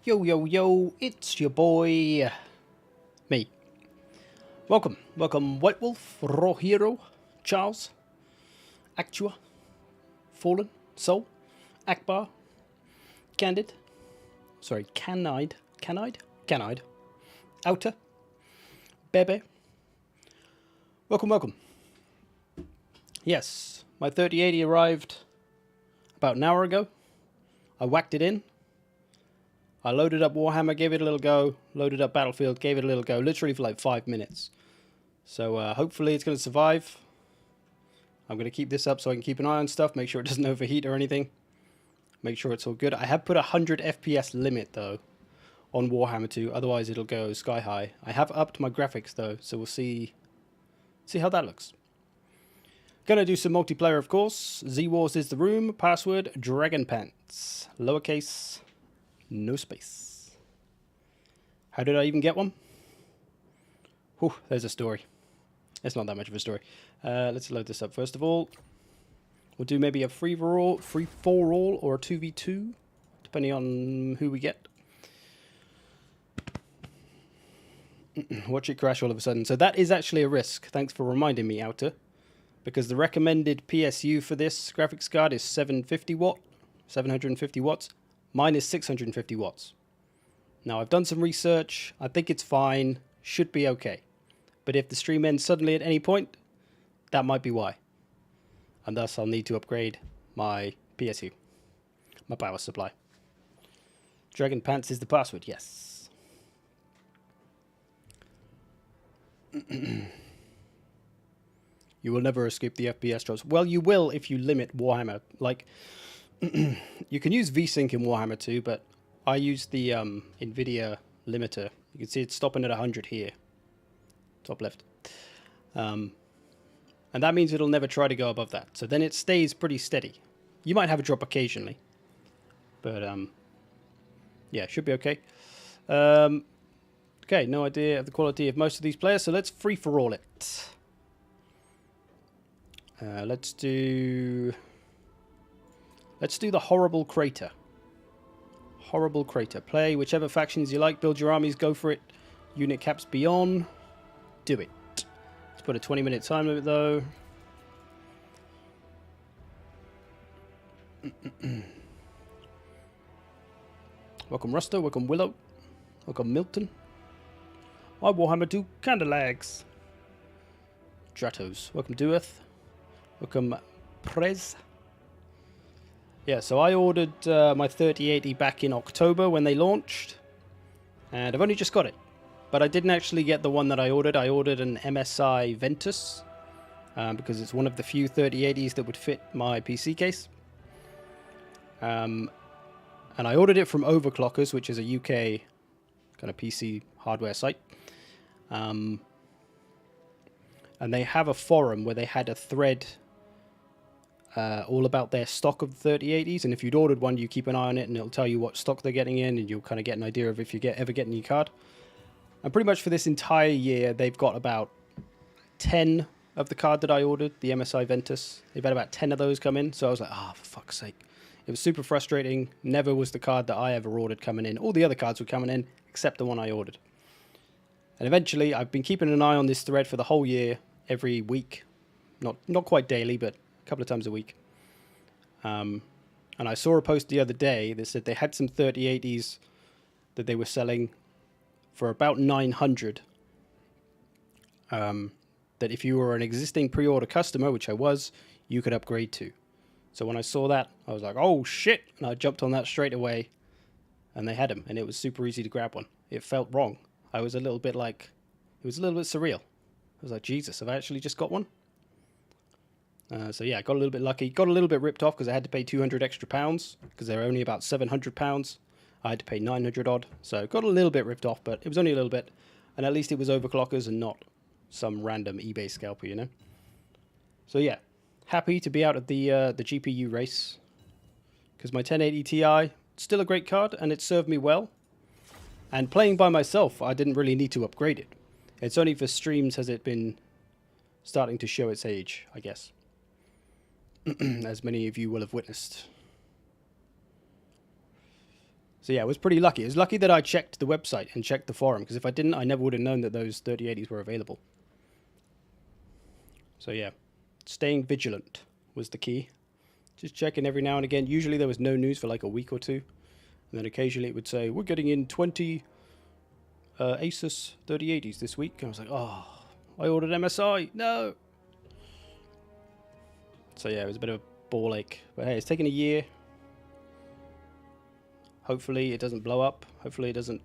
Yo, yo, yo, it's your boy, me. Welcome, White Wolf, Raw Hero, Charles, Actua, Fallen, Soul, Akbar, Candid, Canide, Outer, Bebe. Welcome. Yes, my 3080 arrived about an hour ago. I whacked it in. I loaded up Warhammer, gave it a little go, loaded up Battlefield, gave it a little go, literally for like 5 minutes. So hopefully it's going to survive. I'm going to keep this up so I can keep an eye on stuff, make sure it doesn't overheat or anything. Make sure it's all good. I have put a 100 FPS limit though on Warhammer 2, otherwise it'll go sky high. I have upped my graphics though, so we'll see how that looks. Gonna do some multiplayer, of course. Z-Wars is the room. Password, Dragon Pants. Lowercase, no space. How did I even get one? Whew, there's a story. It's not that much of a story. Let's load this up first of all. We'll do maybe a free-for-all or a 2v2, depending on who we get. Watch it crash all of a sudden. So that is actually a risk. Thanks for reminding me, Outer. Because the recommended PSU for this graphics card is 750 watts. Mine is 650 watts. Now, I've done some research. I think it's fine. Should be okay. But if the stream ends suddenly at any point, that might be why. And thus, I'll need to upgrade my PSU. My power supply. Dragon Pants is the password, yes. You will never escape the FPS drops. Well, you will if you limit Warhammer. Like, you can use VSync in Warhammer 2, but I use the NVIDIA limiter. You can see it's stopping at 100 here. Top left. And that means it'll never try to go above that. So then it stays pretty steady. You might have a drop occasionally. But, yeah, should be okay. Okay, no idea of the quality of most of these players, so let's free-for-all it. Let's do the Horrible Crater. Horrible Crater. Play whichever factions you like. Build your armies. Go for it. Unit caps beyond. Do it. Let's put a 20-minute time limit, though. Welcome, Rusto. Welcome, Willow. Welcome, Milton. My Warhammer 2 kinda lags. Dratos. Welcome, Doeth. Welcome, Prez. Yeah, so I ordered my 3080 back in October when they launched. And I've only just got it. But I didn't actually get the one that I ordered. I ordered an MSI Ventus. Because it's one of the few 3080s that would fit my PC case. And I ordered it from Overclockers, which is a UK kind of PC hardware site. And they have a forum where they had a thread all about their stock of the 3080s, and if you'd ordered one, you keep an eye on it and it'll tell you what stock they're getting in, and you'll kind of get an idea of if you ever get any card. And pretty much for this entire year, they've got about 10 of the card that I ordered, the MSI Ventus. They've had about 10 of those come in, so I was like, for fuck's sake. It was super frustrating. Never was the card that I ever ordered coming in. All the other cards were coming in, except the one I ordered. And eventually, I've been keeping an eye on this thread for the whole year, every week. Not quite daily, but a couple of times a week. And I saw a post the other day that said they had some 3080s that they were selling for about 900. That if you were an existing pre-order customer, which I was, you could upgrade to. So when I saw that, I was like, oh shit! And I jumped on that straight away. And they had them, and it was super easy to grab one. It felt wrong. I was a little bit like, it was a little bit surreal. I was like, Jesus, have I actually just got one? So yeah, I got a little bit lucky. Got a little bit ripped off because I had to pay 200 extra pounds because they're only about 700 pounds. I had to pay 900 odd. So got a little bit ripped off, but it was only a little bit. And at least it was Overclockers and not some random eBay scalper, you know? So yeah, happy to be out of the GPU race because my 1080 Ti, still a great card and it served me well. And playing by myself, I didn't really need to upgrade it. It's only for streams has it been starting to show its age, I guess. As many of you will have witnessed. So yeah, it was pretty lucky. It was lucky that I checked the website and checked the forum, because if I didn't, I never would have known that those 3080s were available. So yeah, staying vigilant was the key. Just checking every now and again. Usually there was no news for like a week or two. And then occasionally it would say, we're getting in 20 Asus 3080s this week. And I was like, oh, I ordered MSI. No. So yeah, it was a bit of a ball ache. But hey, it's taken a year. Hopefully it doesn't blow up. Hopefully it doesn't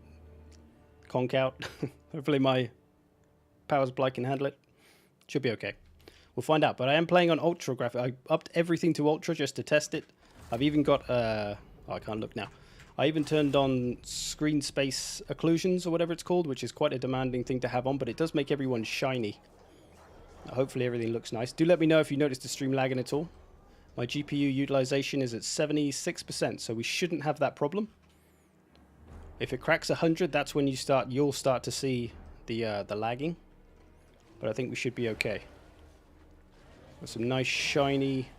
conk out. Hopefully my power supply can handle it. Should be okay. We'll find out. But I am playing on Ultra graphics. I upped everything to Ultra just to test it. I've even got... oh, I can't look now. I even turned on screen space occlusions or whatever it's called, which is quite a demanding thing to have on, but it does make everyone shiny. Hopefully everything looks nice. Do let me know if you notice the stream lagging at all. My GPU utilization is at 76%, so we shouldn't have that problem. If it cracks 100, that's when you'll start to see the lagging. But I think we should be okay. Got some nice shiny,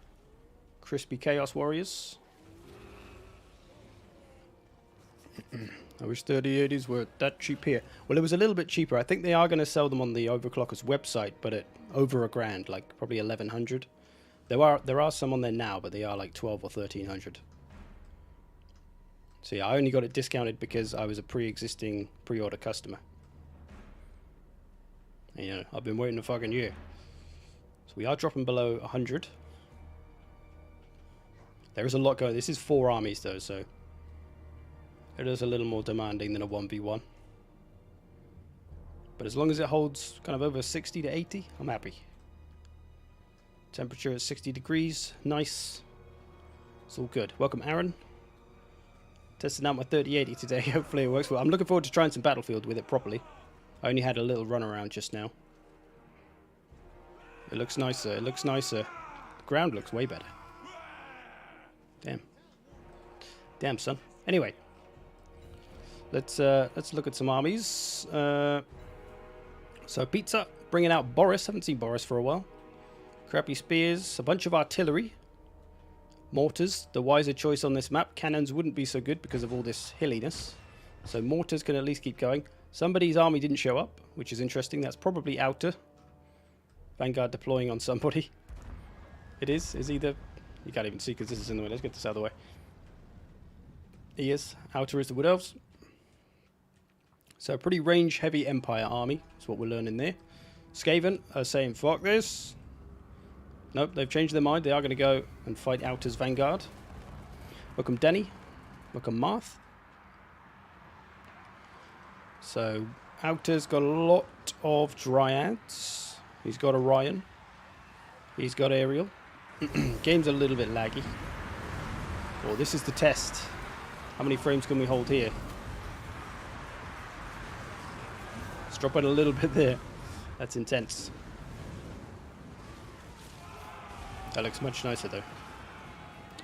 crispy Chaos Warriors. I wish 3080s were that cheap here. Well, it was a little bit cheaper. I think they are going to sell them on the Overclockers website, but at over $1,000, like probably 1,100. There are some on there now, but they are like 12 or 1,300. So yeah, I only got it discounted because I was a pre-existing pre-order customer. And, you know, I've been waiting a fucking year. So we are dropping below 100. There is a lot going. This is 4 armies though, so it is a little more demanding than a 1v1. But as long as it holds kind of over 60 to 80, I'm happy. Temperature at 60 degrees. Nice. It's all good. Welcome, Aaron. Testing out my 3080 today. Hopefully it works well. I'm looking forward to trying some Battlefield with it properly. I only had a little run around just now. It looks nicer. It looks nicer. The ground looks way better. Damn. Damn, son. Anyway. Let's look at some armies. So Pizza, bringing out Boris. Haven't seen Boris for a while. Crappy spears, a bunch of artillery. Mortars, the wiser choice on this map. Cannons wouldn't be so good because of all this hilliness. So mortars can at least keep going. Somebody's army didn't show up, which is interesting. That's probably Outer. Vanguard deploying on somebody. It is either... You can't even see because this is in the way. Let's get this out of the way. He is. Outer is the Wood Elves. So a pretty range-heavy Empire army. That's what we're learning there. Skaven are saying, fuck this. Nope, they've changed their mind. They are going to go and fight Outer's Vanguard. Welcome, Denny. Welcome, Marth. So, Outer's got a lot of Dryads. He's got Orion. He's got Aerial. Game's a little bit laggy. Oh, this is the test. How many frames can we hold here? Let's drop it a little bit there. That's intense. That looks much nicer though.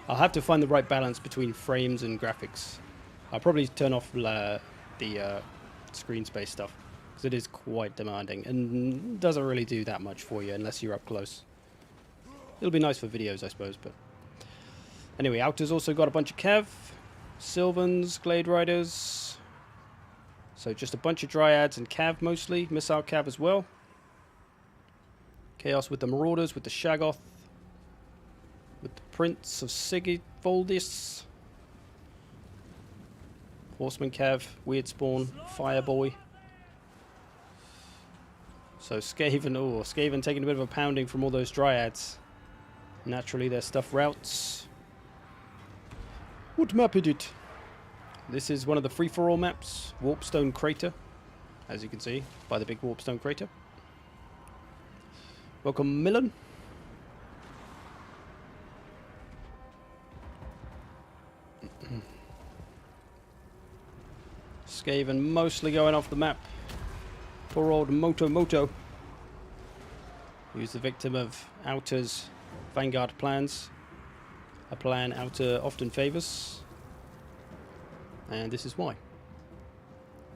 I'll have to find the right balance between frames and graphics. I'll probably turn off the screen space stuff because it is quite demanding and doesn't really do that much for you unless you're up close. It'll be nice for videos, I suppose, but anyway, Outer's also got a bunch of Cav, Sylvans, Glade Riders. So just a bunch of Dryads and Cav mostly, Missile Cav as well. Chaos with the Marauders, with the Shaggoth, with the Prince of Sigivoldis. Horseman Cav, Weird Spawn, Fireboy. So Skaven, oh, Skaven taking a bit of a pounding from all those Dryads. Naturally their stuff routes. What map is it? This is one of the free-for-all maps, Warpstone Crater, as you can see by the big Warpstone Crater. Welcome, Millen. Skaven mostly going off the map. Poor old Moto. Who's the victim of Outer's Vanguard plans. A plan Outer often favors. And this is why.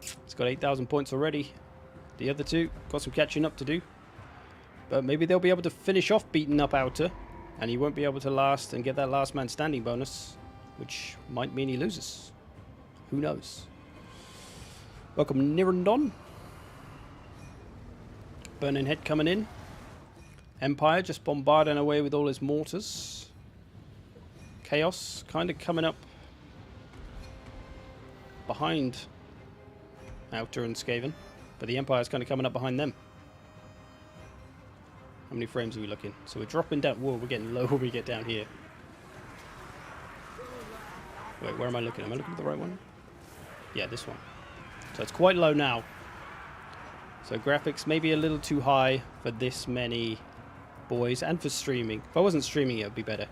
It's got 8,000 points already. The other two got some catching up to do. But maybe they'll be able to finish off beating up Outer. And he won't be able to last and get that last man standing bonus. Which might mean he loses. Who knows? Welcome, Nirandon. Burning Head coming in. Empire just bombarding away with all his mortars. Chaos kind of coming up behind Outer and Skaven, but the Empire's kind of coming up behind them. How many frames are we looking? So we're dropping down. Whoa, we're getting low when we get down here. Wait, where am I looking? Am I looking at the right one? Yeah, this one. So it's quite low now. So graphics maybe a little too high for this many boys and for streaming. If I wasn't streaming it would be better.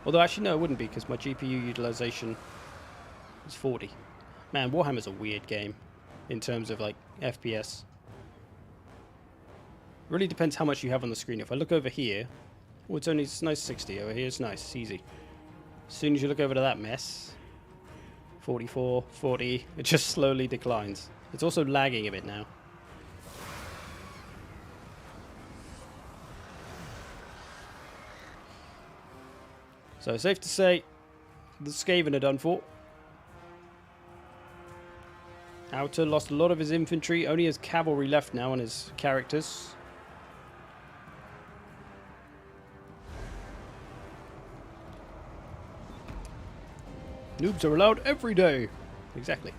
Although actually no, it wouldn't be because my GPU utilization is 40. Man, Warhammer's a weird game in terms of like FPS. Really depends how much you have on the screen. If I look over here, oh, it's nice 60 over here. It's nice, it's easy. As soon as you look over to that mess, 44, 40, it just slowly declines. It's also lagging a bit now. So safe to say, the Skaven are done for. Outer lost a lot of his infantry, only his cavalry left now on his characters. Noobs are allowed every day. Exactly.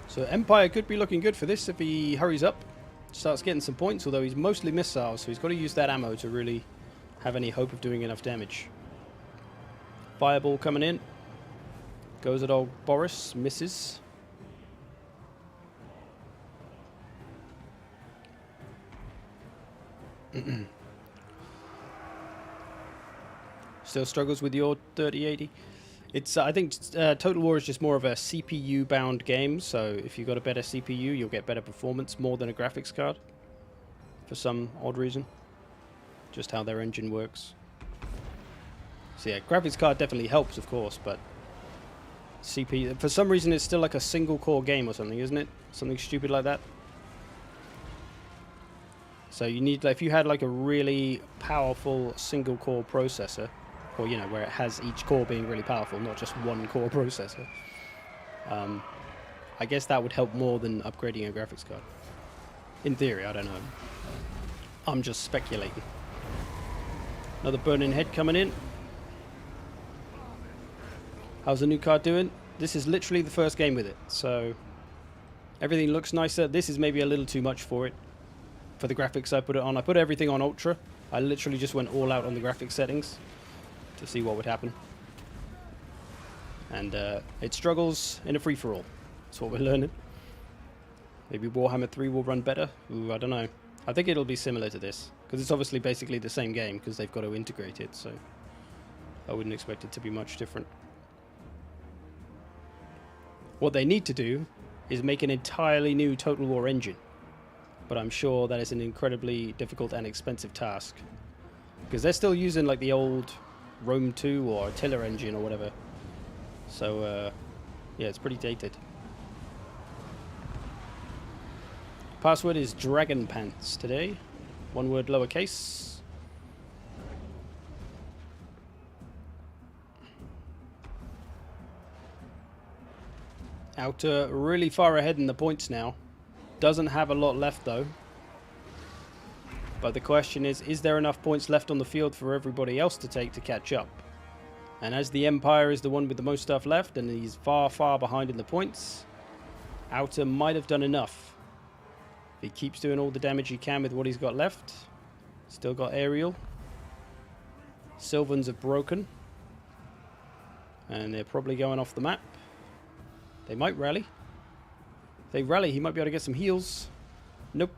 So Empire could be looking good for this if he hurries up. Starts getting some points, although he's mostly missiles, so he's got to use that ammo to really have any hope of doing enough damage. Fireball coming in. Goes at old Boris. Misses. Still struggles with your 3080. It's I think Total War is just more of a CPU bound game, so if you've got a better CPU you'll get better performance more than a graphics card for some odd reason. Just how their engine works. So yeah, graphics card definitely helps of course, but CPU for some reason it's still like a single core game or something, isn't it? Something stupid like that. So you need, if you had like a really powerful single core processor, or you know, where it has each core being really powerful, not just one core processor, I guess that would help more than upgrading a graphics card. In theory, I don't know. I'm just speculating. Another Burning Head coming in. How's the new card doing? This is literally the first game with it, so everything looks nicer. This is maybe a little too much for it. For the graphics I put it on. I put everything on Ultra. I literally just went all out on the graphics settings to see what would happen. And it struggles in a free-for-all. That's what we're learning. Maybe Warhammer 3 will run better? Ooh, I don't know. I think it'll be similar to this, because it's obviously basically the same game, because they've got to integrate it, so I wouldn't expect it to be much different. What they need to do is make an entirely new Total War engine, but I'm sure that is an incredibly difficult and expensive task, because they're still using like the old Rome 2 or Attila engine or whatever, so yeah, it's pretty dated. Password is Dragon Pants today. One word lowercase. Outer really far ahead in the points now. Doesn't have a lot left though. But the question is there enough points left on the field for everybody else to take to catch up? And as the Empire is the one with the most stuff left and he's far, far behind in the points, Outer might have done enough. He keeps doing all the damage he can with what he's got left. Still got aerial. Sylvans have broken. And they're probably going off the map. They might rally. If they rally, he might be able to get some heals. Nope.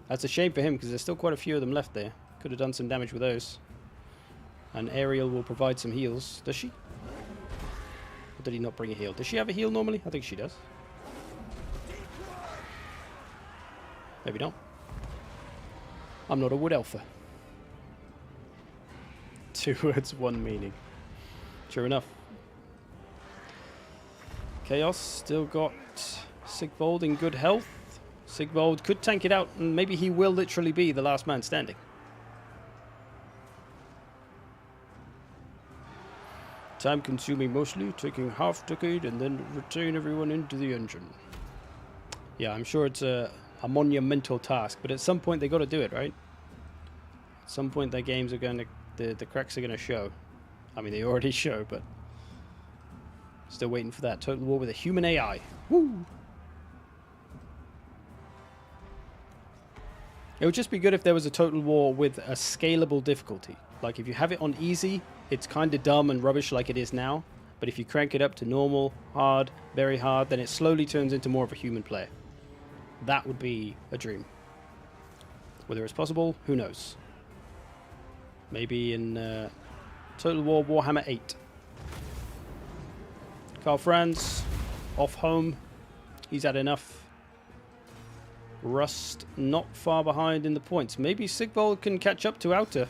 That's a shame for him because there's still quite a few of them left there. Could have done some damage with those. And aerial will provide some heals. Does she? Or did he not bring a heal? Does she have a heal normally? I think she does. Maybe not. I'm not a wood elfer. 2 words, 1 meaning. True enough. Chaos still got Sigvold in good health. Sigvold could tank it out, and maybe he will literally be the last man standing. Time consuming mostly, taking half decade and then retain everyone into the engine. Yeah, I'm sure it's a monumental task, but at some point they got to do it, right? At some point their games are going to, the cracks are going to show. I mean, they already show, but still waiting for that. Total War with a human AI. Woo! It would just be good if there was a Total War with a scalable difficulty. Like, if you have it on easy, it's kind of dumb and rubbish like it is now. But if you crank it up to normal, hard, very hard, then it slowly turns into more of a human player. That would be a dream. Whether it's possible, who knows? Maybe in Total War Warhammer 8. Karl Franz, off home. He's had enough. Rust not far behind in the points. Maybe Sigvold can catch up to Outer.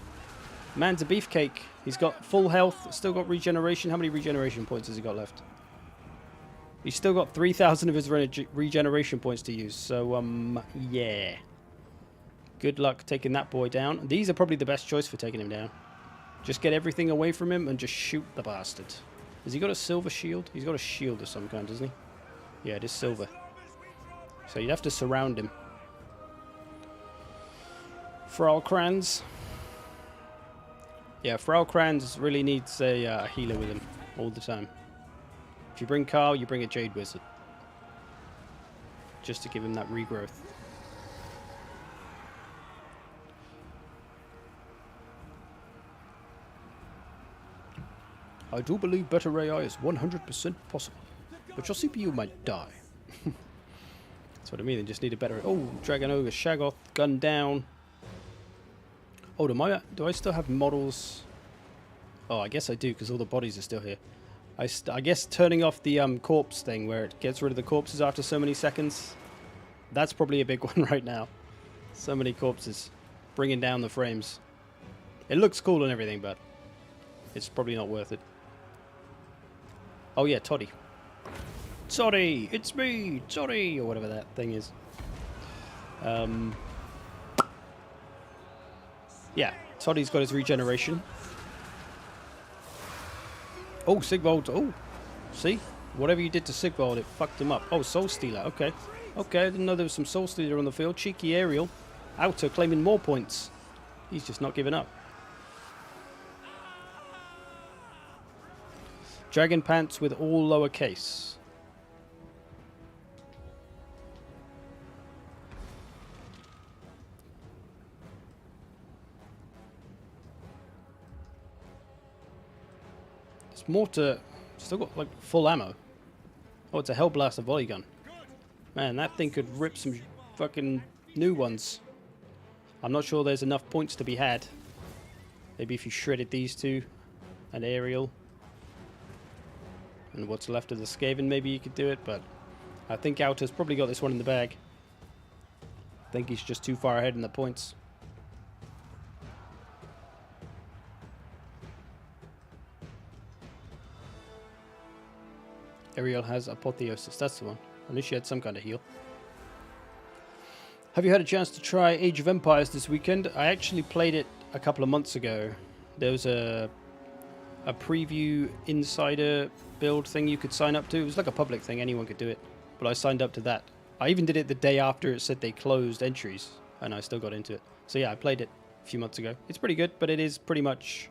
Man's a beefcake. He's got full health, still got regeneration. How many regeneration points has he got left? He's still got 3,000 of his regeneration points to use. So, yeah. Good luck taking that boy down. These are probably the best choice for taking him down. Just get everything away from him and just shoot the bastard. Has he got a silver shield? He's got a shield of some kind, doesn't he? Yeah, it is silver. So you'd have to surround him. Frau Kranz. Yeah, Frau Kranz really needs a healer with him all the time. If you bring Karl, you bring a Jade Wizard. Just to give him that regrowth. I do believe better AI is 100% possible, but your CPU might die. That's what I mean, they just need a better... Oh, Dragon Ogre, Shaggoth, gun down. Oh, do I still have models? Oh, I guess I do, because all the bodies are still here. I guess turning off the corpse thing, where it gets rid of the corpses after so many seconds, that's probably a big one right now. So many corpses, bringing down the frames. It looks cool and everything, but it's probably not worth it. Oh yeah, Toddy. Toddy, it's me, Toddy, or whatever that thing is. Yeah, Toddy's got his regeneration. Oh, Sigvold. Oh, see? Whatever you did to Sigvold, it fucked him up. Oh, Soul Stealer. Okay. Okay, I didn't know there was some Soul Stealer on the field. Cheeky Aerial. Outer claiming more points. He's just not giving up. Dragon Pants with all lowercase. This mortar still got like full ammo. Oh, it's a Hellblaster volley gun. Man, that thing could rip some fucking new ones. I'm not sure there's enough points to be had. Maybe if you shredded these two, an aerial, and what's left of the Skaven, maybe you could do it, but I think Outer's probably got this one in the bag. I think he's just too far ahead in the points. Ariel has Apotheosis, that's the one. At least she had some kind of heal. Have you had a chance to try Age of Empires this weekend? I actually played it a couple of months ago. There was a preview insider build thing you could sign up to. It was like a public thing, anyone could do it. But I signed up to that. I even did it the day after it said they closed entries, and I still got into it. So yeah, I played it a few months ago. It's pretty good, but it is pretty much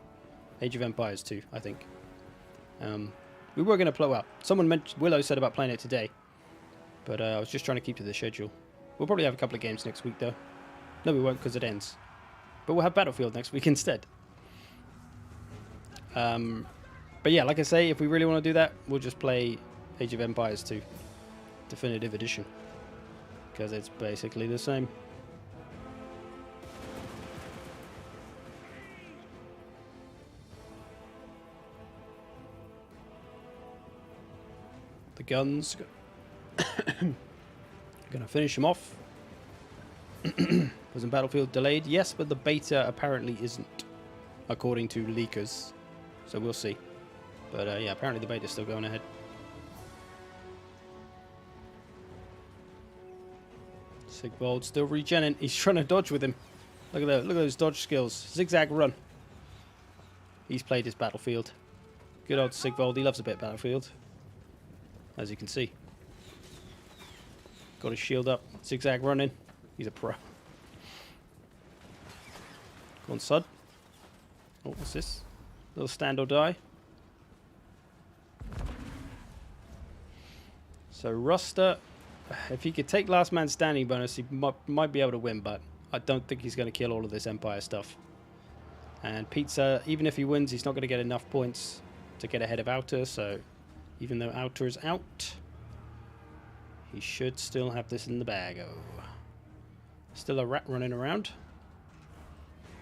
Age of Empires 2, I think. We were going to play, well, someone mentioned, Willow said about playing it today, but I was just trying to keep to the schedule. We'll probably have a couple of games next week, though. No, we won't, because it ends. But we'll have Battlefield next week instead. But yeah, like I say, if we really want to do that, we'll just play Age of Empires 2 Definitive Edition, because it's basically the same. The guns. Gonna finish them off. Wasn't Battlefield delayed? Yes, but the beta apparently isn't, according to leakers. So we'll see. But yeah, apparently the beta's still going ahead. Sigvold still regenning. He's trying to dodge with him. Look at that. Look at those dodge skills. Zigzag run. He's played his Battlefield. Good old Sigvold. He loves a bit of Battlefield, as you can see. Got his shield up. Zigzag running. He's a pro. Go on, Sud. Oh, what's this? Little stand or die. So Ruster, if he could take last man standing bonus, he might be able to win, but I don't think he's going to kill all of this Empire stuff. And Pizza, even if he wins, he's not going to get enough points to get ahead of Outer, so even though Outer is out, he should still have this in the bag. Oh, still a rat running around.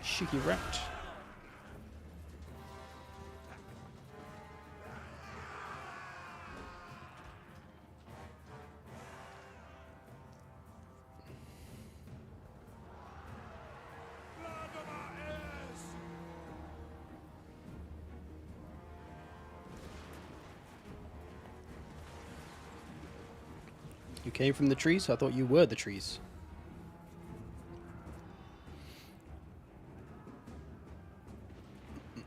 Cheeky rat. You came from the trees? I thought you were the trees.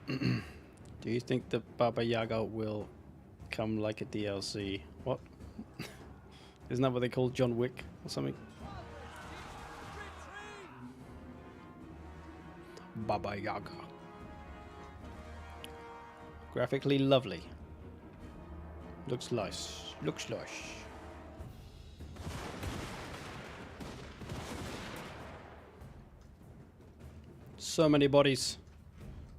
Do you think the Baba Yaga will come like a DLC? What? Isn't that what they call John Wick or something? Baba Yaga. Graphically lovely. Looks nice. Looks nice. So many bodies.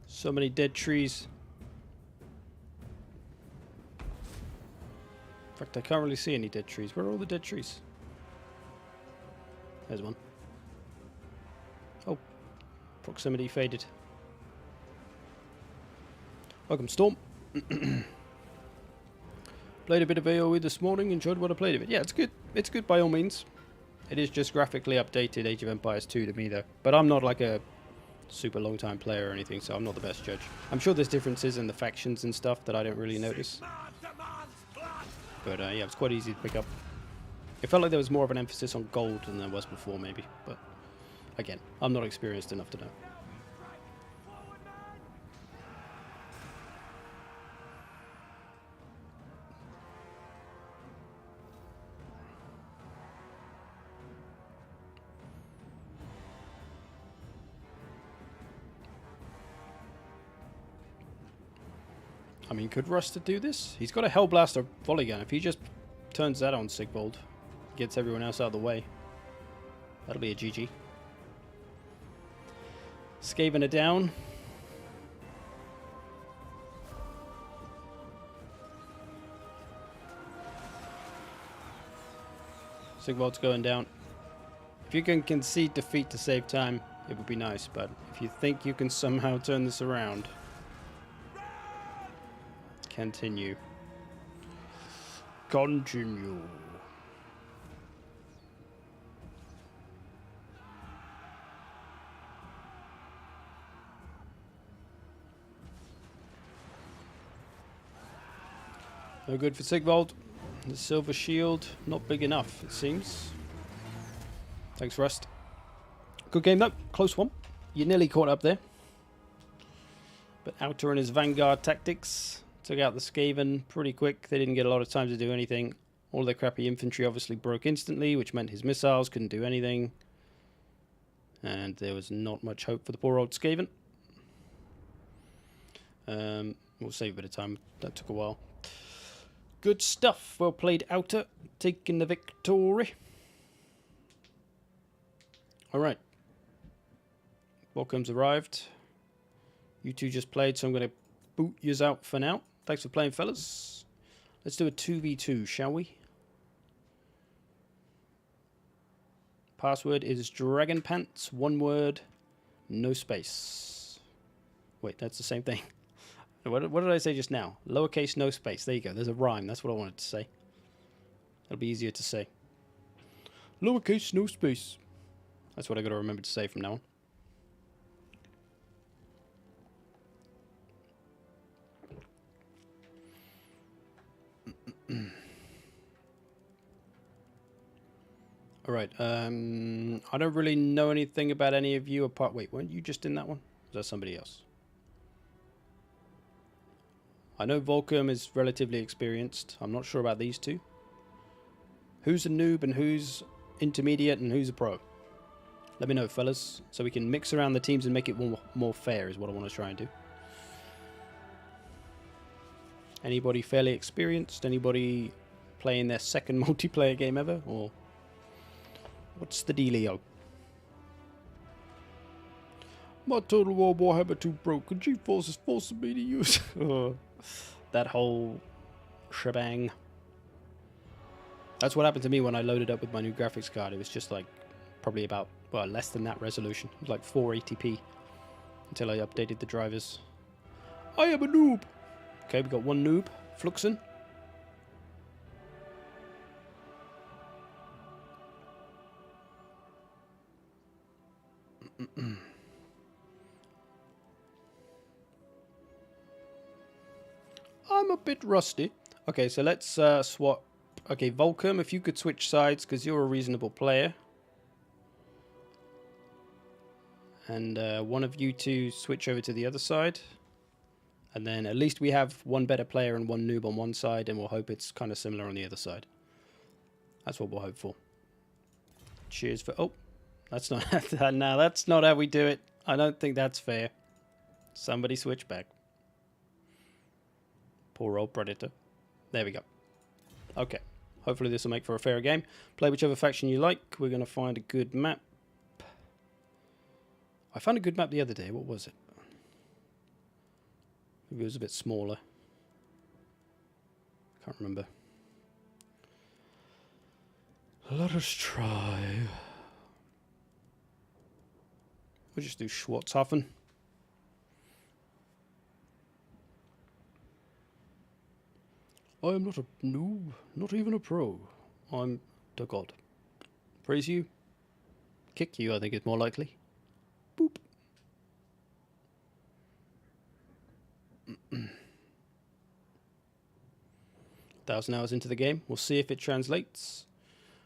So many dead trees. In fact, I can't really see any dead trees. Where are all the dead trees? There's one. Oh. Proximity faded. Welcome, Storm. Played a bit of AoE this morning. Enjoyed what I played of it. Yeah, it's good. It's good by all means. It is just graphically updated Age of Empires 2 to me, though. But I'm not like a super long time player or anything, so I'm not the best judge. I'm sure there's differences in the factions and stuff that I don't really notice. But yeah, it's quite easy to pick up. It felt like there was more of an emphasis on gold than there was before, maybe. But again, I'm not experienced enough to know. I mean, could Ruster do this? He's got a Hellblaster volley gun. If he just turns that on Sigvold, gets everyone else out of the way, that'll be a GG. Skaven are down. Sigvold's going down. If you can concede defeat to save time, it would be nice, but if you think you can somehow turn this around... Continue. Continue. No good for Sigvold. The silver shield, not big enough, it seems. Thanks, Rust. Good game, though. Close one. You nearly caught up there. But Outer and his Vanguard tactics took out the Skaven pretty quick. They didn't get a lot of time to do anything. All their crappy infantry obviously broke instantly, which meant his missiles couldn't do anything. And there was not much hope for the poor old Skaven. We'll save a bit of time. That took a while. Good stuff. Well played, Outer. Taking the victory. Alright. Welcome's arrived. You two just played, so I'm going to boot yous out for now. Thanks for playing, fellas. Let's do a 2v2, shall we? Password is Dragon Pants, one word, no space. Wait, that's the same thing. What did I say just now? Lowercase, no space. There you go. There's a rhyme. That's what I wanted to say. It'll be easier to say. Lowercase, no space. That's what I got to remember to say from now on. Alright, I don't really know anything about any of you apart... Wait, weren't you just in that one? Was that somebody else? I know Volcom is relatively experienced. I'm not sure about these two. Who's a noob and who's intermediate and who's a pro? Let me know, fellas, so we can mix around the teams and make it more fair is what I want to try and do. Anybody fairly experienced? Anybody playing their second multiplayer game ever? Or what's the dealio? My Total War Warhammer 2 broke and GeForce is forcing me to use that whole shebang. That's what happened to me when I loaded up with my new graphics card. It was just like probably about, well, less than that resolution. It was like 480p until I updated the drivers. I am a noob. Okay, we got one noob, Fluxen. I'm a bit rusty. Okay, so let's swap. Okay, Volcom, if you could switch sides, because you're a reasonable player. And one of you two switch over to the other side. And then at least we have one better player and one noob on one side, and we'll hope it's kind of similar on the other side. That's what we'll hope for. Cheers for... Oh, that's not... No, that's not how we do it. I don't think that's fair. Somebody switch back. Poor old Predator. There we go. Okay. Hopefully this will make for a fair game. Play whichever faction you like. We're going to find a good map. I found a good map the other day. What was it? Maybe it was a bit smaller. Can't remember. Let us try. We'll just do Schwarzhafen. I am not a noob, not even a pro. I'm the god. Praise you. Kick you, I think is more likely. Boop. 1,000 hours into the game. We'll see if it translates.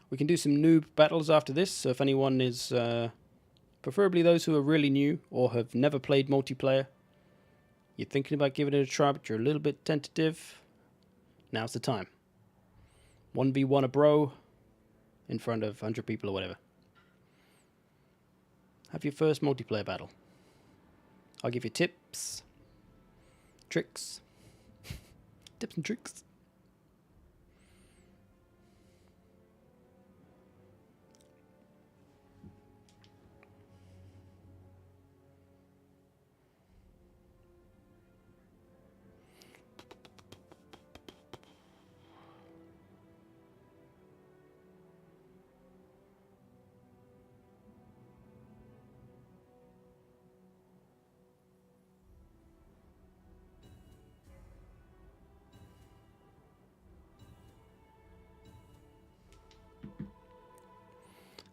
We can do some noob battles after this, so if anyone is... preferably those who are really new or have never played multiplayer. You're thinking about giving it a try, but you're a little bit tentative. Now's the time. 1v1 a bro in front of 100 people or whatever. Have your first multiplayer battle. I'll give you tips. Tricks. Tips and tricks.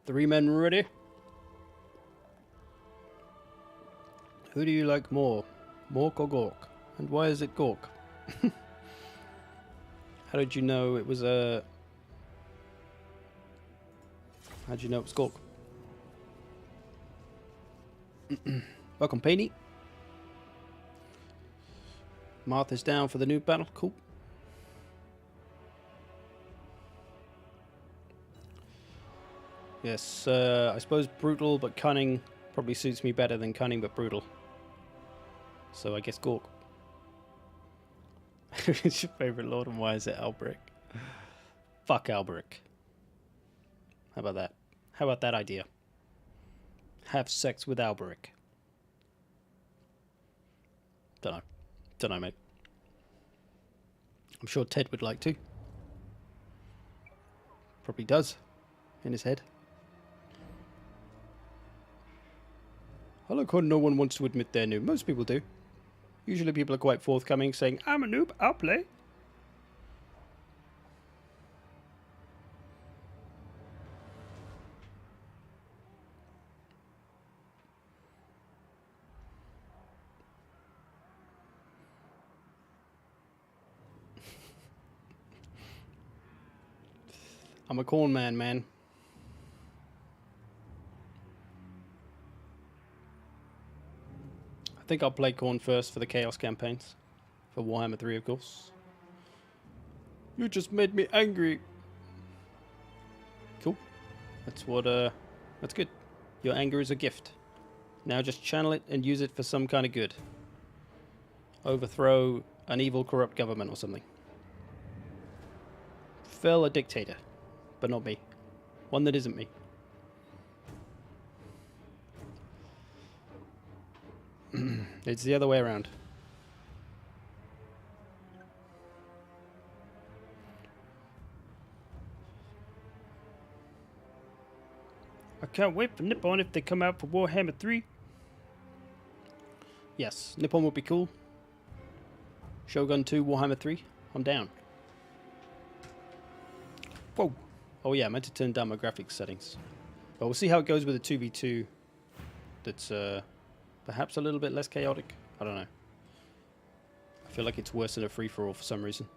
Three men ready. Who do you like more? Mork or Gork? And why is it Gork? How did you know it was a... How did you know it was Gork? Welcome, Painty. Martha's down for the new battle. Cool. Yes, I suppose brutal but cunning probably suits me better than cunning but brutal. So I guess Gork. Who's your favourite lord and why is it Alberic? Fuck Alberic. How about that? How about that idea? Have sex with Alberic. Dunno. Dunno, mate. I'm sure Ted would like to. Probably does. In his head. I like how no one wants to admit they're new. Most people do. Usually people are quite forthcoming, saying, I'm a noob, I'll play. I'm a corn man. I think I'll play Corn first for the Chaos campaigns. For Warhammer 3, of course. You just made me angry. Cool. That's what, that's good. Your anger is a gift. Now just channel it and use it for some kind of good. Overthrow an evil, corrupt government or something. Fell a dictator. But not me. One that isn't me. It's the other way around. I can't wait for Nippon if they come out for Warhammer 3. Yes, Nippon would be cool. Shogun 2, Warhammer 3. I'm down. Whoa. Oh yeah, I meant to turn down my graphics settings. But we'll see how it goes with the 2v2. That's perhaps a little bit less chaotic. I don't know. I feel like it's worse than a free-for-all for some reason.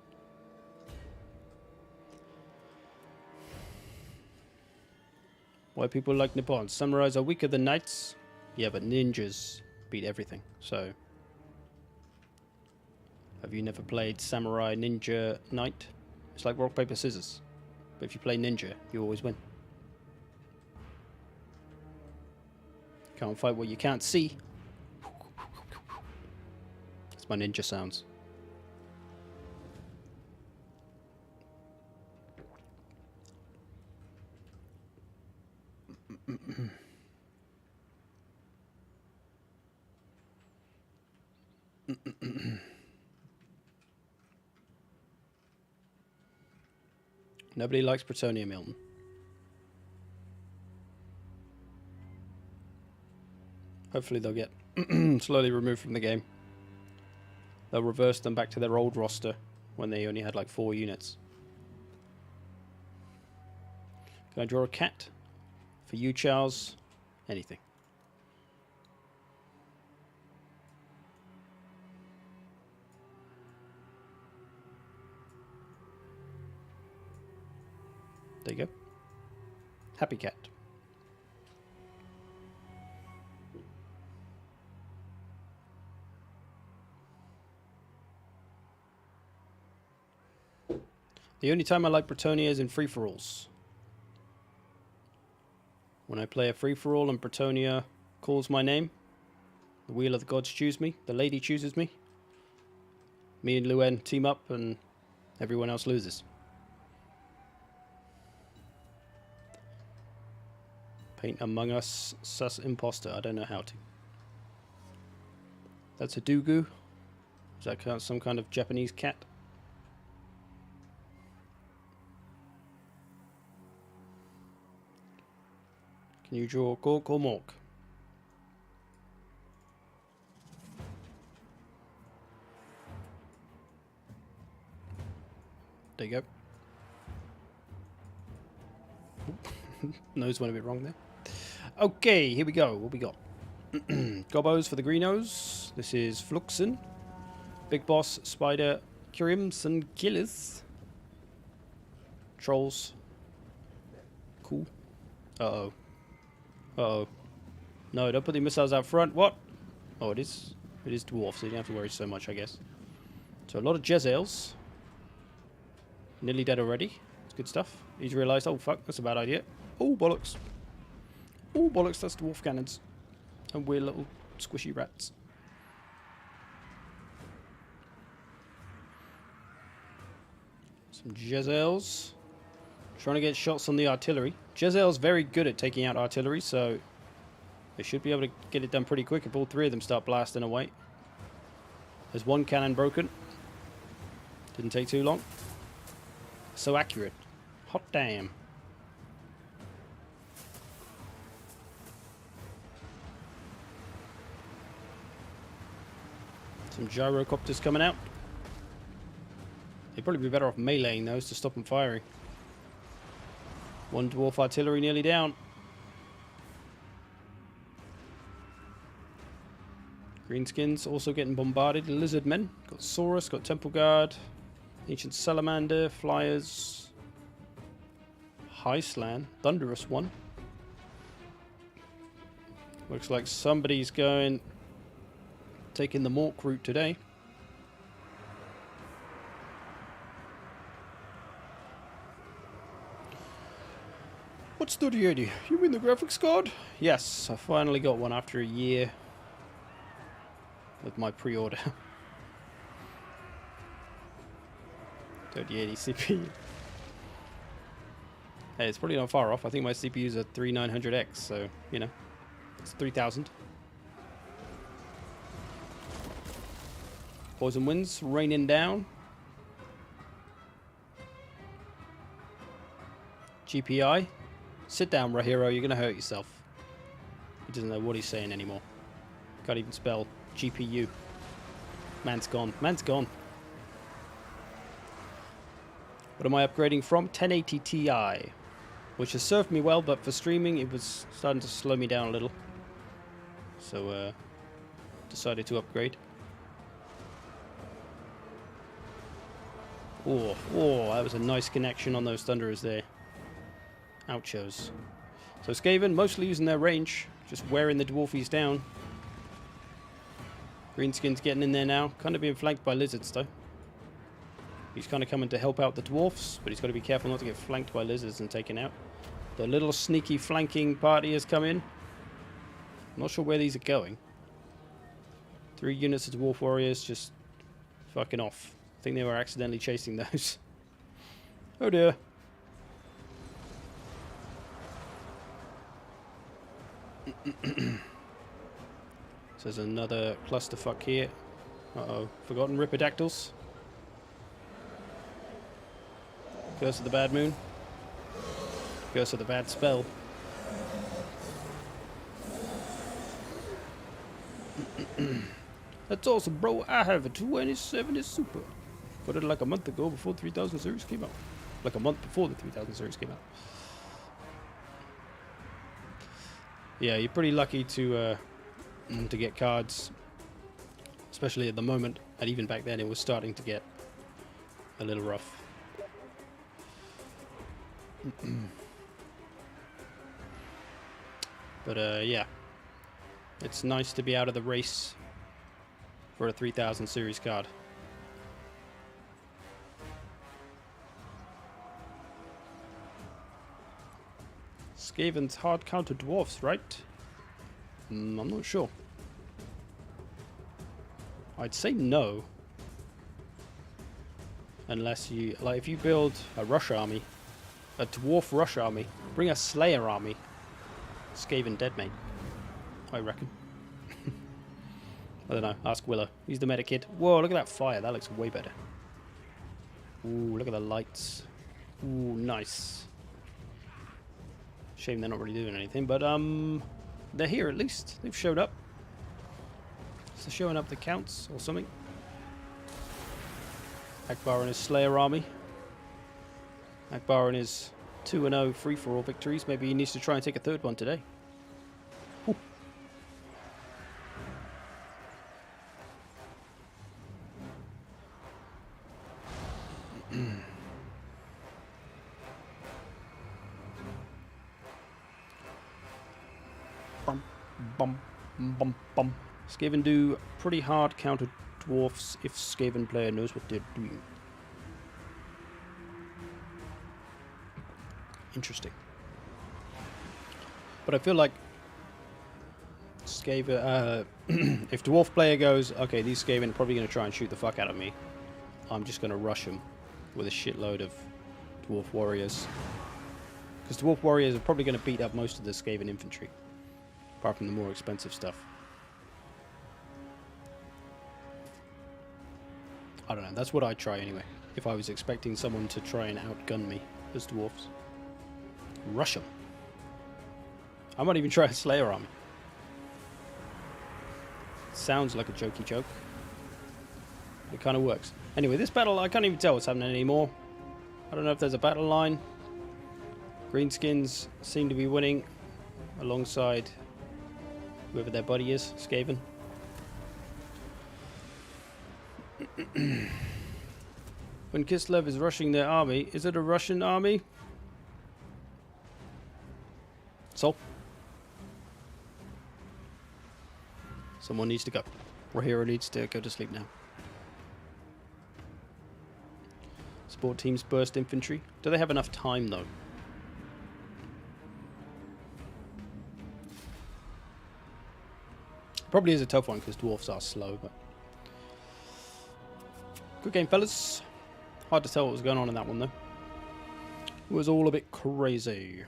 Why people like Nippon? Samurais are weaker than knights. Yeah, but ninjas beat everything. So, have you never played Samurai Ninja Knight? It's like rock, paper, scissors. But if you play ninja, you always win. Can't fight what you can't see. That's my ninja sounds. Nobody likes Bretonia, Milton. Hopefully they'll get slowly removed from the game. They'll reverse them back to their old roster when they only had like 4 units. Can I draw a cat? For you, Charles? Anything. There you go. Happy cat. The only time I like Bretonia is in free-for-alls. When I play a free-for-all and Bretonia calls my name, the Wheel of the Gods choose me, the lady chooses me. Me and Luen team up and everyone else loses. Paint Among Us sus imposter. I don't know how to. That's a Dugu. Is that some kind of Japanese cat? Can you draw Gork or Mork? There you go. Nose went a bit wrong there. Okay, here we go. What we got? Gobos for the greenos. This is Fluxen. Big Boss, Spider, Crimson Killers. Trolls. Cool. Uh-oh. Uh-oh. No, don't put the missiles out front. What? Oh, it is dwarf, so you don't have to worry so much, I guess. So a lot of Jezzails. Nearly dead already. It's good stuff. He's realised, oh fuck, that's a bad idea. Oh, bollocks. Oh, bollocks, that's dwarf cannons. And we're little squishy rats. Some Jezzails. Trying to get shots on the artillery. Jezzail's very good at taking out artillery, so they should be able to get it done pretty quick if all 3 of them start blasting away. There's 1 cannon broken. Didn't take too long. So accurate. Hot damn. Some gyrocopters coming out. They'd probably be better off meleeing those to stop them firing. 1 dwarf artillery nearly down. Greenskins also getting bombarded. Lizardmen. Got Saurus, got Temple Guard. Ancient Salamander, Flyers. Highslan. Thunderous one. Looks like somebody's taking the Mork route today. What's 3080? You mean the graphics card? Yes, I finally got one after a year with my pre-order. 3080 CPU. Hey, it's probably not far off. I think my CPU's a 3900X, so, you know, it's 3000. Poison winds raining down. GPI. Sit down, Rahiro, you're gonna hurt yourself. He doesn't know what he's saying anymore. Can't even spell GPU. Man's gone. Man's gone. What am I upgrading from? 1080 Ti. Which has served me well, but for streaming it was starting to slow me down a little. So, decided to upgrade. Oh, that was a nice connection on those Thunderers there. Ouchos. So Skaven mostly using their range, just wearing the dwarfies down. Greenskin's getting in there now, kind of being flanked by lizards though. He's kind of coming to help out the dwarfs, but he's got to be careful not to get flanked by lizards and taken out. The little sneaky flanking party has come in. I'm not sure where these are going. 3 units of dwarf warriors just fucking off. I think they were accidentally chasing those. Oh dear. So there's another clusterfuck here. Uh-oh. Forgotten Ripidactyls. Curse of the Bad Moon. Curse of the Bad Spell. That's awesome, bro. I have a 27 Super. Got it like a month ago before 3000 series came out. Like a month before the 3000 series came out. Yeah, you're pretty lucky to get cards, especially at the moment, and even back then it was starting to get a little rough. But yeah, it's nice to be out of the race for a 3000 series card. Skaven's hard counter dwarfs, right? I'm not sure. I'd say no. Unless you, like, if you build a rush army, a dwarf rush army, bring a slayer army, Skaven dead, mate. I reckon. I don't know, ask Willow. He's the meta kid. Whoa, look at that fire, that looks way better. Ooh, look at the lights. Ooh, nice. Shame they're not really doing anything, but they're here at least. They've showed up. So showing up the counts or something. Akbar and his Slayer army. Akbar and his 2-0 free-for-all victories. Maybe he needs to try and take a third one today. Whew. Bum, bum, bum. Skaven do pretty hard counter dwarfs if Skaven player knows what they're doing. Interesting. But I feel like Skaven, if dwarf player goes, okay, these Skaven are probably going to try and shoot the fuck out of me, I'm just going to rush them with a shitload of dwarf warriors. Because dwarf warriors are probably going to beat up most of the Skaven infantry. Apart from the more expensive stuff. I don't know, that's what I'd try anyway. If I was expecting someone to try and outgun me as dwarfs. Rush them. I might even try a Slayer army. Sounds like a jokey joke. It kind of works. Anyway, this battle, I can't even tell what's happening anymore. I don't know if there's a battle line. Greenskins seem to be winning alongside whoever their buddy is, Skaven. When Kislev is rushing their army, is it a Russian army? So? Someone needs to go. Rahiro needs to go to sleep now. Sport teams burst infantry. Do they have enough time though? Probably is a tough one because dwarfs are slow, but good game, fellas. Hard to tell what was going on in that one though. It was all a bit crazy.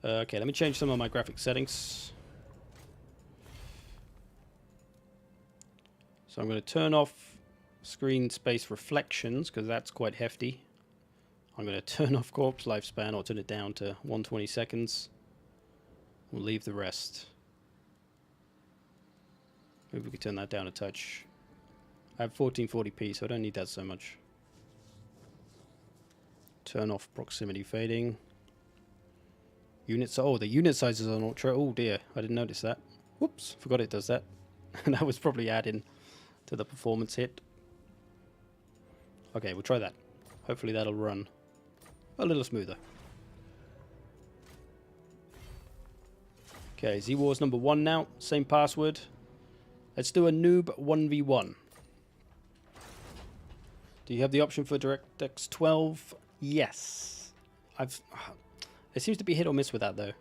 Okay, let me change some of my graphic settings. So I'm going to turn off screen space reflections because that's quite hefty. I'm going to turn off corpse lifespan or turn it down to 120 seconds. We'll leave the rest. Maybe we could turn that down a touch. I have 1440p, so I don't need that so much. Turn off proximity fading. Units. Oh, the unit size is on ultra. Oh dear, I didn't notice that. Whoops, forgot it does that. And that was probably adding to the performance hit. Okay, we'll try that. Hopefully that'll run a little smoother. Okay, Z-Wars number 1 now. Same password. Let's do a noob 1v1. Do you have the option for DirectX 12? Yes. It seems to be hit or miss with that though.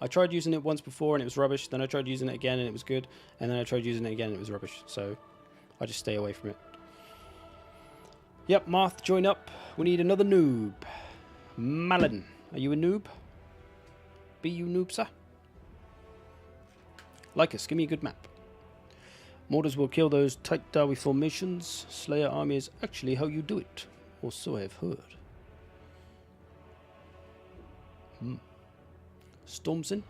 I tried using it once before and it was rubbish. Then I tried using it again and it was good. And then I tried using it again and it was rubbish. So I just stay away from it. Yep, Marth, join up. We need another noob. Malin, are you a noob? Be you noob, sir? Like us, give me a good map. Mortars will kill those tight Darby formations. Slayer army is actually how you do it. Or so I have heard. Storms in.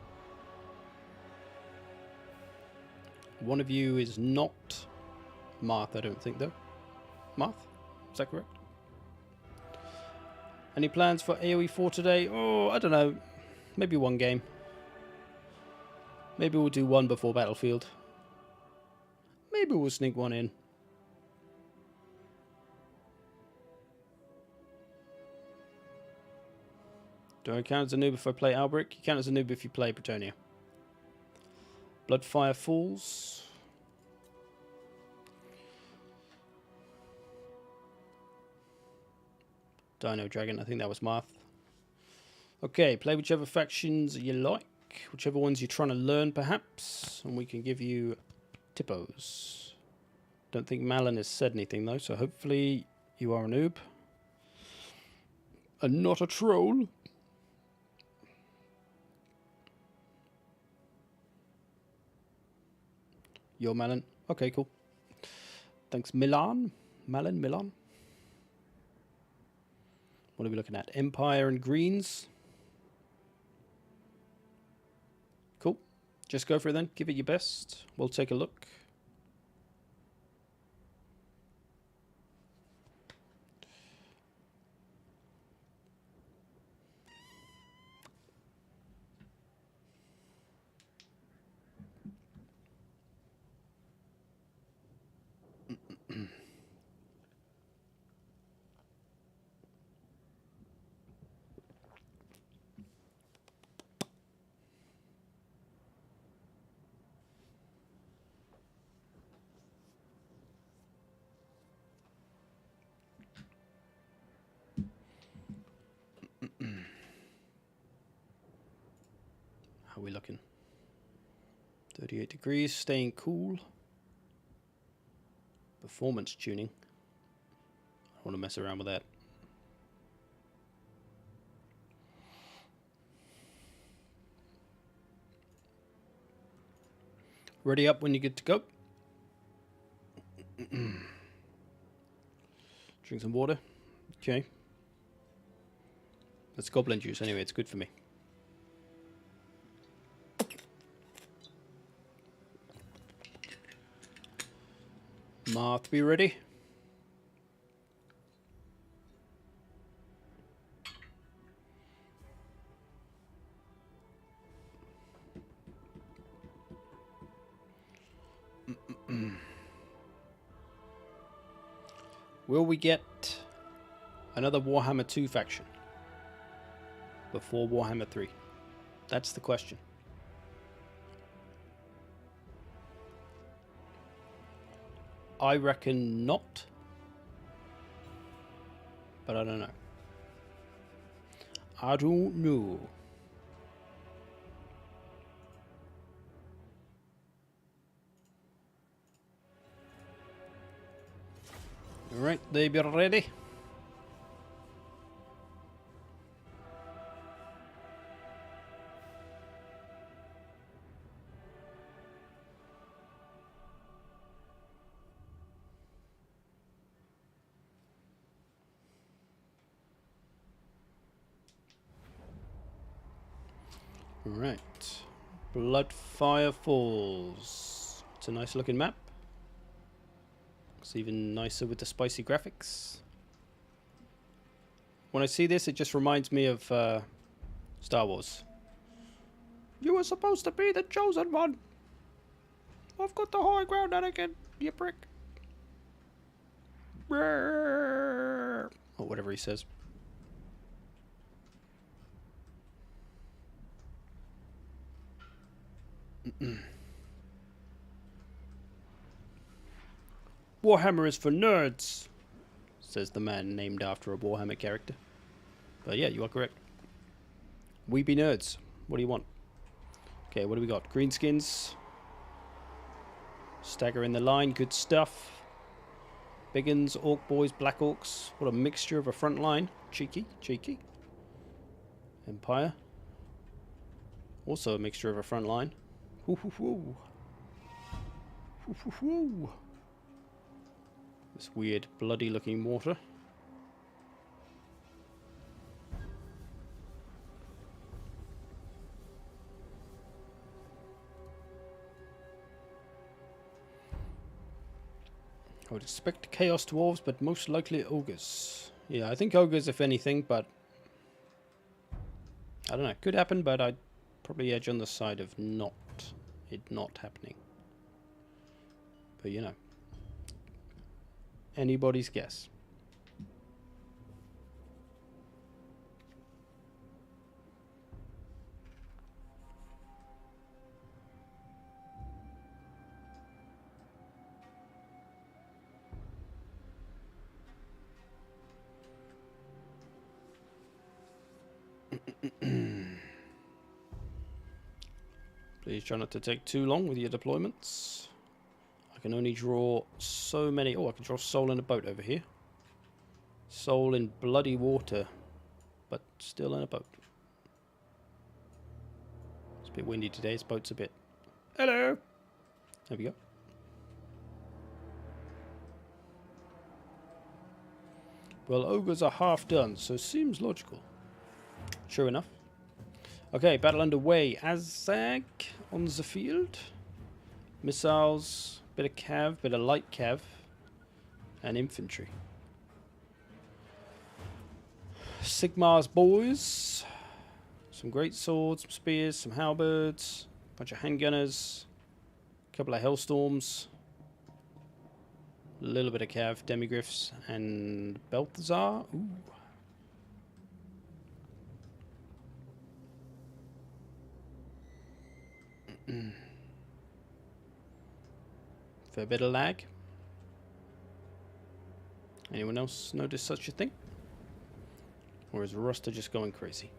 One of you is not Marth, I don't think, though. Marth? Is that correct? Any plans for AoE 4 today? Oh, I don't know. Maybe one game. Maybe we'll do one before Battlefield. Maybe we'll sneak one in. Do I count as a noob if I play Albric? You count as a noob if you play Bretonia. Bloodfire Falls. Dino Dragon, I think that was Marth. Okay, play whichever factions you like. Whichever ones you're trying to learn, perhaps. And we can give you tippos. Don't think Malin has said anything, though, so hopefully you are a noob. And not a troll. You're Malin. Okay, cool. Thanks, Milan. Malin, Milan. What are we looking at? Empire and Greens. Cool. Just go for it then. Give it your best. We'll take a look. How are we looking? 38 degrees, staying cool. Performance tuning. I want to mess around with that. Ready up when you're good to go. Drink some water. Okay. That's goblin juice anyway, it's good for me. Marth, be ready. Will we get another Warhammer 2 faction before Warhammer 3? That's the question. I reckon not, but I don't know. I don't know. Alright, they be ready. Right, Bloodfire Falls. It's a nice looking map. It's even nicer with the spicy graphics. When I see this, it just reminds me of Star Wars. You were supposed to be the chosen one. I've got the high ground, Anakin, you prick. Or whatever he says. Warhammer is for nerds, says the man named after a Warhammer character. But yeah, you are correct. We be nerds. What do you want? Okay, what do we got? Greenskins. Stagger in the line. Good stuff. Biggins, Orc Boys, Black Orcs. What a mixture of a front line. Cheeky, cheeky. Empire. Also a mixture of a front line. Woo hoo hoo. Woo hoo hoo. This weird bloody looking mortar. I would expect Chaos Dwarves, but most likely Ogres. Yeah, I think Ogres if anything, but I don't know. Could happen, but I'd probably edge on the side of it not happening. But you know, anybody's guess. Please try not to take too long with your deployments. I can only draw so many. Oh, I can draw soul in a boat over here. Soul in bloody water, but still in a boat. It's a bit windy today. This boat's a bit... Hello! There we go. Well, ogres are half done, so seems logical. True enough. Okay, battle underway. Azag on the field. Missiles, bit of cav, bit of light cav, and infantry. Sigmar's boys. Some great swords, some spears, some halberds, a bunch of handgunners, a couple of hellstorms, a little bit of cav, demigriffs, and Balthazar. Ooh. Fair bit of lag. Anyone else notice such a thing? Or is Ruster just going crazy?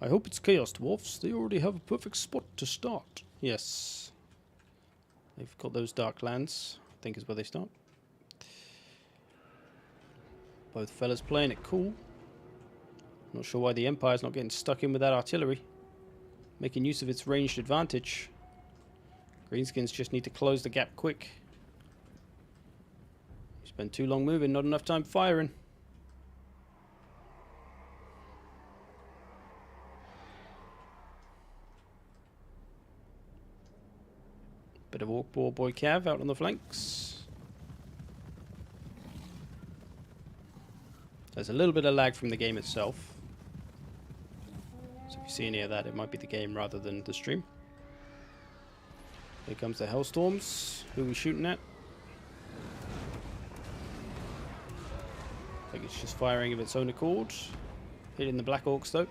I hope it's Chaos Dwarfs. They already have a perfect spot to start. Yes. They've got those dark lands, I think is where they start. Both fellas playing it cool. Not sure why the Empire's not getting stuck in with that artillery. Making use of its ranged advantage. Greenskins just need to close the gap quick. You spend too long moving, not enough time firing. Bit of Orc Boy Cav out on the flanks. There's a little bit of lag from the game itself. So if you see any of that, it might be the game rather than the stream. Here comes the Hellstorms. Who are we shooting at? I think it's just firing of its own accord. Hitting the Black Orcs though.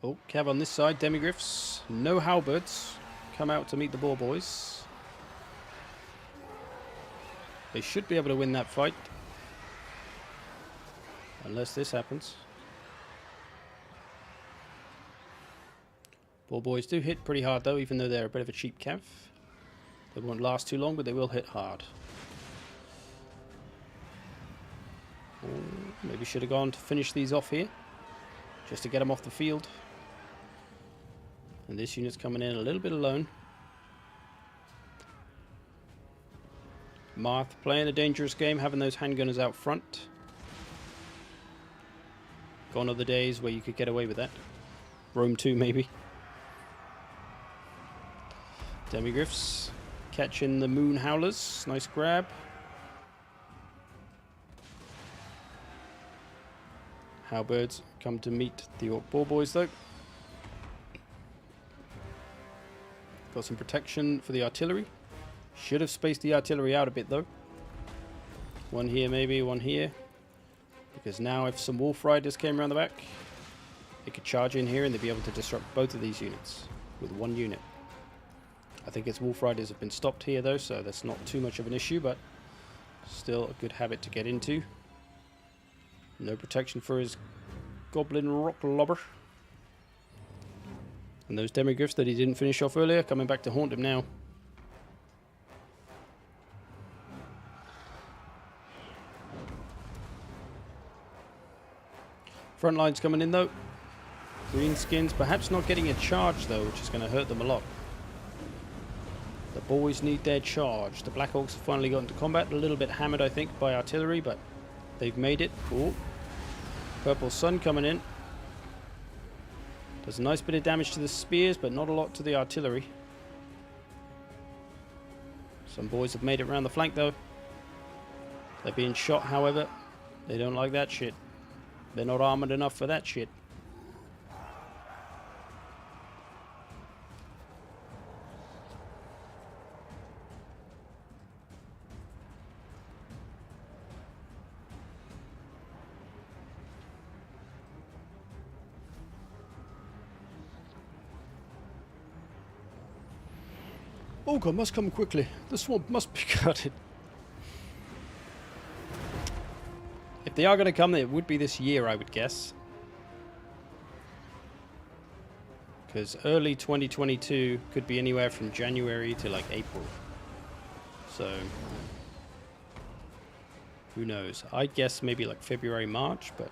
Oh, Cav on this side, Demigriffs. No halberds. Come out to meet the Boar Boys. They should be able to win that fight. Unless this happens. Ball boys do hit pretty hard though, even though they're a bit of a cheap cav. They won't last too long, but they will hit hard. Oh, maybe should have gone to finish these off here, just to get them off the field. And this unit's coming in a little bit alone. Marth playing a dangerous game, having those handgunners out front. Gone are the days where you could get away with that. Rome 2 maybe. Demigriffs catching the moon howlers. Nice grab. Halberds come to meet the Orc Ball Boys though. Got some protection for the artillery. Should have spaced the artillery out a bit though. One here maybe, one here. Because now if some Wolf Riders came around the back, they could charge in here and they'd be able to disrupt both of these units with one unit. I think its Wolf Riders have been stopped here though, so that's not too much of an issue, but still a good habit to get into. No protection for his Goblin Rock Lobber. And those Demigriffs that he didn't finish off earlier coming back to haunt him now. Front line's coming in though. Greenskins perhaps not getting a charge though, which is going to hurt them a lot. The boys need their charge. The Black Orcs have finally got into combat. A little bit hammered I think by artillery, but they've made it. Cool. Purple Sun coming in. Does a nice bit of damage to the spears, but not a lot to the artillery. Some boys have made it around the flank though. They're being shot, however. They don't like that shit. They're not armored enough for that shit. Ogre must come quickly. The swamp must be guarded. If they are going to come, it would be this year, I would guess. Because early 2022 could be anywhere from January to like April. So, who knows? I'd guess maybe like February, March, but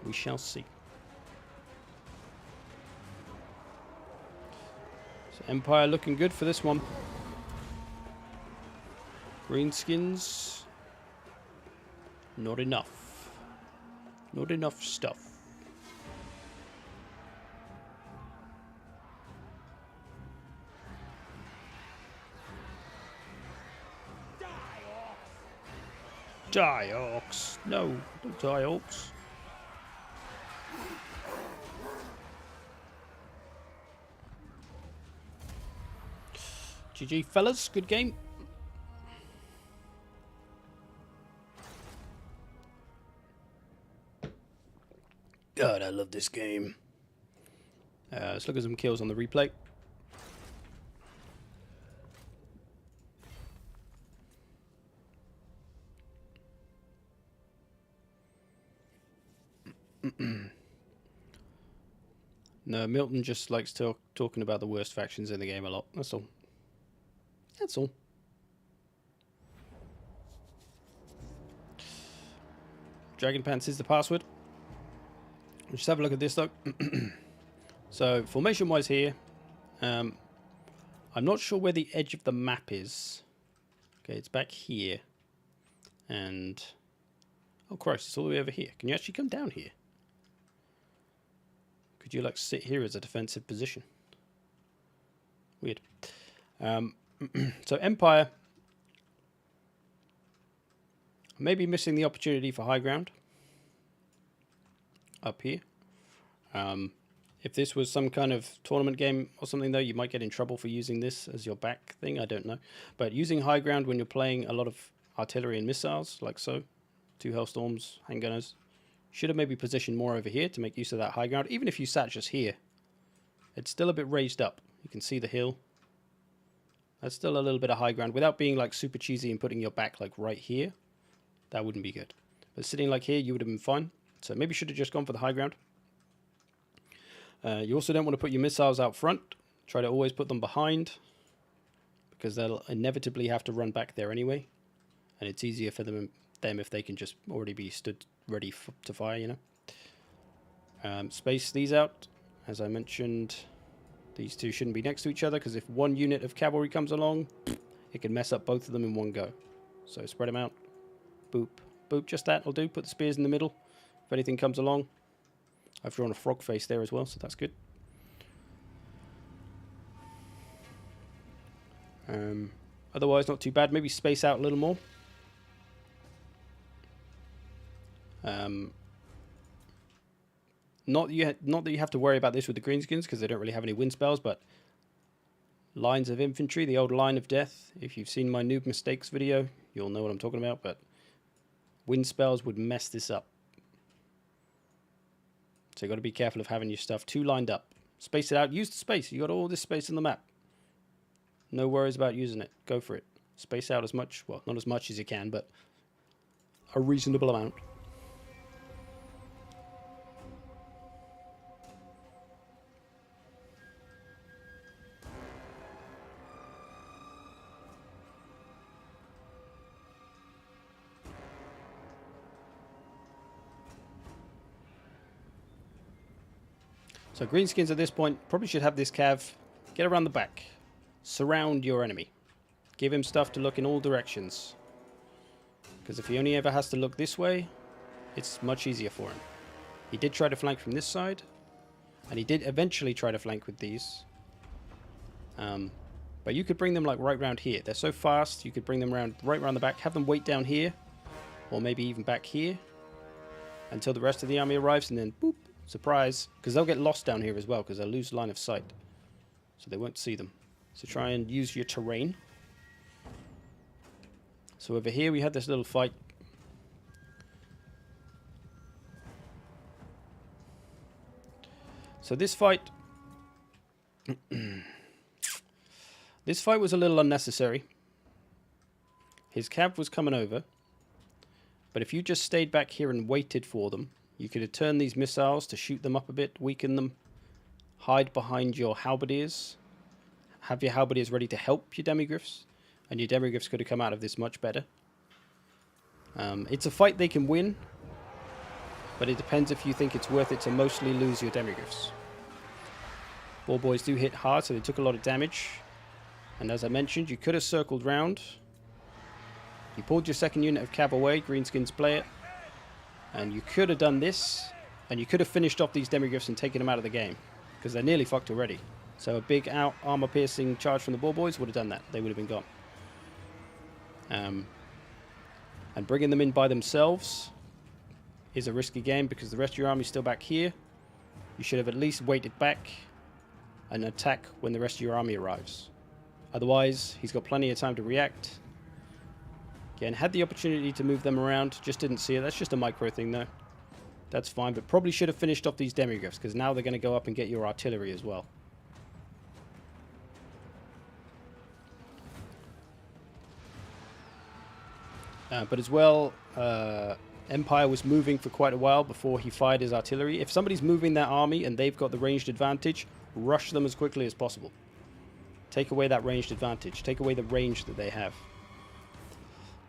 we shall see. So Empire looking good for this one. Greenskins, not enough. Not enough stuff. Die, Orcs. No, don't die, Orcs. GG, fellas. Good game. God, I love this game. Let's look at some kills on the replay. No, Milton just likes talking about the worst factions in the game a lot. That's all. That's all. Dragon Pants is the password. Just have a look at this though. So formation wise here, I'm not sure where the edge of the map is. Okay, it's back here. And oh Christ, it's all the way over here. Can you actually come down here? Could you like sit here as a defensive position? Weird. So Empire maybe missing the opportunity for high ground up here. If this was some kind of tournament game or something though, you might get in trouble for using this as your back thing, I don't know. But using high ground when you're playing a lot of artillery and missiles, like so, 2 Hellstorms, handgunners, should have maybe positioned more over here to make use of that high ground. Even if you sat just here, it's still a bit raised up. You can see the hill. That's still a little bit of high ground without being like super cheesy and putting your back like right here. That wouldn't be good. But sitting like here, you would have been fine. So maybe should have just gone for the high ground. You also don't want to put your missiles out front. Try to always put them behind, because they'll inevitably have to run back there anyway. And it's easier for them if they can just already be stood ready to fire, you know. Space these out. As I mentioned, these two shouldn't be next to each other, because if one unit of cavalry comes along, it can mess up both of them in one go. So spread them out. Boop. Boop. Just that will do. Put the spears in the middle if anything comes along. I've drawn a frog face there as well, so that's good. Otherwise, not too bad. Maybe space out a little more. Not that you have to worry about this with the greenskins, because they don't really have any wind spells, but lines of infantry, the old line of death. If you've seen my noob mistakes video, you'll know what I'm talking about, but wind spells would mess this up. So you've got to be careful of having your stuff too lined up. Space it out. Use the space. You got all this space on the map. No worries about using it. Go for it. Space out as much, well, not as much as you can, but a reasonable amount. So greenskins at this point probably should have this cav get around the back. Surround your enemy. Give him stuff to look in all directions. Because if he only ever has to look this way, it's much easier for him. He did try to flank from this side. And he did eventually try to flank with these. But you could bring them like right round here. They're so fast, you could bring them right round the back. Have them wait down here. Or maybe even back here. Until the rest of the army arrives, and then boop. Surprise, because they'll get lost down here as well, because they'll lose line of sight. So they won't see them. So try and use your terrain. So over here we had this little fight. So this fight... this fight was a little unnecessary. His cav was coming over. But if you just stayed back here and waited for them, you could have turned these missiles to shoot them up a bit, weaken them, hide behind your halberdiers, have your halberdiers ready to help your demigriffs, and your demigriffs could have come out of this much better. It's a fight they can win, but it depends if you think it's worth it to mostly lose your demigriffs. Ball boys do hit hard, so they took a lot of damage, and as I mentioned, you could have circled round. You pulled your second unit of cav away, greenskins play it. And you could have done this, and you could have finished off these demigriffs and taken them out of the game, because they're nearly fucked already. So a big armor-piercing charge from the ball boys would have done that. They would have been gone. And bringing them in by themselves is a risky game, because the rest of your army is still back here. You should have at least waited back and attack when the rest of your army arrives. Otherwise, he's got plenty of time to react. Again, had the opportunity to move them around, just didn't see it. That's just a micro thing though. That's fine, but probably should have finished off these demigriffs, because now they're going to go up and get your artillery as well. But as well, Empire was moving for quite a while before he fired his artillery. If somebody's moving their army and they've got the ranged advantage, rush them as quickly as possible. Take away that ranged advantage. Take away the range that they have.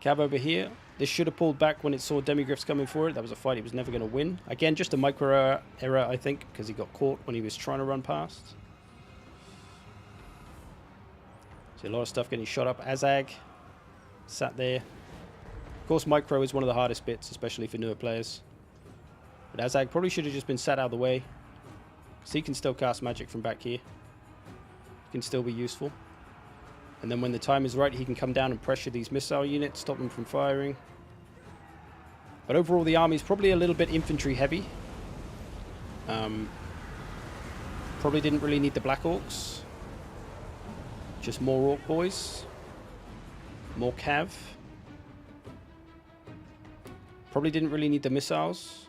Cav over here. This should have pulled back when it saw demigriffs coming for it. That was a fight he was never going to win. Again, just a micro error, I think, because he got caught when he was trying to run past. See a lot of stuff getting shot up. Azag sat there. Of course, micro is one of the hardest bits, especially for newer players. But Azag probably should have just been sat out of the way, because he can still cast magic from back here. He can still be useful. And then when the time is right, he can come down and pressure these missile units, stop them from firing. But overall, the army is probably a little bit infantry heavy. Probably didn't really need the Black Orcs. Just more Orc boys. More cav. Probably didn't really need the missiles.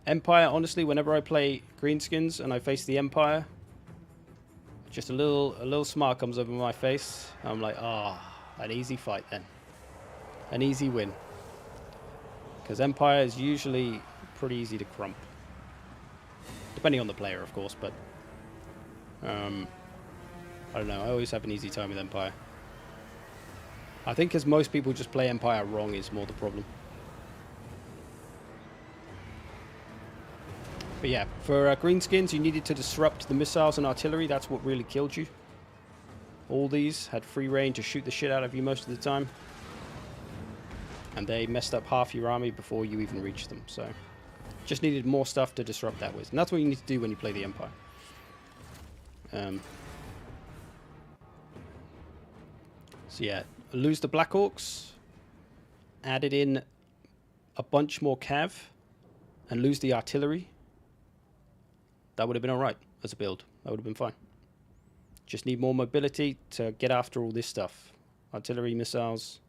Empire, honestly, whenever I play greenskins and I face the Empire, just a little smile comes over my face. I'm like, ah, an easy fight then. An easy win. Because Empire is usually pretty easy to crump. Depending on the player, of course, but... I don't know, I always have an easy time with Empire. I think as most people just play Empire wrong is more the problem. But yeah, for greenskins, you needed to disrupt the missiles and artillery. That's what really killed you. All these had free reign to shoot the shit out of you most of the time. And they messed up half your army before you even reached them. So, just needed more stuff to disrupt that with. And that's what you need to do when you play the Empire. So yeah, lose the Black Orcs. Added in a bunch more cav. And lose the artillery. That would have been alright as a build. That would have been fine. Just need more mobility to get after all this stuff. Artillery, missiles.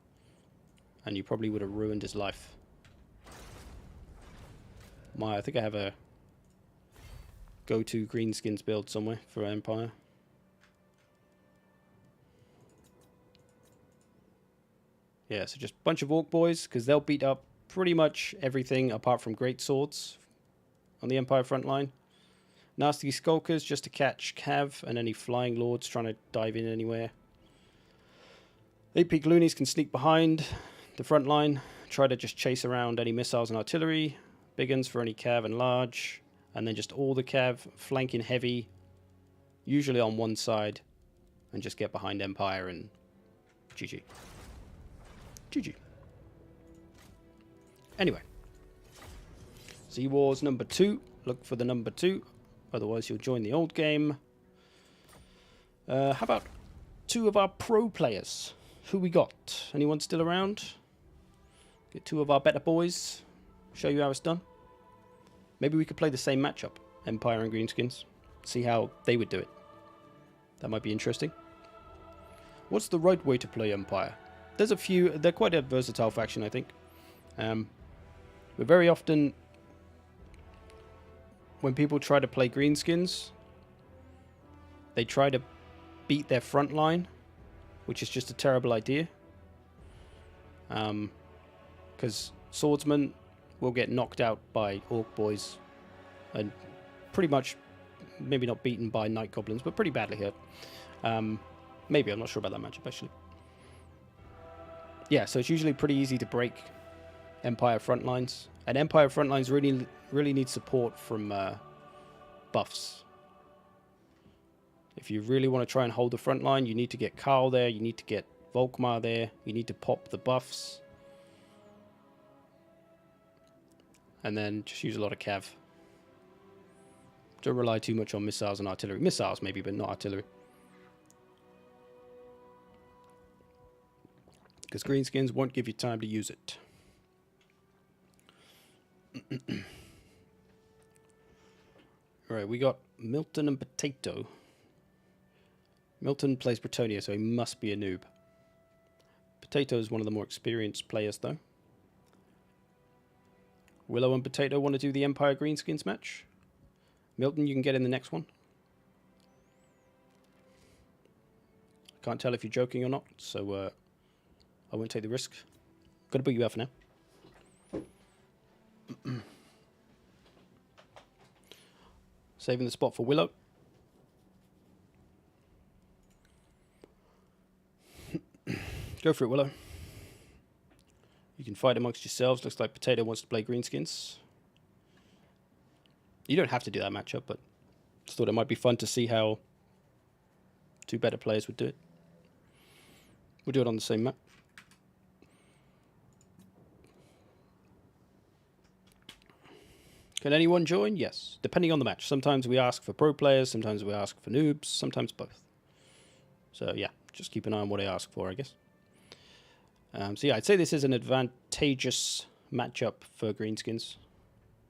And you probably would have ruined his life. I think I have a go-to greenskins build somewhere for Empire. Yeah, so just a bunch of Orc boys, because they'll beat up pretty much everything apart from great swords on the Empire front line. Nasty Skulkers just to catch Cav and any Flying Lords trying to dive in anywhere. 8-peak Loonies can sneak behind the front line, try to just chase around any missiles and artillery. Big uns for any Cav and large. And then just all the Cav flanking heavy, usually on one side, and just get behind Empire and GG. GG. Anyway. Sea Wars number 2. Look for the number 2. Otherwise you'll join the old game. How about 2 of our pro players? Who we got? Anyone still around? Get 2 of our better boys. Show you how it's done. Maybe we could play the same matchup. Empire and Greenskins. See how they would do it. That might be interesting. What's the right way to play Empire? There's a few. They're quite a versatile faction, I think. But very often, when people try to play Greenskins, they try to beat their front line, which is just a terrible idea. Because swordsmen will get knocked out by Orc boys and pretty much, maybe not beaten by Night Goblins, but pretty badly hurt. Maybe, I'm not sure about that matchup actually. Yeah, so it's usually pretty easy to break Empire front lines. And Empire front lines really need support from buffs. If you really want to try and hold the front line, you need to get Karl there, you need to get Volkmar there, you need to pop the buffs. And then just use a lot of cav. Don't rely too much on missiles and artillery. Missiles maybe, but not artillery. Because greenskins won't give you time to use it. Alright, we got Milton and Potato. Milton plays Bretonia, so he must be a noob. Potato is one of the more experienced players, though. Willow and Potato want to do the Empire Greenskins match. Milton, you can get in the next one. I can't tell if you're joking or not, so I won't take the risk. Got to put you out for now. Saving the spot for Willow. Go for it, Willow. You can fight amongst yourselves. Looks like Potato wants to play Greenskins. You don't have to do that matchup, but just thought it might be fun to see how 2 better players would do it. We'll do it on the same map. Can anyone join? Yes, depending on the match. Sometimes we ask for pro players, sometimes we ask for noobs, sometimes both. So yeah, just keep an eye on what I ask for, I guess. So yeah, I'd say this is an advantageous matchup for Greenskins,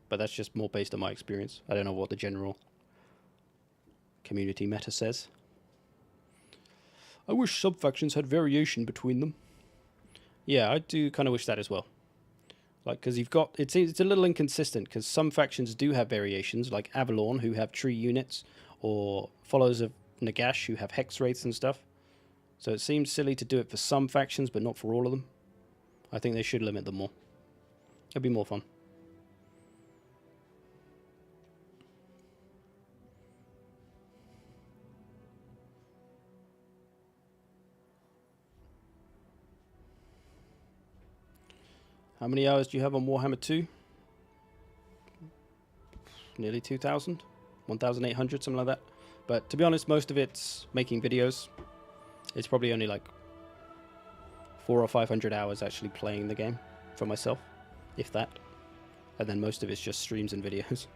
but that's just more based on my experience. I don't know what the general community meta says. I wish sub-factions had variation between them. Yeah, I do kind of wish that as well. Like, because you've got, it's a little inconsistent, because some factions do have variations, like Avalon, who have tree units, or Followers of Nagash, who have hex wraiths and stuff. So it seems silly to do it for some factions, but not for all of them. I think they should limit them more. It'll be more fun. How many hours do you have on Warhammer 2? Nearly 2,000? 1,800, something like that. But to be honest, most of it's making videos. It's probably only like 400 or 500 hours actually playing the game for myself, if that. And then most of it's just streams and videos.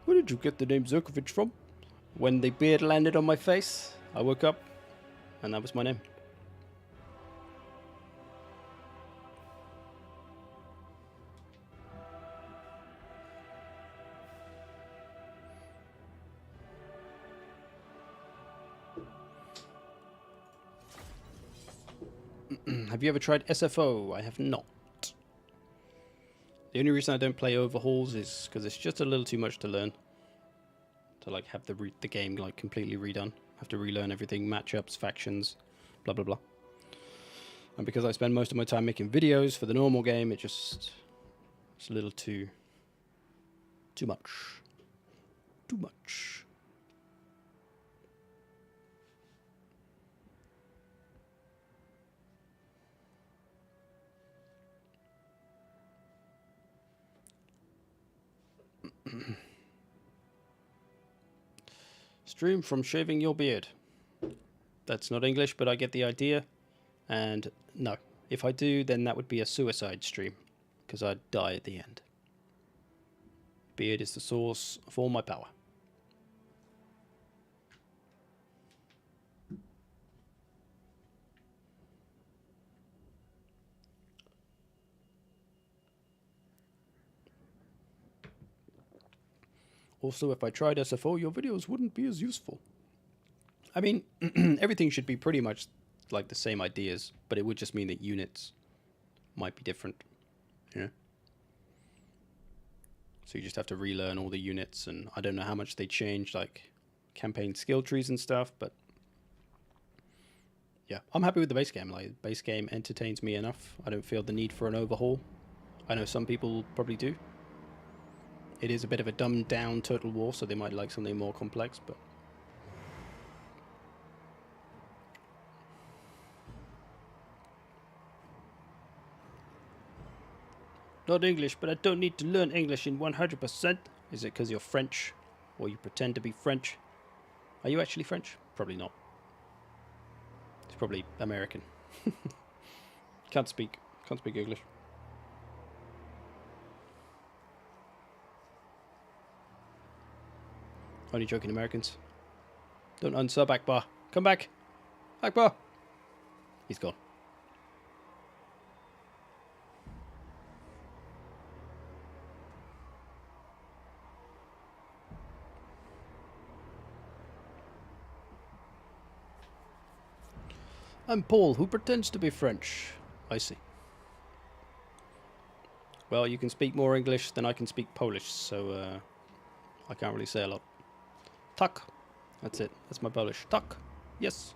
Where did you get the name Zerkovich from? When the beard landed on my face, I woke up, and that was my name. Have you ever tried SFO? I have not. The only reason I don't play overhauls is because it's just a little too much to learn. To like have the game like completely redone. Have to relearn everything, matchups, factions, blah blah blah. And because I spend most of my time making videos for the normal game, it's a little too much. Too much. Stream from shaving your beard. That's not English, but I get the idea. And no, if I do, then that would be a suicide stream, because I'd die at the end. Beard is the source of all my power. Also, if I tried SFO, your videos wouldn't be as useful. I mean, everything should be pretty much like the same ideas, but it would just mean that units might be different. Yeah. So you just have to relearn all the units, and I don't know how much they change, like campaign skill trees and stuff, but yeah, I'm happy with the base game. Like, base game entertains me enough. I don't feel the need for an overhaul. I know some people probably do. It is a bit of a dumbed down Total War, so they might like something more complex, but not English, but I don't need to learn English in 100%. Is it because you're French? Or you pretend to be French? Are you actually French? Probably not. It's probably American. Can't speak English. Only joking, Americans. Don't unsub Akbar. Come back. Akbar. He's gone. I'm Paul, who pretends to be French. I see. Well, you can speak more English than I can speak Polish, so I can't really say a lot. Tak. That's it. That's my Polish. Tak. Yes.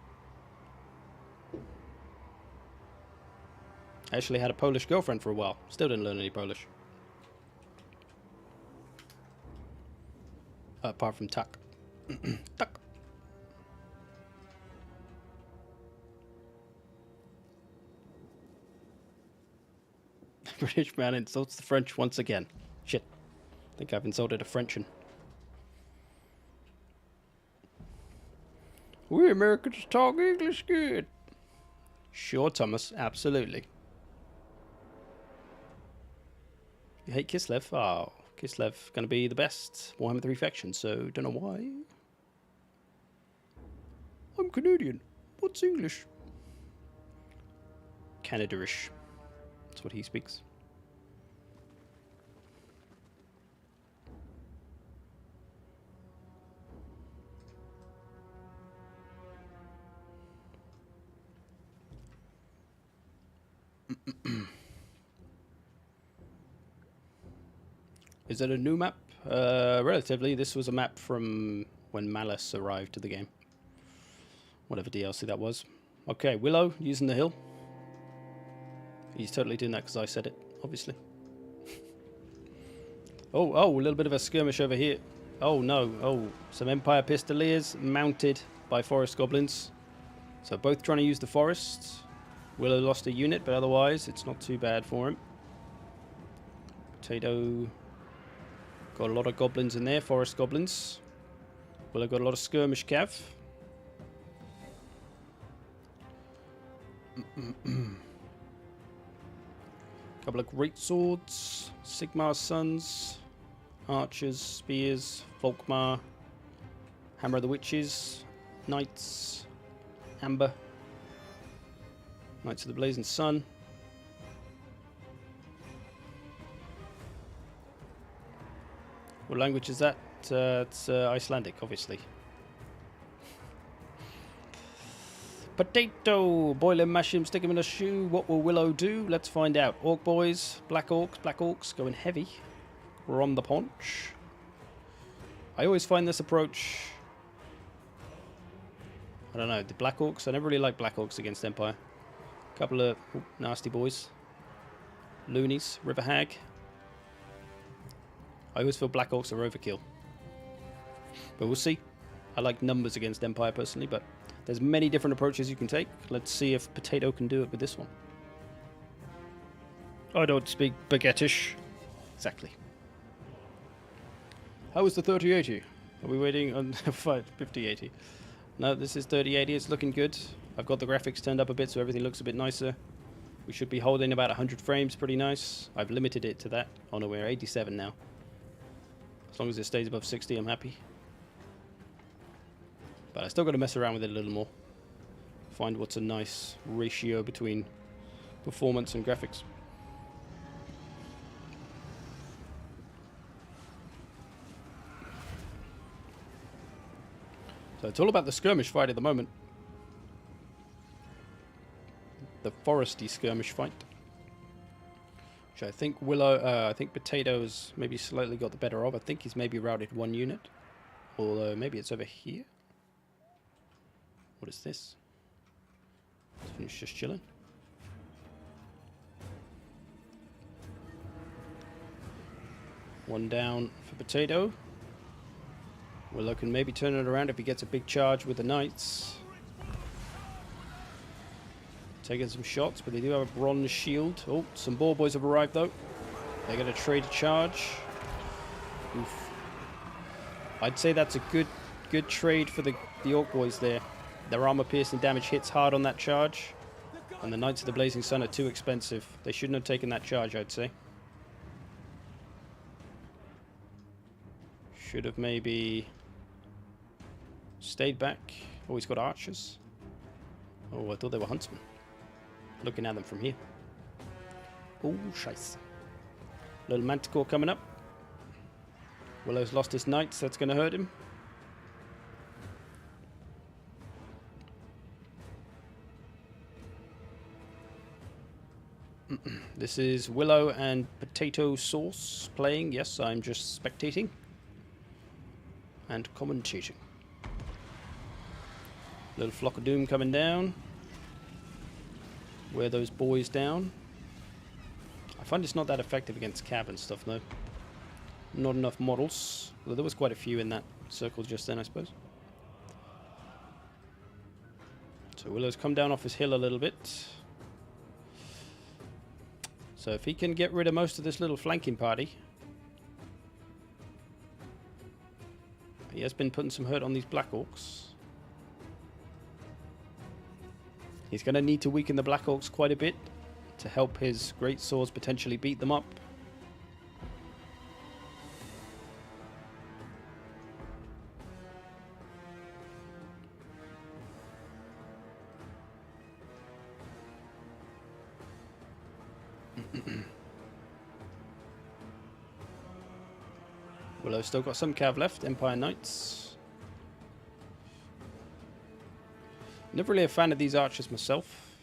I actually had a Polish girlfriend for a while. Still didn't learn any Polish. Apart from tak. Tak. British man insults the French once again. Shit. I think I've insulted a Frenchan. We Americans talk English good. Sure, Thomas. Absolutely. You hate Kislev? Oh, Kislev gonna be the best Warhammer 3 faction, so don't know why. I'm Canadian. What's English? Canada-ish. That's what he speaks. Is it a new map? Relatively. This was a map from when Malice arrived to the game. Whatever DLC that was. Okay, Willow using the hill. He's totally doing that because I said it, obviously. Oh, a little bit of a skirmish over here. Oh no, some Empire Pistoliers mounted by Forest Goblins. So both trying to use the forest. Willow lost a unit, but otherwise it's not too bad for him. Potato got a lot of goblins in there, Forest Goblins. Willow got a lot of skirmish cav. Couple of great swords, Sigmar's Sons, archers, spears, Volkmar, Hammer of the Witches, knights, Amber, Knights of the Blazing Sun. What language is that? It's Icelandic, obviously. Potato! Boil him, mash him, stick him in a shoe. What will Willow do? Let's find out. Orc boys, black orcs going heavy. We're on the paunch. I always find this approach... I don't know, the black orcs, I never really liked black orcs against Empire. Couple of nasty boys. Loonies, River Hag. I always feel black orcs are overkill. But we'll see. I like numbers against Empire personally, but there's many different approaches you can take. Let's see if Potato can do it with this one. I don't speak Baguettish. Exactly. How is the 3080? Are we waiting on 5080? No, this is 3080. It's looking good. I've got the graphics turned up a bit so everything looks a bit nicer. We should be holding about 100 frames. Pretty nice. I've limited it to that. Oh no, we're 87 now. As long as it stays above 60, I'm happy. But I still got to mess around with it a little more. Find what's a nice ratio between performance and graphics. So it's all about the skirmish fight at the moment. The foresty skirmish fight. Which I think I think Potato's maybe slightly got the better of. I think he's maybe routed one unit. Or maybe it's over here. What is this? Let's finish just chilling. One down for Potato. Willow can maybe turn it around if he gets a big charge with the Knights. Taking some shots, but they do have a bronze shield. Oh, some ball boys have arrived though. They're going to trade a charge. Oof. I'd say that's a good trade for the Orc boys there. Their armor-piercing damage hits hard on that charge. And the Knights of the Blazing Sun are too expensive. They shouldn't have taken that charge, I'd say. Should have maybe stayed back. Oh, he's got archers. Oh, I thought they were huntsmen. Looking at them from here. Oh, scheiße. Little Manticore coming up. Willow's lost his knights. That's going to hurt him. This is Willow and Potato Sauce playing. Yes, I'm just spectating. And commentating. Little flock of doom coming down. Wear those boys down. I find it's not that effective against cab and stuff though. Not enough models. Although there was quite a few in that circle just then, I suppose. So Willow's come down off his hill a little bit. So if he can get rid of most of this little flanking party. He has been putting some hurt on these Black Orcs. He's going to need to weaken the Black Orcs quite a bit to help his great swords potentially beat them up. Willow's still got some cav left, Empire Knights. Never really a fan of these archers myself.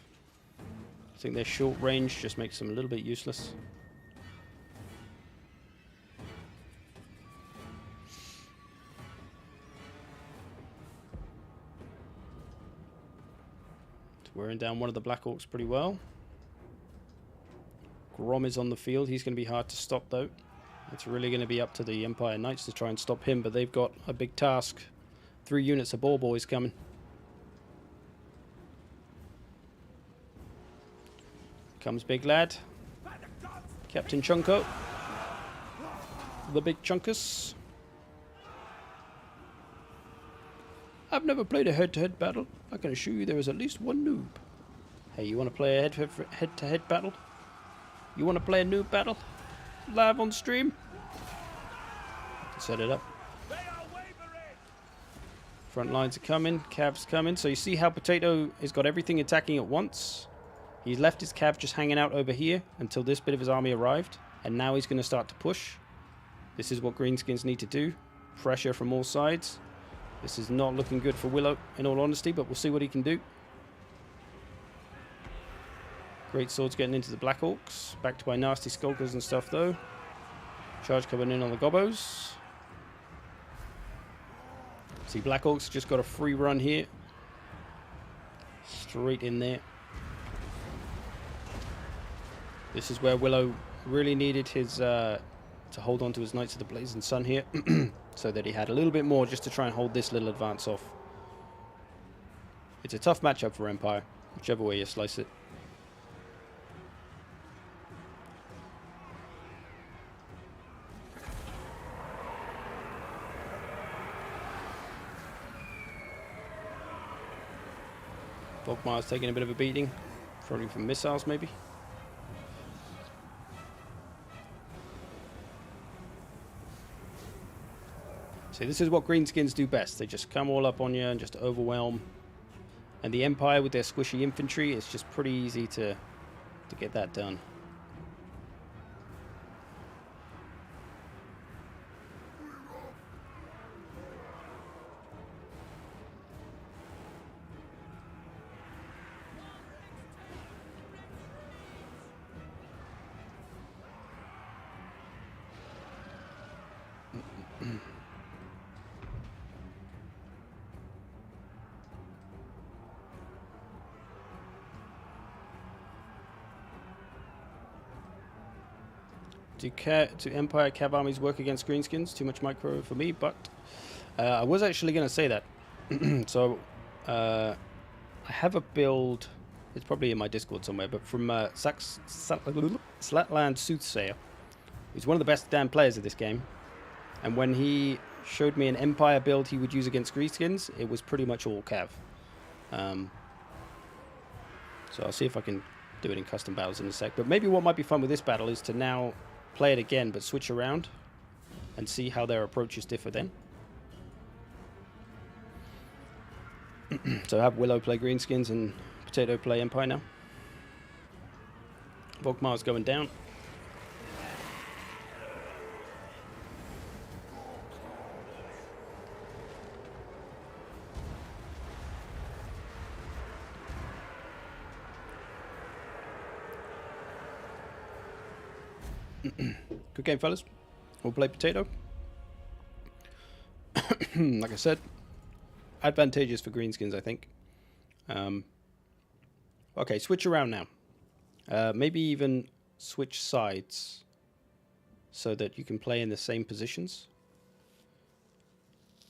I think their short range just makes them a little bit useless. wearing down one of the Black Orcs pretty well. Grom is on the field. He's going to be hard to stop, though. It's really going to be up to the Empire Knights to try and stop him, but they've got a big task. 3 units of Boar Boys coming. Comes Big Lad. Captain Chunko. The Big Chunkus. I've never played a head-to-head battle. I can assure you there is at least one noob. Hey, you want to play a head-to-head battle? You want to play a noob battle? Live on stream? Set it up. Front lines are coming. Cav's coming. So you see how Potato has got everything attacking at once? He's left his Cav just hanging out over here until this bit of his army arrived. And now he's going to start to push. This is what Greenskins need to do. Pressure from all sides. This is not looking good for Willow, in all honesty, but we'll see what he can do. Great Swords getting into the Black Orcs. Backed by nasty Skulkers and stuff, though. Charge coming in on the Gobbos. See, Black Orcs just got a free run here. Straight in there. This is where Willow really needed his to hold on to his Knights of the Blazing Sun here. So that he had a little bit more just to try and hold this little advance off. It's a tough matchup for Empire, whichever way you slice it. Volkmar's taking a bit of a beating, probably from missiles maybe. See, this is what Greenskins do best. They just come all up on you and just overwhelm. And the Empire with their squishy infantry, it's just pretty easy to get that done. Do Empire Cav armies work against Greenskins? Too much micro for me, but I was actually going to say that. So I have a build, it's probably in my Discord somewhere, but from Slatland Soothsayer. He's one of the best damn players of this game. And when he showed me an Empire build he would use against Greenskins, it was pretty much all Cav. So I'll see if I can do it in custom battles in a sec. But maybe what might be fun with this battle is to now play it again, but switch around and see how their approaches differ then. So have Willow play Greenskins and Potato play Empire now. Volkmar's going down. Good game, fellas. We'll play Potato. Like I said, advantageous for Greenskins, I think. Okay, switch around now. Maybe even switch sides so that you can play in the same positions.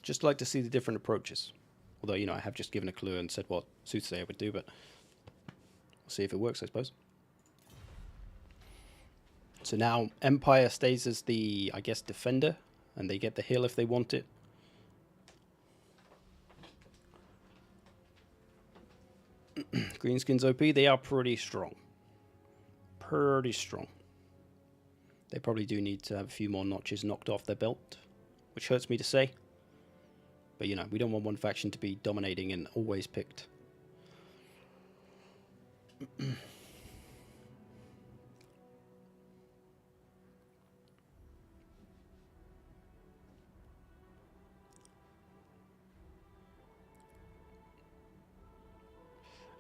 Just like to see the different approaches. Although, you know, I have just given a clue and said what Soothsayer would do, but we'll see if it works, I suppose. So now Empire stays as the, I guess, defender, and they get the hill if they want it. Greenskins OP, they are pretty strong. Pretty strong. They probably do need to have a few more notches knocked off their belt, which hurts me to say. But, you know, we don't want one faction to be dominating and always picked.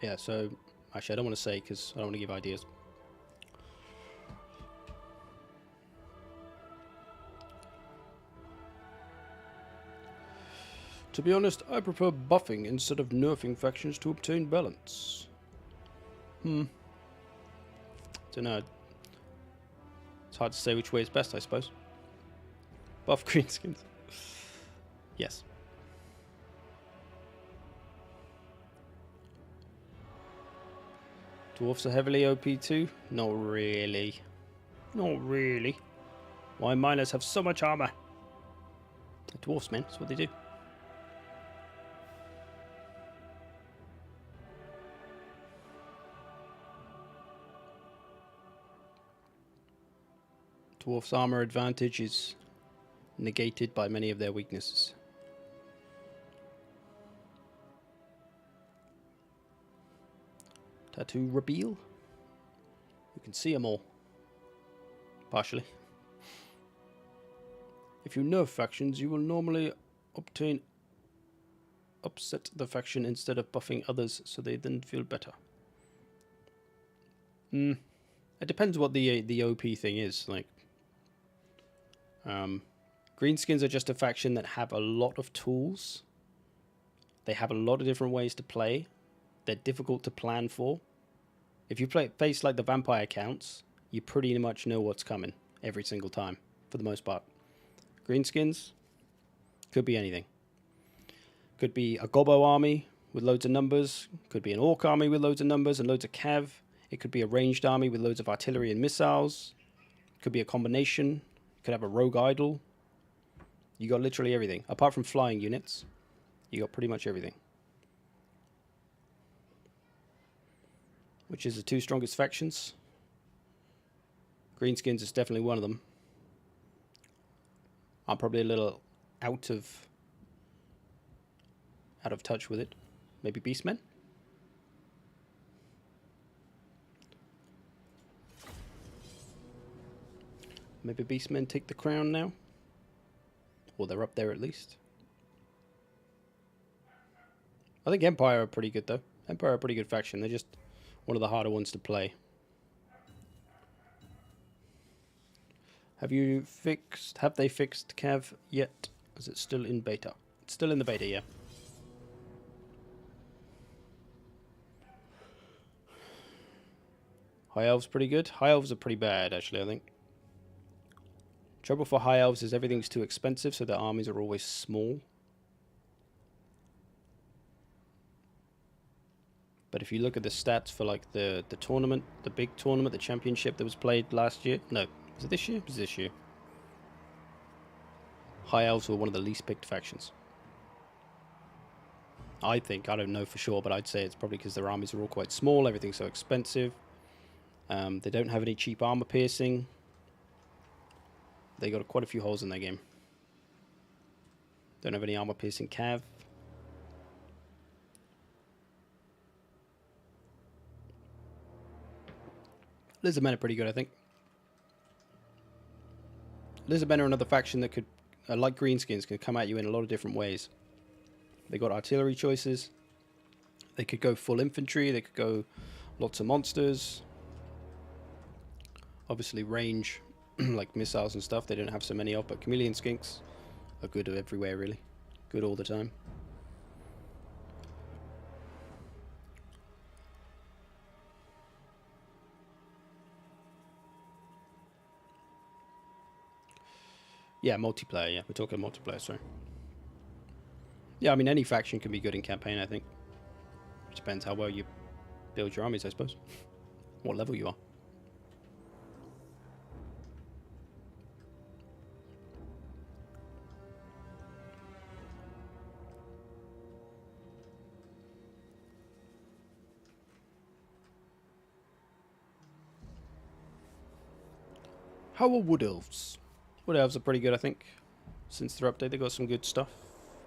Yeah, so actually I don't want to say because I don't want to give ideas. To be honest, I prefer buffing instead of nerfing factions to obtain balance. Don't know. It's hard to say which way is best, I suppose. Buff greenskins. Yes. Dwarfs are heavily OP too? Not really. Not really. Why miners have so much armor? The dwarfs, man. That's what they do. Dwarfs' armor advantage is negated by many of their weaknesses. Tattoo reveal. You can see them all. Partially. If you nerf factions, you will normally upset the faction instead of buffing others, so they then feel better. It depends what the OP thing is. Like, greenskins are just a faction that have a lot of tools. They have a lot of different ways to play. They're difficult to plan for. If you face like the vampire counts, you pretty much know what's coming every single time, for the most part. Greenskins could be anything. Could be a Gobbo army with loads of numbers. Could be an Orc army with loads of numbers and loads of cav. It could be a ranged army with loads of artillery and missiles. Could be a combination. Could have a rogue idol. You got literally everything. Apart from flying units, you got pretty much everything. Which is the two strongest factions. Greenskins is definitely one of them. I'm probably a little out of touch with it. Maybe Beastmen? Maybe Beastmen take the crown now? Or they're up there at least. I think Empire are pretty good though. Empire are a pretty good faction. They're just one of the harder ones to play. Have they fixed Cav yet? Is it still in beta? It's still in the beta, yeah. High Elves pretty good. High Elves are pretty bad, actually, I think. Trouble for High Elves is everything's too expensive, so their armies are always small. But if you look at the stats for like the tournament, the big tournament, the championship that was played last year. No, was it this year? It was this year. High Elves were one of the least picked factions. I think, I don't know for sure, but I'd say it's probably because their armies are all quite small, everything's so expensive. They don't have any cheap armor piercing. They got quite a few holes in their game. Don't have any armor piercing cav. Lizardmen are pretty good, I think. Lizardmen are another faction that could, like Greenskins, can come at you in a lot of different ways. They got artillery choices. They could go full infantry. They could go lots of monsters. Obviously range, like missiles and stuff, they don't have so many of, but chameleon skinks are good everywhere, really. Good all the time. Yeah, multiplayer, yeah. We're talking multiplayer, sorry. Yeah, I mean, any faction can be good in campaign, I think. It depends how well you build your armies, I suppose. What level you are. How are Wood Elves? Wood Elves are pretty good, I think. Since their update, they got some good stuff.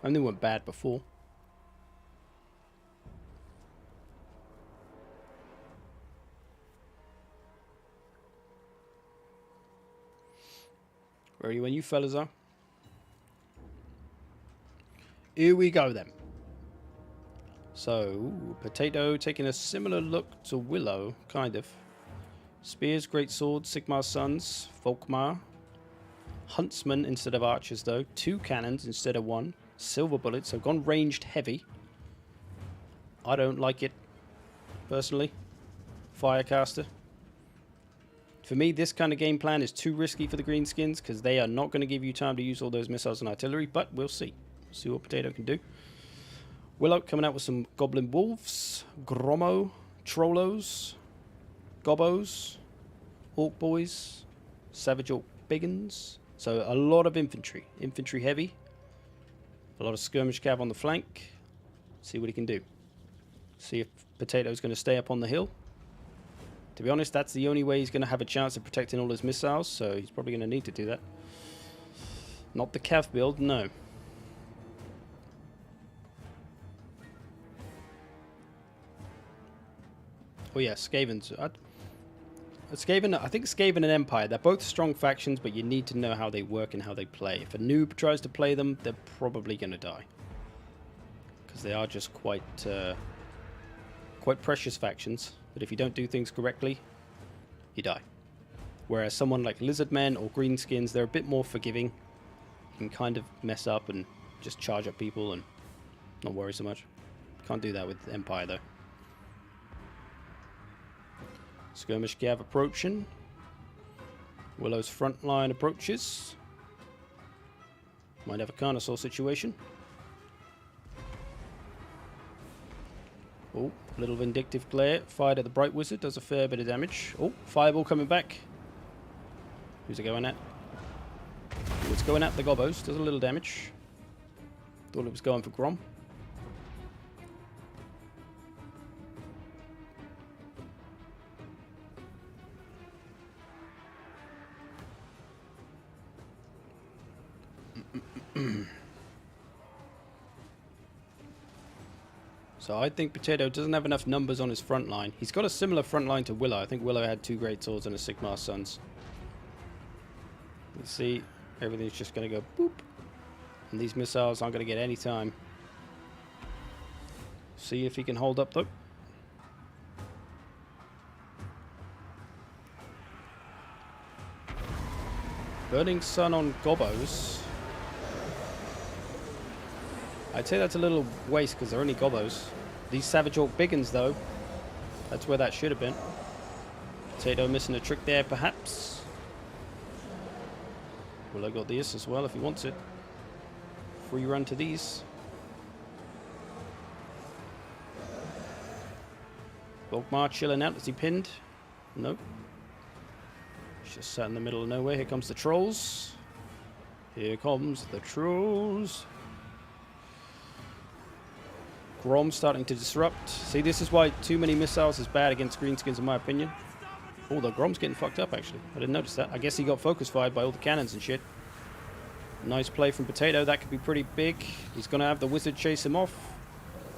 I mean, they weren't bad before. Where are you when you fellas are? Here we go then. So, Potato taking a similar look to Willow, kind of. Spears, Great Sword, Sigmar's Sons, Volkmar. Huntsmen instead of archers though. 2 cannons instead of 1. Silver bullets, so gone ranged heavy. I don't like it, personally. Firecaster. For me, this kind of game plan is too risky for the Greenskins because they are not going to give you time to use all those missiles and artillery, but we'll see. See what Potato can do. Willow coming out with some Goblin Wolves, Grommo, Trollos, Gobbos, Orc Boys, Savage Orc Biggins. So a lot of infantry. Infantry heavy. A lot of skirmish cav on the flank. See what he can do. See if Potato's going to stay up on the hill. To be honest, that's the only way he's going to have a chance of protecting all his missiles, so he's probably going to need to do that. Not the cav build, no. Oh yeah, Skaven's... Skaven, I think Skaven and Empire, they're both strong factions, but you need to know how they work and how they play. If a noob tries to play them, they're probably going to die. Because they are just quite precious factions. But if you don't do things correctly, you die. Whereas someone like Lizardmen or Greenskins, they're a bit more forgiving. You can kind of mess up and just charge up people and not worry so much. Can't do that with Empire though. Skirmish Gav approaching. Willow's front line approaches. Might have a Carnosaur situation. Oh, little vindictive glare. Fired at the Bright Wizard. Does a fair bit of damage. Oh, Fireball coming back. Who's it going at? Oh, it's going at the Gobbos. Does a little damage. Thought it was going for Grom. So I think Potato doesn't have enough numbers on his front line. He's got a similar front line to Willow. I think Willow had 2 Great Swords and a Sigmar Sons. You see, everything's just going to go boop. And these missiles aren't going to get any time. See if he can hold up though. Burning Sun on Gobbos. I'd say that's a little waste because they're only Gobbos. These Savage Orc Biggins though, that's where that should have been. Potato missing a trick there perhaps. Well, I got this as well if he wants it. Free run to these. Volkmar chilling out. Is he pinned? Nope. He's just sat in the middle of nowhere. Here comes the trolls. Here comes the trolls. Grom starting to disrupt. See, this is why too many missiles is bad against Greenskins in my opinion. Oh, the Grom's getting fucked up actually. I didn't notice that. I guess he got focus fired by all the cannons and shit. Nice play from Potato. That could be pretty big. He's going to have the wizard chase him off.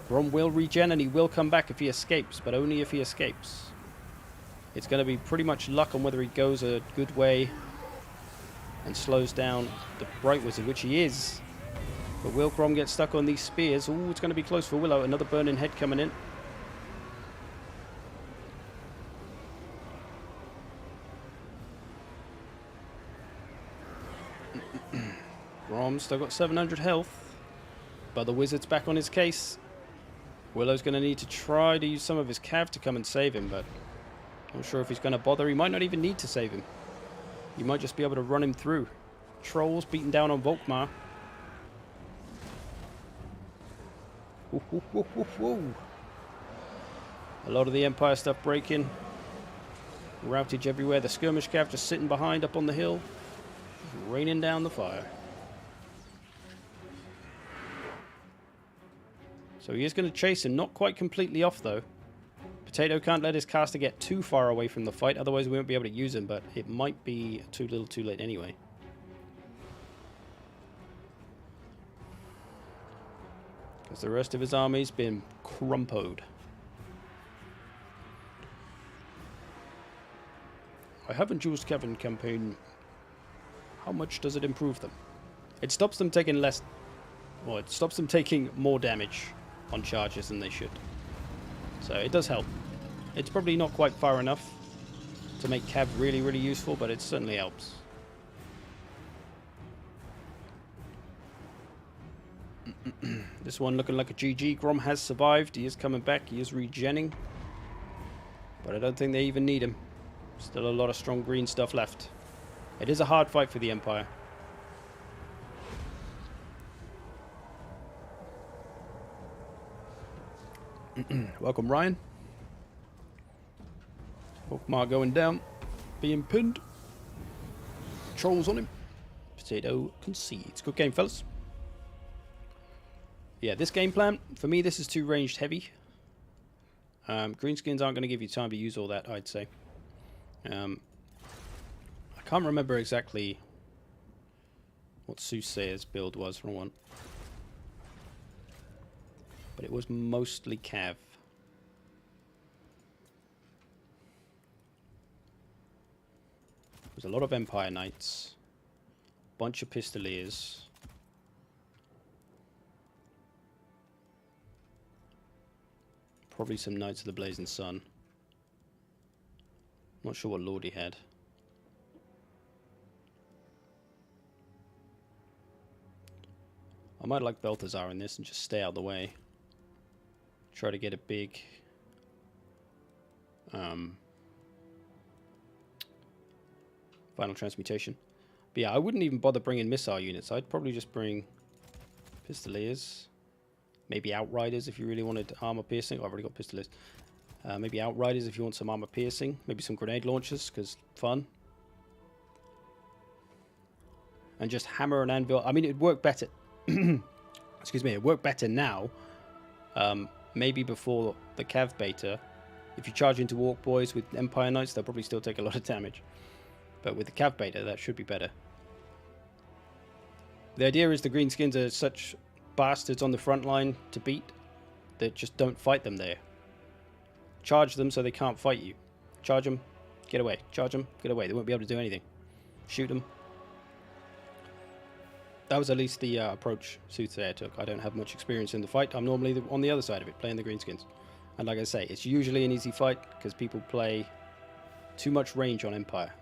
Grom will regen and he will come back if he escapes, but only if he escapes. It's going to be pretty much luck on whether he goes a good way and slows down the Bright Wizard, which he is. But will Grom get stuck on these spears? Ooh, it's going to be close for Willow. Another burning head coming in. Grom's still got 700 health. But the wizard's back on his case. Willow's going to need to try to use some of his cav to come and save him, but not sure if he's going to bother. He might not even need to save him. He might just be able to run him through. Trolls beating down on Volkmar. Woo, woo, woo, woo, woo. A lot of the Empire stuff breaking. Routage everywhere. The skirmish cav just sitting behind up on the hill. Raining down the fire. So he is going to chase him. Not quite completely off though. Potato can't let his caster get too far away from the fight. Otherwise we won't be able to use him. But it might be too little too late anyway. Because the rest of his army's been crumpled. I haven't used Kevin campaign. How much does it improve them? It stops them taking less... Well, it stops them taking more damage on charges than they should. So it does help. It's probably not quite far enough to make Cav really, really useful, but it certainly helps. This one looking like a GG. Grom has survived. He is coming back. He is regenning. But I don't think they even need him. Still a lot of strong green stuff left. It is a hard fight for the Empire. Welcome, Ryan. Bookmark going down. Being pinned. Trolls on him. Potato concedes. Good game, fellas. Yeah, this game plan, for me, this is too ranged heavy. Greenskins aren't going to give you time to use all that, I'd say. I can't remember exactly what Soothsayer's build was, wrong one. But it was mostly Cav. There's a lot of Empire Knights. Bunch of Pistoliers. Probably some Knights of the Blazing Sun. Not sure what Lord he had. I might like Balthazar in this and just stay out of the way. Try to get a big final transmutation. But yeah, I wouldn't even bother bringing missile units. I'd probably just bring Pistoliers. Maybe Outriders if you really wanted armor piercing. Oh, I've already got Pistoliers. Maybe Outriders if you want some armor piercing. Maybe some grenade launchers, because fun. And just hammer and anvil. I mean, it'd work better. Excuse me, it'd work better now. Maybe before the Cav beta. If you charge into Orc Boys with Empire Knights, they'll probably still take a lot of damage. But with the Cav beta, that should be better. The idea is the Greenskins are such bastards on the front line to beat that just don't fight them there. Charge them so they can't fight you. Charge them, get away. Charge them, get away. They won't be able to do anything. Shoot them. That was at least the approach Soothsayer took. I don't have much experience in the fight. I'm normally on the other side of it, playing the Greenskins. And like I say, it's usually an easy fight because people play too much range on Empire.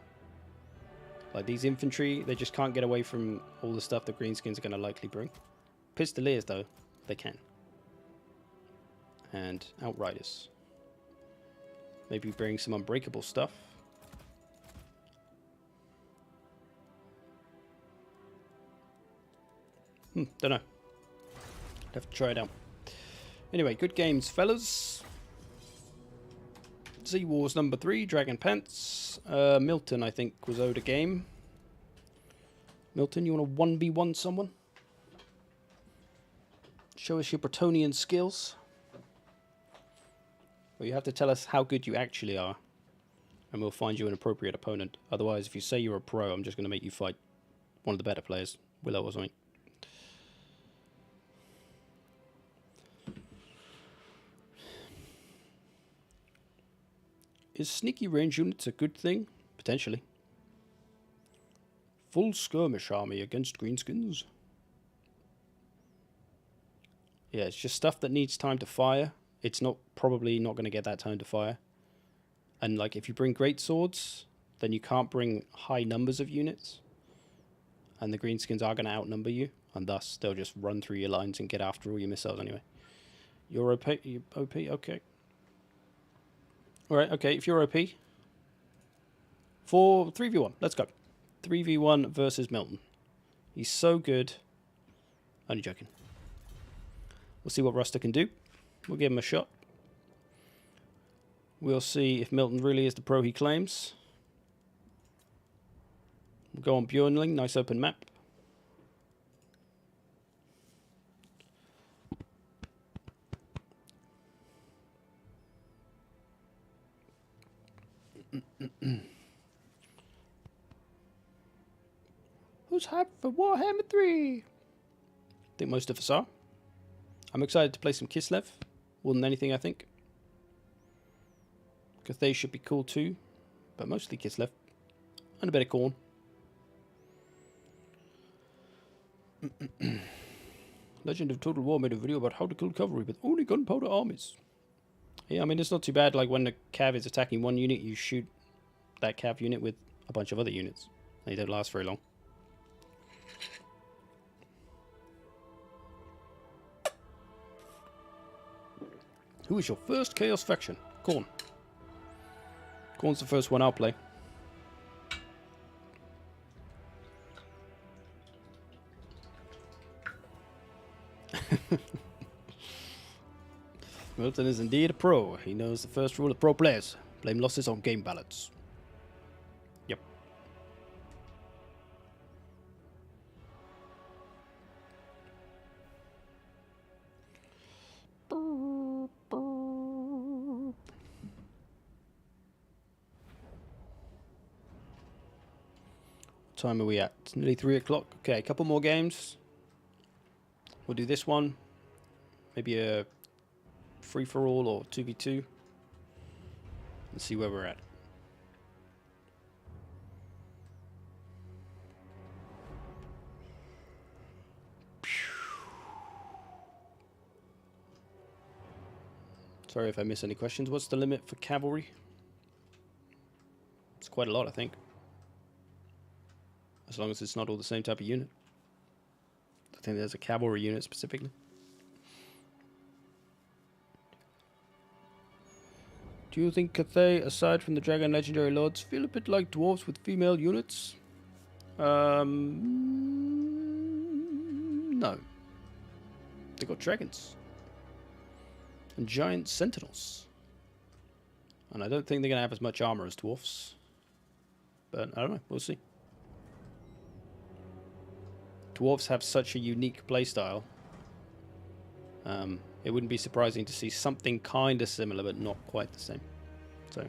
Like these infantry, they just can't get away from all the stuff the Greenskins are going to likely bring. Pistoliers, though, they can. And Outriders. Maybe bring some unbreakable stuff. Don't know. Have to try it out. Anyway, good games, fellas. Z-Wars number 3, Dragon Pants. Milton, I think, was owed a game. Milton, you want to 1v1 someone? Show us your Bretonian skills. Well, you have to tell us how good you actually are. And we'll find you an appropriate opponent. Otherwise, if you say you're a pro, I'm just going to make you fight one of the better players. Willow or something. Is sneaky range units a good thing? Potentially. Full skirmish army against Greenskins. Yeah, it's just stuff that needs time to fire. It's probably not going to get that time to fire. And like if you bring great swords, then you can't bring high numbers of units. And the Greenskins are going to outnumber you. And thus, they'll just run through your lines and get after all your missiles anyway. You're OP? Okay. Alright, okay, if you're OP. For 3v1, let's go. 3v1 versus Milton. He's so good. Only joking. We'll see what Ruster can do. We'll give him a shot. We'll see if Milton really is the pro he claims. We'll go on Bjornling, nice open map. Who's hyped for Warhammer 3? I think most of us are. I'm excited to play some Kislev. More than anything, I think. Cathay should be cool too. But mostly Kislev. And a bit of Khorne. Legend of Total War made a video about how to kill cavalry with only gunpowder armies. Yeah, I mean, it's not too bad. Like when the cav is attacking one unit, you shoot that cav unit with a bunch of other units. They don't last very long. Who is your first Chaos faction? Khorne. Corn's the first one I'll play. Milton is indeed a pro. He knows the first rule of pro players. Blame losses on game balance. Yep. What time are we at? It's nearly 3 o'clock. Okay, a couple more games. We'll do this one. Maybe a free-for-all or 2v2. And see where we're at. Sorry if I miss any questions. What's the limit for cavalry? It's quite a lot, I think. As long as it's not all the same type of unit. I think there's a cavalry unit specifically. Do you think Cathay, aside from the Dragon Legendary Lords, feel a bit like dwarves with female units? No. They got dragons. And giant sentinels. And I don't think they're going to have as much armor as dwarfs. But I don't know, we'll see. Dwarves have such a unique playstyle. It wouldn't be surprising to see something kind of similar, but not quite the same. So,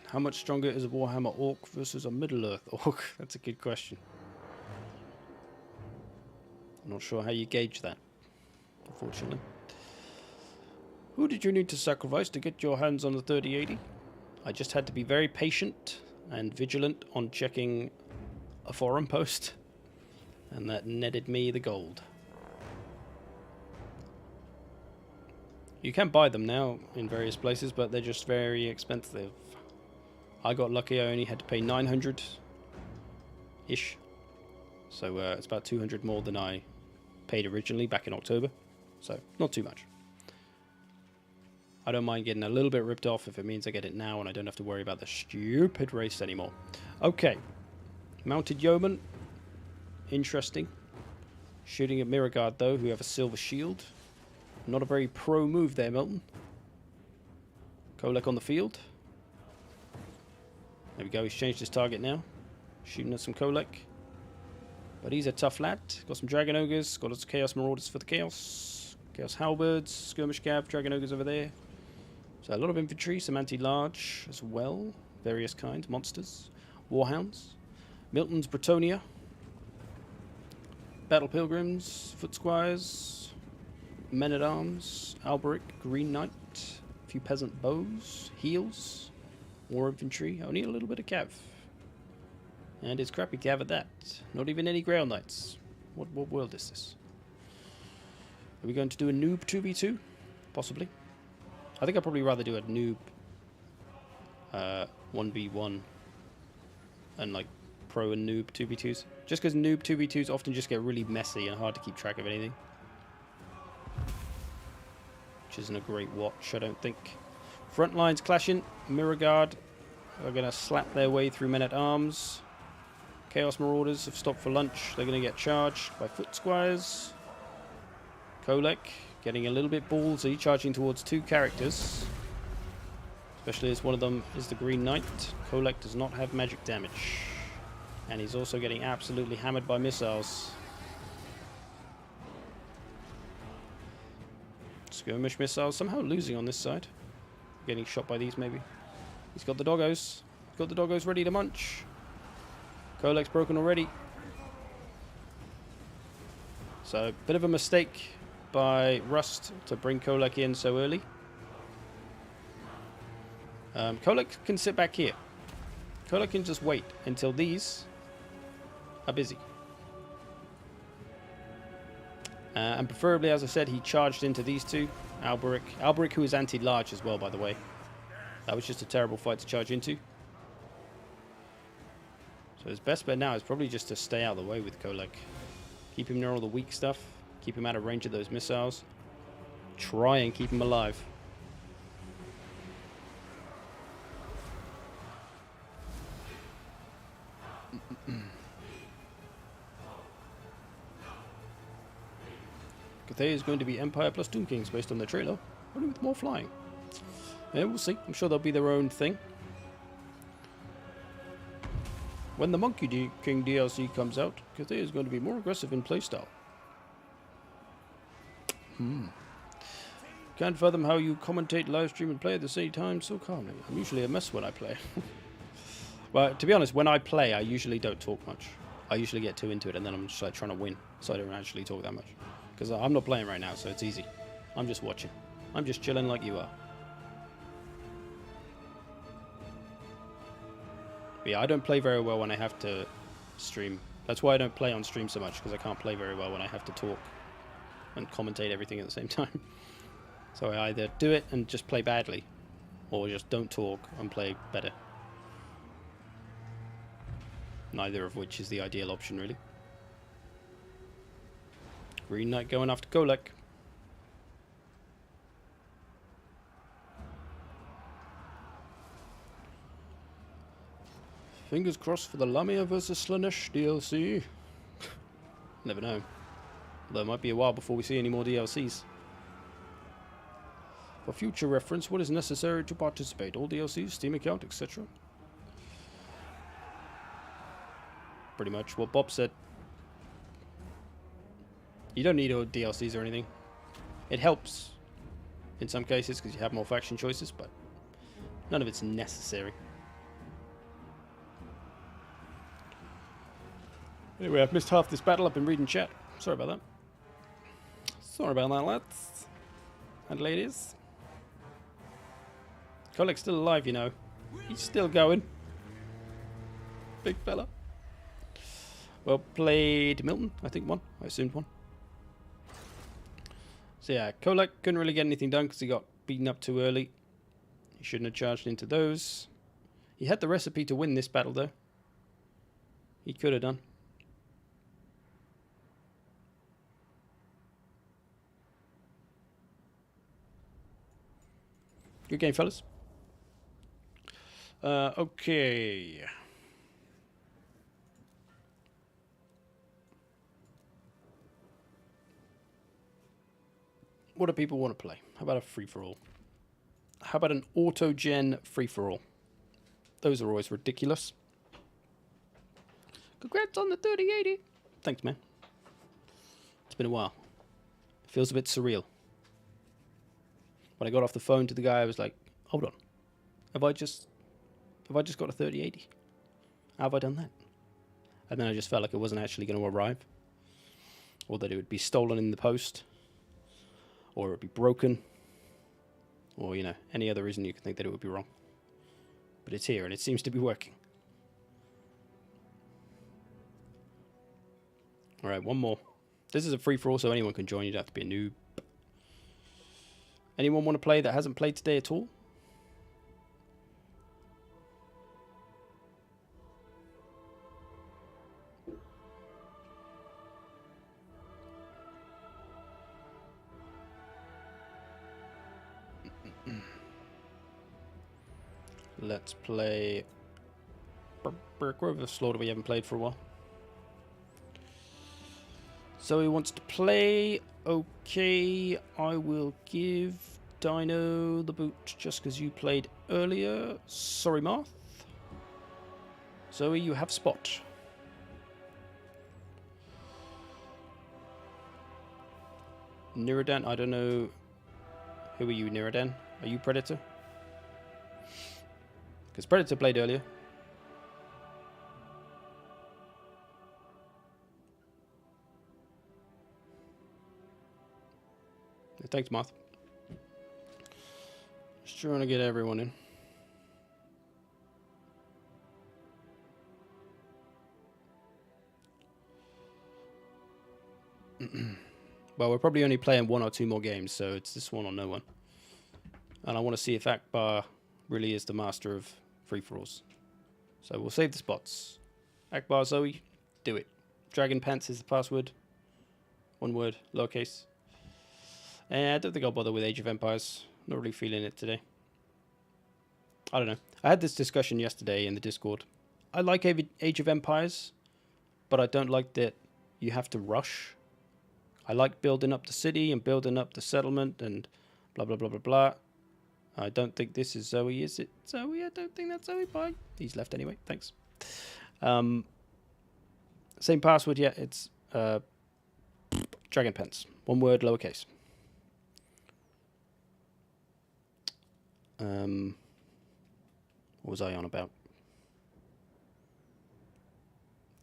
how much stronger is a Warhammer Orc versus a Middle-earth Orc? That's a good question. I'm not sure how you gauge that, unfortunately. Who did you need to sacrifice to get your hands on the 3080? I just had to be very patient and vigilant on checking a forum post, and that netted me the gold. You can buy them now in various places, but they're just very expensive. I got lucky, I only had to pay 900-ish. So it's about 200 more than I paid originally back in October. So, not too much. I don't mind getting a little bit ripped off if it means I get it now and I don't have to worry about the stupid race anymore. Okay. Mounted Yeoman. Interesting. Shooting at Mirror Guard, though, who have a silver shield. Not a very pro move there, Milton. Kolek on the field. There we go, he's changed his target now. Shooting at some Kolek. But he's a tough lad. Got some Dragon Ogres. Got lots of Chaos Marauders for the Chaos. Chaos Halberds. Skirmish Cav. Dragon Ogres over there. So a lot of infantry. Some anti-large as well. Various kinds. Monsters. Warhounds. Milton's Bretonia. Battle Pilgrims. Foot Squires. Men-at-Arms. Alberic. Green Knight. A few Peasant Bows. Heals. War Infantry. Only a little bit of Cav. And it's crappy Cav at that. Not even any Grail Knights. What world is this? Are we going to do a noob 2v2? Possibly. I think I'd probably rather do a noob 1v1 and like pro and noob 2v2s. Just because noob 2v2s often just get really messy and hard to keep track of anything. Which isn't a great watch, I don't think. Front lines clashing. Mirror Guard are going to slap their way through Men-at-Arms. Chaos Marauders have stopped for lunch. They're going to get charged by Foot Squires. Kolek getting a little bit ballsy, charging towards two characters. Especially as one of them is the Green Knight. Kolek does not have magic damage. And he's also getting absolutely hammered by missiles. Skirmish missiles somehow losing on this side. Getting shot by these maybe. He's got the doggos. He's got the doggos ready to munch. Kolek's broken already. So, bit of a mistake by Rust to bring Kolek in so early. Kolek can sit back here. Kolek can just wait until these are busy. And preferably, as I said, he charged into these two. Alberic. Alberic, who is anti-large as well, by the way. That was just a terrible fight to charge into. So his best bet now is probably just to stay out of the way with Kolek. Keep him near all the weak stuff. Keep him out of range of those missiles. try and keep him alive. Cathay is going to be Empire plus Tomb Kings based on the trailer, only with more flying. Yeah, we'll see. I'm sure they'll be their own thing. When the Monkey King DLC comes out, Cathay is going to be more aggressive in playstyle. Can't fathom how you commentate, live stream, and play at the same time so calmly. I'm usually a mess when I play. Well, to be honest, when I play, I usually don't talk much. I usually get too into it, and then I'm just like trying to win, so I don't actually talk that much. Because I'm not playing right now, so it's easy. I'm just watching. I'm just chilling like you are. But yeah, I don't play very well when I have to stream. That's why I don't play on stream so much, because I can't play very well when I have to talk and commentate everything at the same time. So I either do it and just play badly, or just don't talk and play better. Neither of which is the ideal option, really. Green Knight going after Golek. Fingers crossed for the Lamia vs Slanesh DLC. Never know. Though it might be a while before we see any more DLCs. For future reference, what is necessary to participate? All DLCs, Steam account, etc. Pretty much what Bob said. You don't need all DLCs or anything. It helps in some cases because you have more faction choices, but none of it's necessary. Anyway, I've missed half this battle. I've been reading chat. Sorry about that. Sorry about that, lads and ladies. Kolek's still alive, you know. He's still going. Big fella. Well played, Milton. I think won. I assumed won. So yeah, Kolek couldn't really get anything done because he got beaten up too early. He shouldn't have charged into those. He had the recipe to win this battle, though. He could have done. Good game, fellas. Okay. What do people want to play? How about a free-for-all? How about an auto-gen free-for-all? Those are always ridiculous. Congrats on the 3080. Thanks, man. It's been a while. It feels a bit surreal. When I got off the phone to the guy, I was like, hold on. Have I just got a 3080? How have I done that? And then I just felt like it wasn't actually going to arrive. Or that it would be stolen in the post. Or it would be broken. Or, you know, any other reason you could think that it would be wrong. But it's here and it seems to be working. Alright, one more. This is a free-for-all, so anyone can join. You don't have to be a noob. Anyone want to play that hasn't played today at all? Let's play Grove of Slaughter. We haven't played for a while. So he wants to play. Okay, I will give Dino the boot just because you played earlier. Sorry, Marth. Zoe, you have spot. Niradan, I don't know. Who are you, Niradan? Are you Predator? Because Predator played earlier. Thanks, Marth. Just trying to get everyone in. Well, we're probably only playing one or two more games, so it's this one or no one. And I want to see if Akbar really is the master of free-for-alls. So we'll save the spots. Akbar, Zoe, do it. Dragon Pants is the password. One word, lowercase. I don't think I'll bother with Age of Empires. Not really feeling it today. I don't know. I had this discussion yesterday in the Discord. I like Age of Empires, but I don't like that you have to rush. I like building up the city and building up the settlement and blah, blah, blah, blah, blah. I don't think this is Zoe, is it? Zoe? I don't think that's Zoe. Bye. He's left anyway. Thanks. Same password, yeah. It's Dragon Pence. One word, lowercase. What was I on about?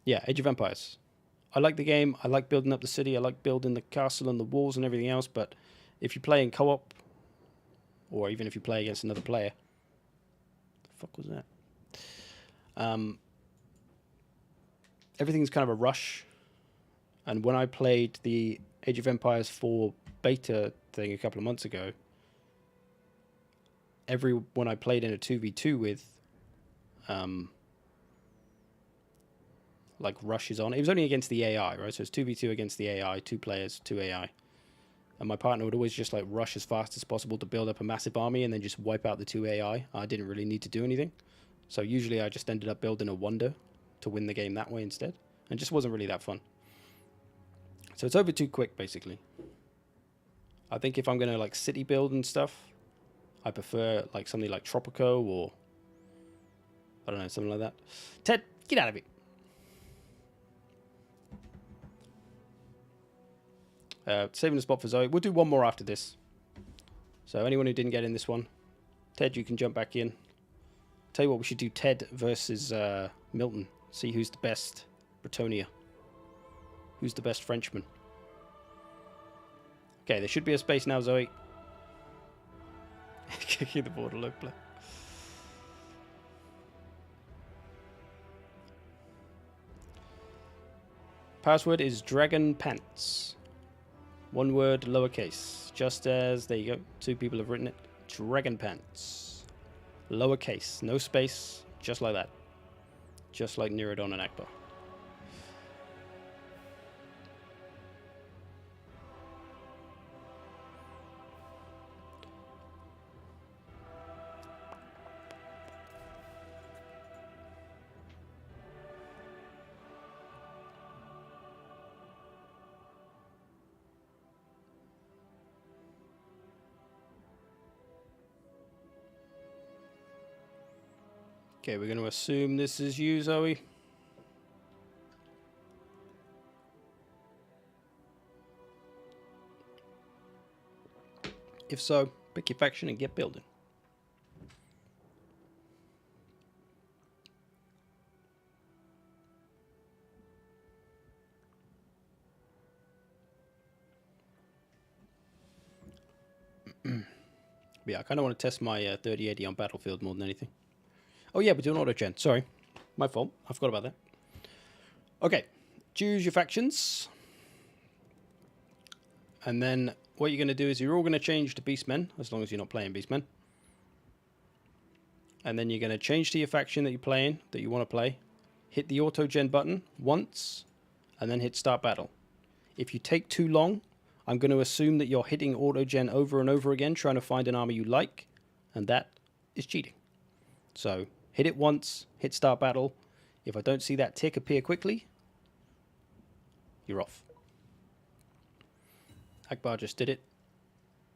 Yeah, Age of Empires. I like the game. I like building up the city. I like building the castle and the walls and everything else. But if you play in co-op, or even if you play against another player, the fuck was that? Everything's kind of a rush. And when I played the Age of Empires 4 beta thing a couple of months ago, everyone I played in a 2v2 with, like rushes on. It was only against the AI, right? So it's 2v2 against the AI, 2 players, 2 AI. And my partner would always just like rush as fast as possible to build up a massive army and then just wipe out the 2 AI. I didn't really need to do anything. So usually I just ended up building a wonder to win the game that way instead. And it just wasn't really that fun. So it's over too quick, basically. I think if I'm going to like city build and stuff, I prefer like something like Tropico or I don't know, something like that. Ted, get out of it. Saving a spot for Zoe. We'll do one more after this. So anyone who didn't get in this one, Ted, you can jump back in. Tell you what, we should do Ted versus Milton. See who's the best Bretonia. Who's the best Frenchman. Okay, there should be a space now, Zoe. Kicking the border, look, play. Password is Dragon Pants. One word, lowercase. Just as, there you go, 2 people have written it. Dragon Pants. Lowercase, no space, just like that. Just like Niradon and Akbar. Okay, we're going to assume this is you, Zoe. If so, pick your faction and get building. Yeah, I kind of want to test my 3080 on Battlefield more than anything. Oh yeah, we're doing auto-gen. Sorry. My fault. I forgot about that. Okay. Choose your factions. And then what you're going to do is you're all going to change to Beastmen, as long as you're not playing Beastmen. And then you're going to change to your faction that you're playing, that you want to play. Hit the auto-gen button once, and then hit Start Battle. If you take too long, I'm going to assume that you're hitting auto-gen over and over again, trying to find an army you like, and that is cheating. So hit it once, hit Start Battle. If I don't see that tick appear quickly, you're off. Akbar just did it.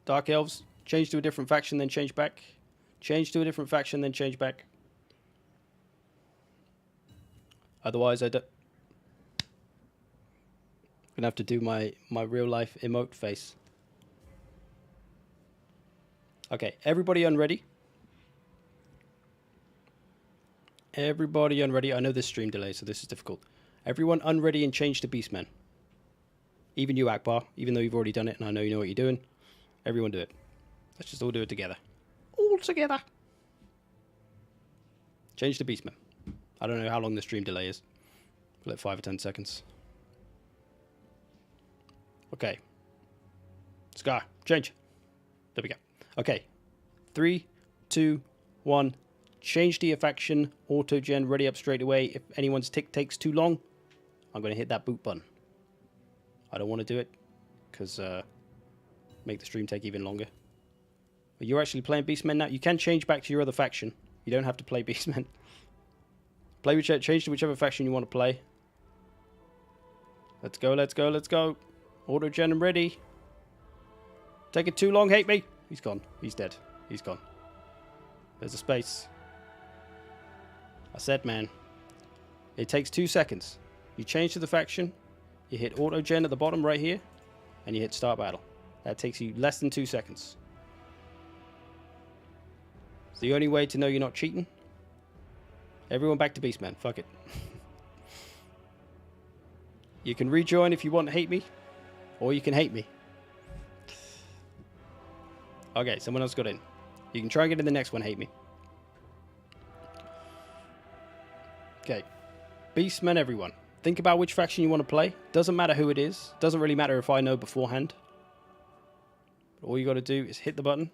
Dark Elves, change to a different faction, then change back. Change to a different faction, then change back. Otherwise, I don't... I'm gonna have to do my real life emote face. Okay, everybody unready. Everybody unready. I know there's stream delay, so this is difficult. Everyone unready and change to Beastmen. Even you, Akbar, even though you've already done it and I know you know what you're doing. Everyone do it. Let's just all do it together. All together. Change to Beastmen. I don't know how long the stream delay is. Like 5 or 10 seconds. Okay. Scar, change. There we go. Okay. 3, 2, 1. Change to your faction. Auto-gen ready up straight away. If anyone's tick takes too long, I'm going to hit that boot button. I don't want to do it because make the stream take even longer. But you're actually playing Beastmen now. You can change back to your other faction. You don't have to play Beastmen. Change to whichever faction you want to play. Let's go, let's go, let's go. Auto-gen and ready. Take it too long, hate me. He's gone. He's dead. He's gone. There's a space. I said, man. It takes 2 seconds. You change to the faction. You hit auto-gen at the bottom right here. And you hit start battle. That takes you less than 2 seconds. It's the only way to know you're not cheating. Everyone back to Beastman. Fuck it. You can rejoin if you want to hate me. Or you can hate me. Okay, someone else got in. You can try and get in the next one, hate me. Okay. Beastmen, everyone. Think about which faction you want to play. Doesn't matter who it is. Doesn't really matter if I know beforehand. But all you got to do is hit the button,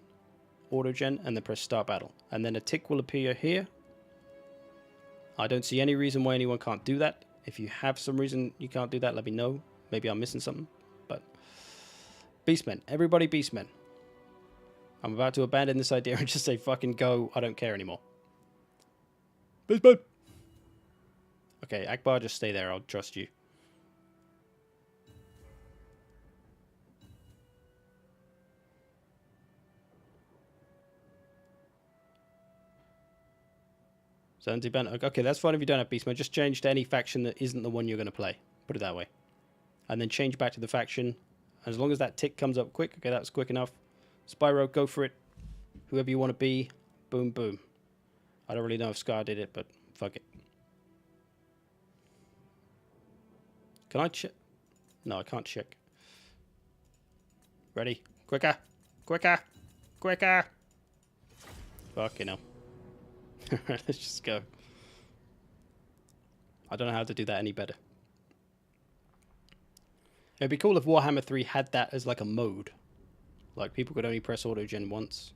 auto-gen, and then press start battle. And then a tick will appear here. I don't see any reason why anyone can't do that. If you have some reason you can't do that, let me know. Maybe I'm missing something. But Beastmen. Everybody Beastmen. I'm about to abandon this idea and just say fucking go. I don't care anymore. Beastmen. Okay, Akbar, just stay there. I'll trust you. Okay, that's fine if you don't have Beastmen. Just change to any faction that isn't the one you're going to play. Put it that way. And then change back to the faction. As long as that tick comes up quick. Okay, that's quick enough. Spyro, go for it. Whoever you want to be. Boom, boom. I don't really know if Scar did it, but fuck it. Can I check? No, I can't check. Ready? Quicker! Quicker! Quicker! Fucking hell. Let's just go. I don't know how to do that any better. It'd be cool if Warhammer 3 had that as like a mode. Like people could only press auto-gen once.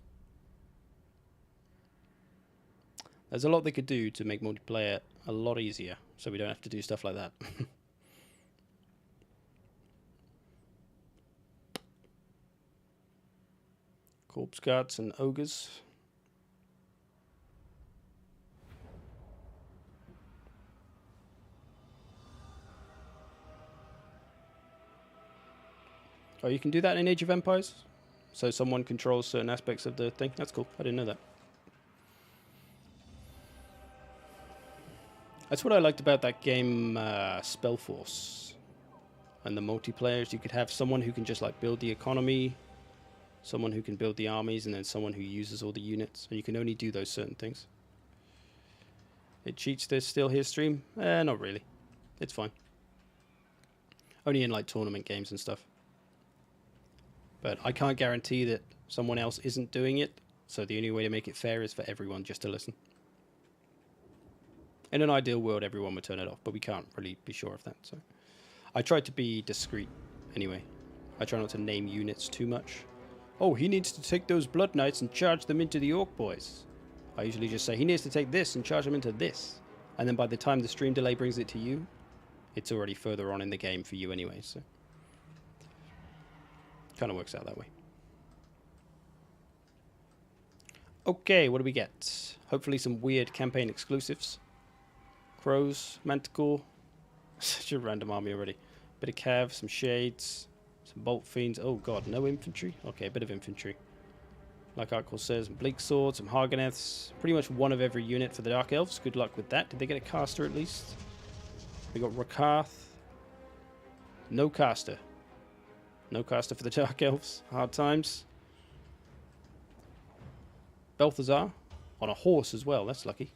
There's a lot they could do to make multiplayer a lot easier, so we don't have to do stuff like that. Corpse guards and ogres. Oh, you can do that in Age of Empires? So someone controls certain aspects of the thing? That's cool. I didn't know that. That's what I liked about that game, Spellforce. And the multiplayers, you could have someone who can just like build the economy, someone who can build the armies, and then someone who uses all the units. And you can only do those certain things. It cheats this still here stream? Not really. It's fine. Only in like tournament games and stuff. But I can't guarantee that someone else isn't doing it. So the only way to make it fair is for everyone just to listen. In an ideal world, everyone would turn it off, but we can't really be sure of that. So I tried to be discreet anyway. I try not to name units too much. Oh, he needs to take those Blood Knights and charge them into the Orc Boys. I usually just say, he needs to take this and charge them into this. And then by the time the stream delay brings it to you, it's already further on in the game for you anyway. So kind of works out that way. Okay, what do we get? Hopefully some weird campaign exclusives. Crows, Manticore. Such a random army already. Bit of Cav, some Shades, some Bolt Fiends. Oh god, no infantry? Okay, a bit of infantry. Like Arc Corsairs and Bleak Swords, some Hargoneths. Pretty much one of every unit for the Dark Elves. Good luck with that. Did they get a caster at least? We got Rakarth. No caster. No caster for the Dark Elves. Hard times. Balthazar. On a horse as well. That's lucky.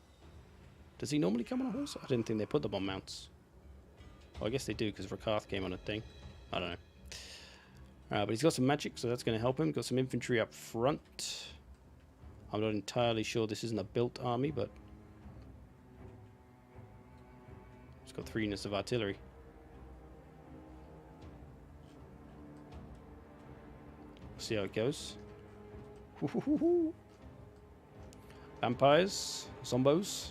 Does he normally come on a horse? I didn't think they put them on mounts. Well, I guess they do because Rakarth came on a thing. I don't know. But he's got some magic, so that's going to help him. Got some infantry up front. I'm not entirely sure this isn't a built army, but it's got 3 units of artillery. We'll see how it goes. Vampires, Zombos,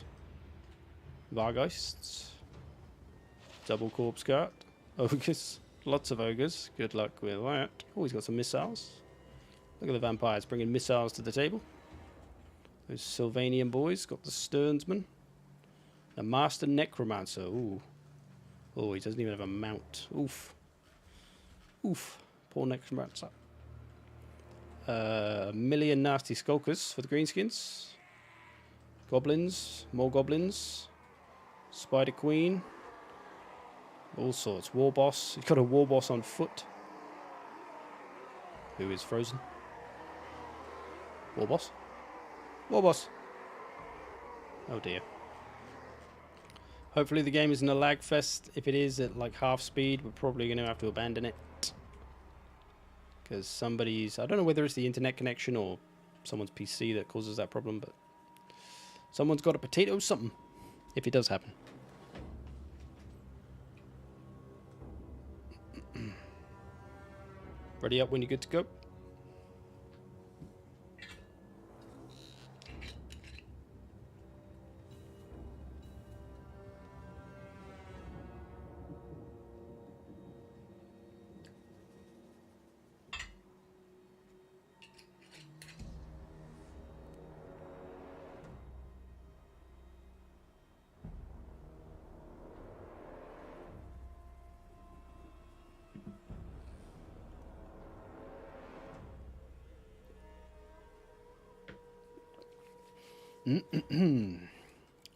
Vargheists, double corpse guard, ogres, lots of ogres. Good luck with that. Oh, he's got some missiles. Look at the vampires bringing missiles to the table. Those Sylvanian boys got the Sternsman. The Master Necromancer. Ooh. Oh, he doesn't even have a mount. Oof. Oof. Poor Necromancer. A million nasty skulkers for the greenskins. Goblins. More goblins. Spider Queen. All sorts. War boss. He's got a war boss on foot. Who is frozen? War boss? War boss. Oh dear. Hopefully the game isn't a lag fest. If it is at like half speed, we're probably going to have to abandon it. Because somebody's... I don't know whether it's the internet connection or someone's PC that causes that problem, but... someone's got a potato something. If it does happen. Ready up when you're good to go.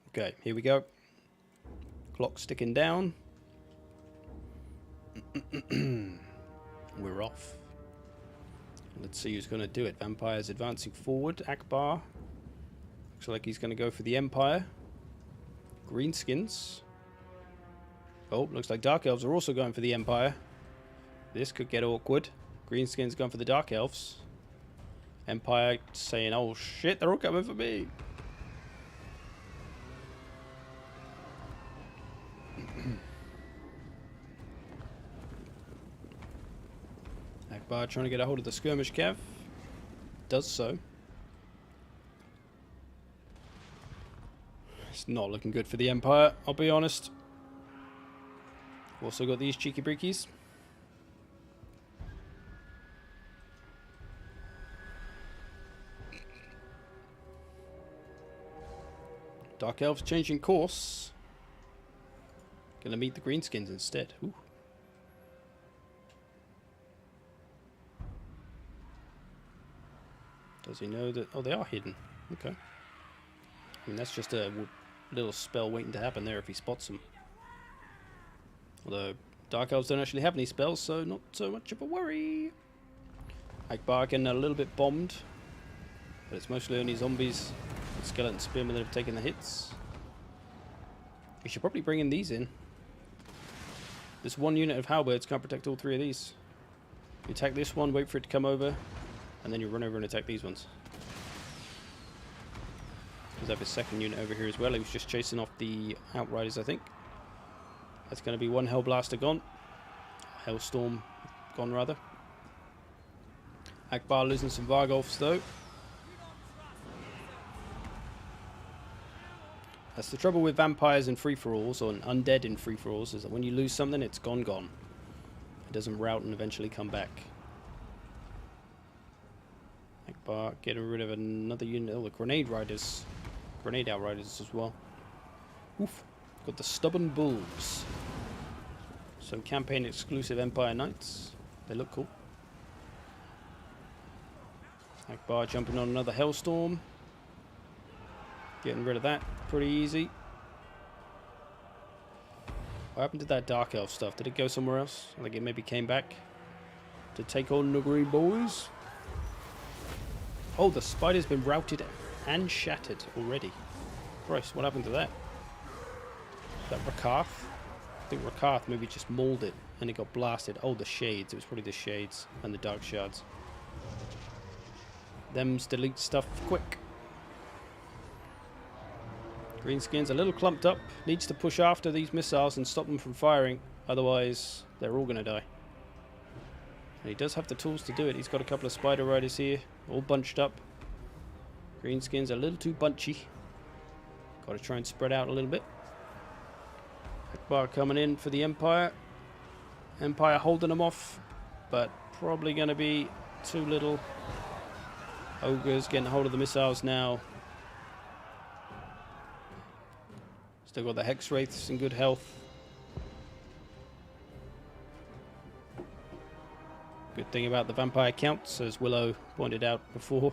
Okay, here we go. Clock sticking down. We're off. Let's see who's going to do it. Vampires advancing forward. Akbar. Looks like he's going to go for the Empire. Greenskins. Oh, looks like Dark Elves are also going for the Empire. This could get awkward. Greenskins going for the Dark Elves. Empire saying, oh shit, they're all coming for me. Akbar trying to get a hold of the skirmish cav. Does so. It's not looking good for the Empire, I'll be honest. Also got these cheeky breakies. Dark Elves changing course. Gonna meet the Greenskins instead. Ooh. Does he know that? Oh, they are hidden. Okay. I mean, that's just a little spell waiting to happen there if he spots them. Although, Dark Elves don't actually have any spells, so not so much of a worry. Akbar getting a little bit bombed. But it's mostly only zombies and skeleton spearmen that have taken the hits. We should probably bring in these in. This one unit of halberds can't protect all three of these. You attack this one, wait for it to come over, and then you run over and attack these ones. Because I have a second unit over here as well. He was just chasing off the Outriders, I think. That's going to be one Hellblaster gone. Hellstorm gone, rather. Akbar losing some Vargolfs, though. That's the trouble with vampires in free-for-alls, or undead in free-for-alls, is that when you lose something, it's gone. It doesn't route and eventually come back. Akbar getting rid of another unit. Oh, the Grenade Riders. Grenade Outriders as well. Oof. Got the Stubborn Bulls. Some campaign-exclusive Empire Knights. They look cool. Akbar jumping on another Hellstorm. Getting rid of that pretty easy. What happened to that Dark Elf stuff? Did it go somewhere else? I think it maybe came back to take on the Green Boys. Oh, the spider's been routed and shattered already. Christ, what happened to that? Is that Rakarth? I think Rakarth maybe just mauled it and it got blasted. Oh, the Shades. It was probably the Shades and the Dark Shards. Them's delete stuff quick. Greenskins a little clumped up. Needs to push after these missiles and stop them from firing. Otherwise, they're all going to die. And he does have the tools to do it. He's got a couple of Spider Riders here, all bunched up. Greenskins a little too bunchy. Got to try and spread out a little bit. Akbar coming in for the Empire. Empire holding them off, but probably going to be too little Ogre's getting hold of the missiles now. Still got the Hex Wraiths in good health. Good thing about the vampire counts, as Willow pointed out before,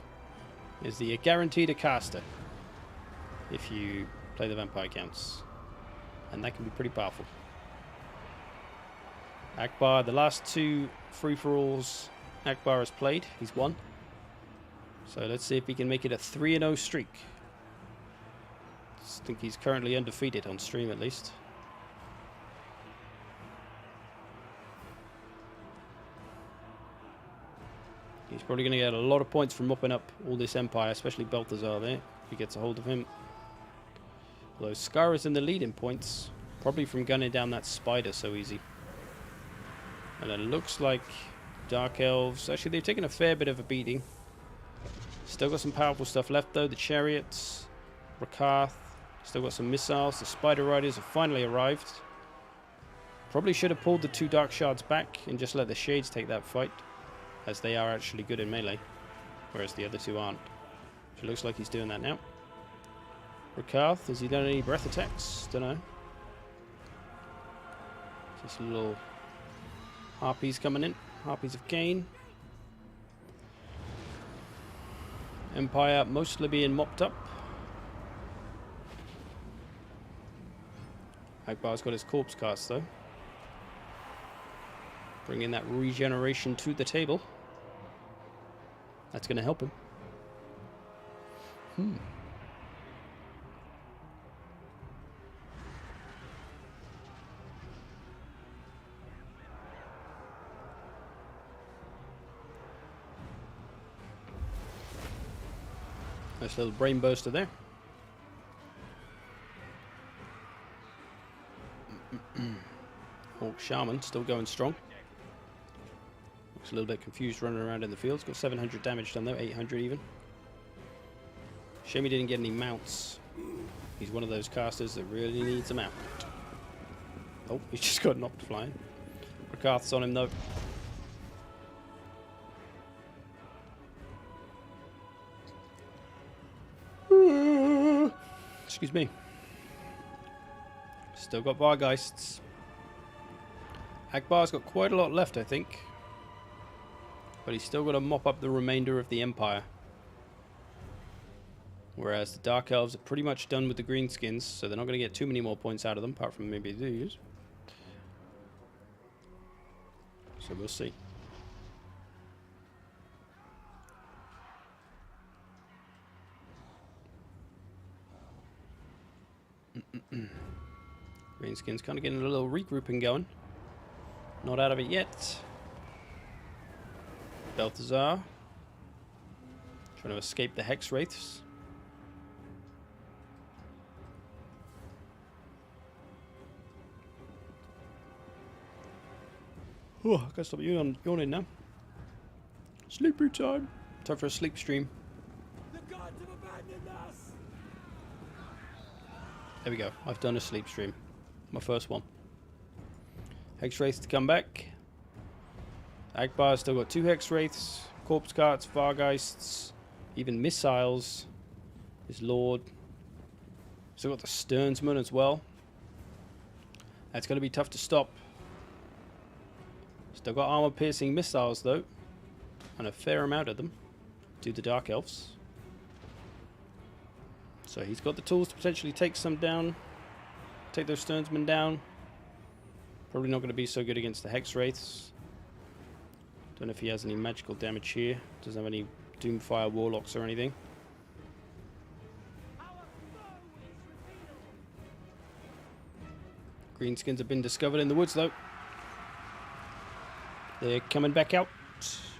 is that you're guaranteed a caster if you play the vampire counts. And that can be pretty powerful. Akbar, the last two free-for-alls Akbar has played, he's won. So let's see if he can make it a 3-0 streak. I think he's currently undefeated on stream at least. He's probably going to get a lot of points from mopping up all this Empire, especially Balthazar there, if he gets a hold of him. Although Scar is in the lead in points, probably from gunning down that spider so easy. And it looks like Dark Elves, actually they've taken a fair bit of a beating. Still got some powerful stuff left though, the Chariots, Rakath, still got some missiles, the Spider Riders have finally arrived. Probably should have pulled the 2 Dark Shards back and just let the Shades take that fight, as they are actually good in melee, whereas the other 2 aren't. So it looks like he's doing that now. Rakath, has he done any breath attacks? Don't know. Just little harpies coming in, harpies of Cain. Empire mostly being mopped up. Akbar's got his corpse cast though. Bringing that regeneration to the table. That's going to help him. Nice little brain burster there. Orc Shaman still going strong. Looks a little bit confused running around in the field. He's got 700 damage done though, 800 even. Shame he didn't get any mounts. He's one of those casters that really needs a mount. Oh, he just got knocked flying. Rakath's on him though. Excuse me. Still got Vargeists. Akbar's got quite a lot left, I think. But he's still got to mop up the remainder of the Empire. Whereas the Dark Elves are pretty much done with the Greenskins, so they're not going to get too many more points out of them, apart from maybe these. So we'll see. Greenskins kind of getting a little regrouping going. Not out of it yet. Balthazar trying to escape the Hex Wraiths. Oh, I gotta stop yawning now. Sleepy time. Time for a sleep stream. The gods have abandoned us. There we go. I've done a sleep stream. My first one. Hex Wraiths to come back. Akbar's still got 2 Hex Wraiths, Corpse Carts, Vargeists, even missiles. His Lord. Still got the Sternsman as well. That's going to be tough to stop. Still got armor-piercing missiles though, and a fair amount of them, to the Dark Elves. So he's got the tools to potentially take some down, take those Sternsmen down. Probably not going to be so good against the Hex Wraiths. Don't know if he has any magical damage here. Doesn't have any Doomfire Warlocks or anything. Greenskins have been discovered in the woods though. They're coming back out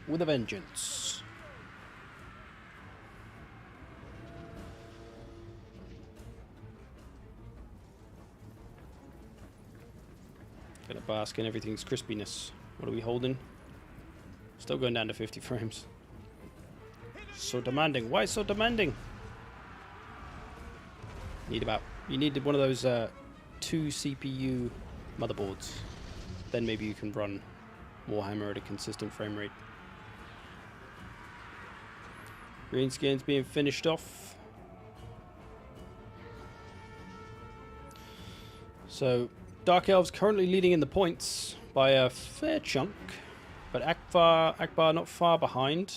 with a vengeance. Gonna bask in everything's crispiness. What are we holding? Still going down to 50 frames. So demanding. Why so demanding? You need one of those 2 CPU motherboards. Then maybe you can run Warhammer at a consistent frame rate. Greenskins being finished off. So, Dark Elves currently leading in the points by a fair chunk. But Akbar not far behind.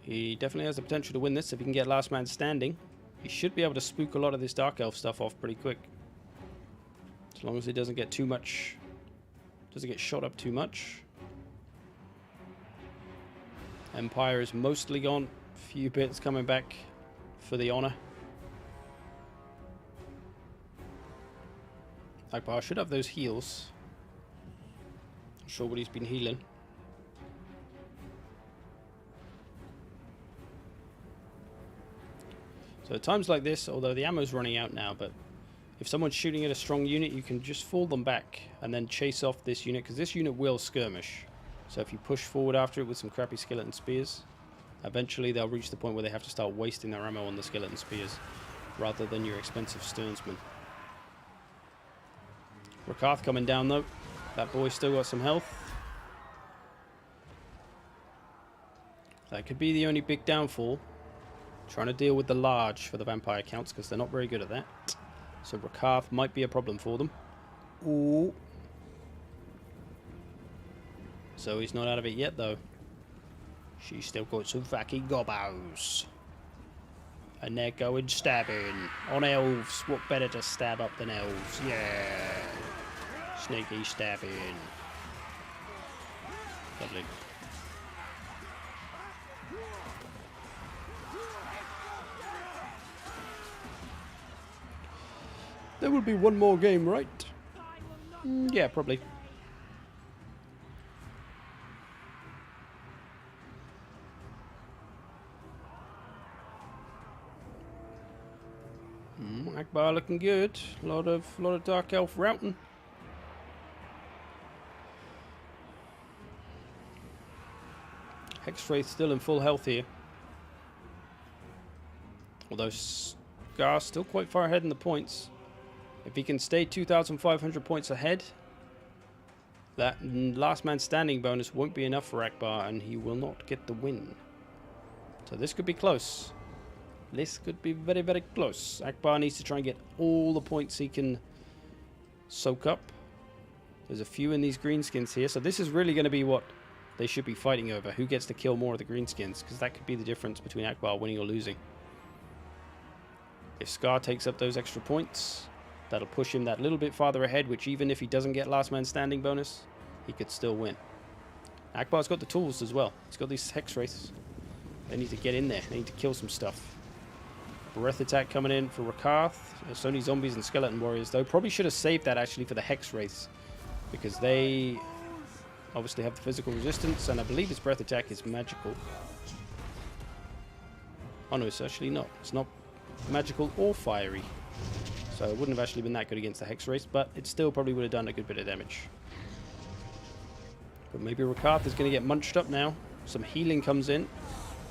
He definitely has the potential to win this if he can get last man standing. He should be able to spook a lot of this Dark Elf stuff off pretty quick. As long as he doesn't get too much... doesn't get shot up too much. Empire is mostly gone. Few bits coming back for the honor. Akbar should have those heals. Not sure what he's been healing. So at times like this, although the ammo's running out now, but if someone's shooting at a strong unit, you can just fall them back and then chase off this unit, because this unit will skirmish. So if you push forward after it with some crappy skeleton spears, eventually they'll reach the point where they have to start wasting their ammo on the skeleton spears rather than your expensive Stearnsman. Rakath coming down though. That boy's still got some health. That could be the only big downfall. Trying to deal with the large for the vampire counts because they're not very good at that. So Rakath might be a problem for them. Ooh. So he's not out of it yet though. She's still got some wacky gobos. And they're going stabbing. On elves, what better to stab up than elves? Yeah. Sneaky stabbing. Lovely. There will be one more game, right? Yeah, probably. Akbar looking good. A lot of Dark Elf routing. Hexwraith still in full health here. Although Scar still quite far ahead in the points. If he can stay 2,500 points ahead, that last man standing bonus won't be enough for Akbar and he will not get the win. So this could be close. This could be very, very close. Akbar needs to try and get all the points he can soak up. There's a few in these greenskins here. So this is really going to be what they should be fighting over. Who gets to kill more of the greenskins? Because that could be the difference between Akbar winning or losing. If Scar takes up those extra points, that'll push him that little bit farther ahead, which even if he doesn't get last man standing bonus, he could still win. Akbar's got the tools as well. He's got these Hexwraiths. They need to get in there. They need to kill some stuff. Breath attack coming in for Rakath. There's only zombies and skeleton warriors though. Probably should have saved that actually for the Hexwraiths, because they obviously have the physical resistance, and I believe his breath attack is magical. Oh no, it's actually not. It's not magical or fiery. So it wouldn't have actually been that good against the Hexwraiths, but it still probably would have done a good bit of damage. But maybe Rakath is going to get munched up now. Some healing comes in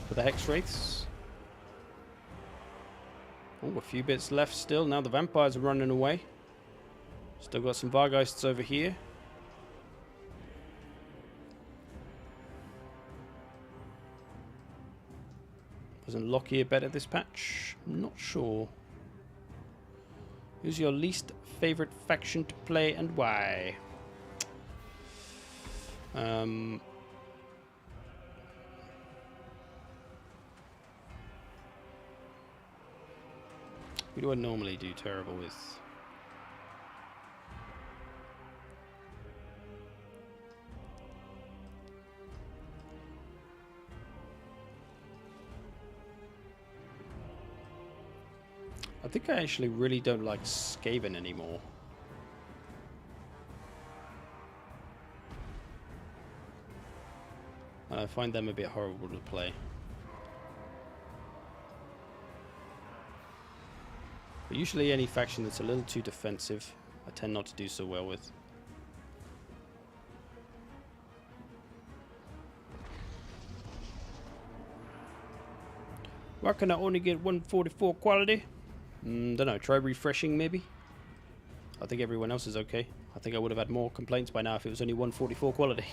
for the Hexwraiths. Oh, a few bits left still. Now the vampires are running away. Still got some Vargheists over here. Wasn't Lockyer better this patch? I'm not sure. Who's your least favorite faction to play and why? Who do I normally do terrible with? I think I actually really don't like Skaven anymore. And I find them a bit horrible to play. But usually any faction that's a little too defensive, I tend not to do so well with. Why can I only get 144 quality? Don't know, try refreshing maybe? I think everyone else is okay. I think I would have had more complaints by now if it was only 144 quality.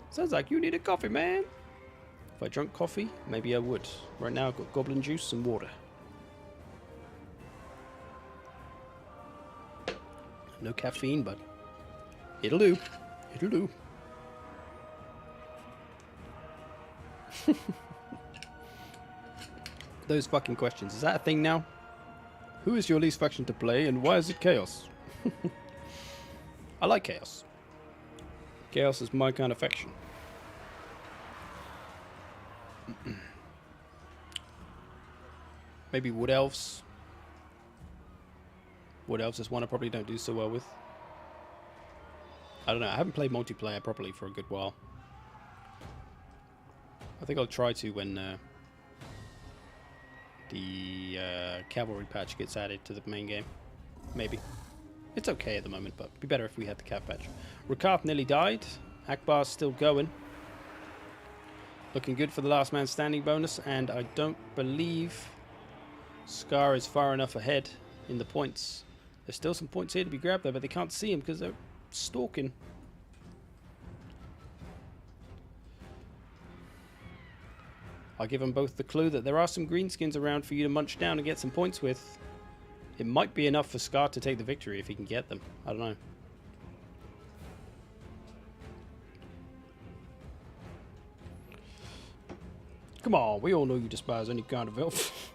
Sounds like you need a coffee, man. If I drank coffee, maybe I would. Right now I've got goblin juice and water. No caffeine, but it'll do. It'll do. Those fucking questions. Is that a thing now? Who is your least faction to play and why is it Chaos? I like Chaos. Chaos is my kind of faction. Maybe Wood Elves. Wood Elves is one I probably don't do so well with. I don't know. I haven't played multiplayer properly for a good while. I think I'll try to when the cavalry patch gets added to the main game. Maybe. It's okay at the moment, but it'd be better if we had the cav patch. Rakarth nearly died. Akbar's still going. Looking good for the last man standing bonus, and I don't believe Scar is far enough ahead in the points. There's still some points here to be grabbed though, but they can't see him because they're stalking. I'll give them both the clue that there are some greenskins around for you to munch down and get some points with. It might be enough for Scar to take the victory if he can get them. I don't know. Come on, we all know you despise any kind of elf.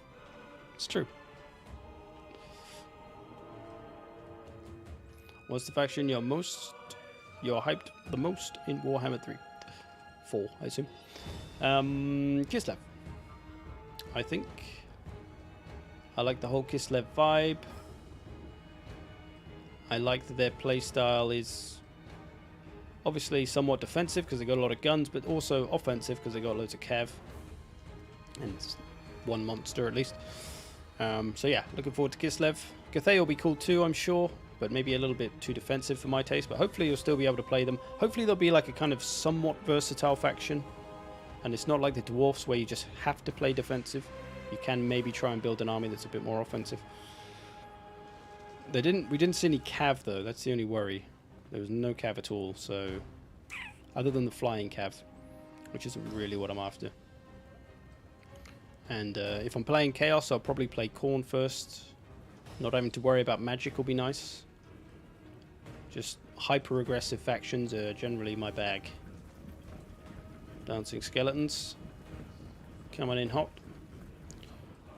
It's true. What's the faction you're hyped the most in Warhammer 3? 4, I assume. Kislev. I think. I like the whole Kislev vibe. I like that their playstyle is obviously somewhat defensive because they got a lot of guns, but also offensive because they got loads of cav. And it's one monster at least. So yeah, looking forward to Kislev. Cathay will be cool too, I'm sure, but maybe a little bit too defensive for my taste. But hopefully you'll still be able to play them. Hopefully they'll be like a kind of somewhat versatile faction. And it's not like the dwarfs where you just have to play defensive. You can maybe try and build an army that's a bit more offensive. We didn't see any cav though. That's the only worry. There was no cav at all. So other than the flying cav, which isn't really what I'm after. And if I'm playing Chaos, I'll probably play Khorne first. Not having to worry about magic will be nice. Just hyper-aggressive factions are generally my bag. Dancing skeletons. Coming in hot.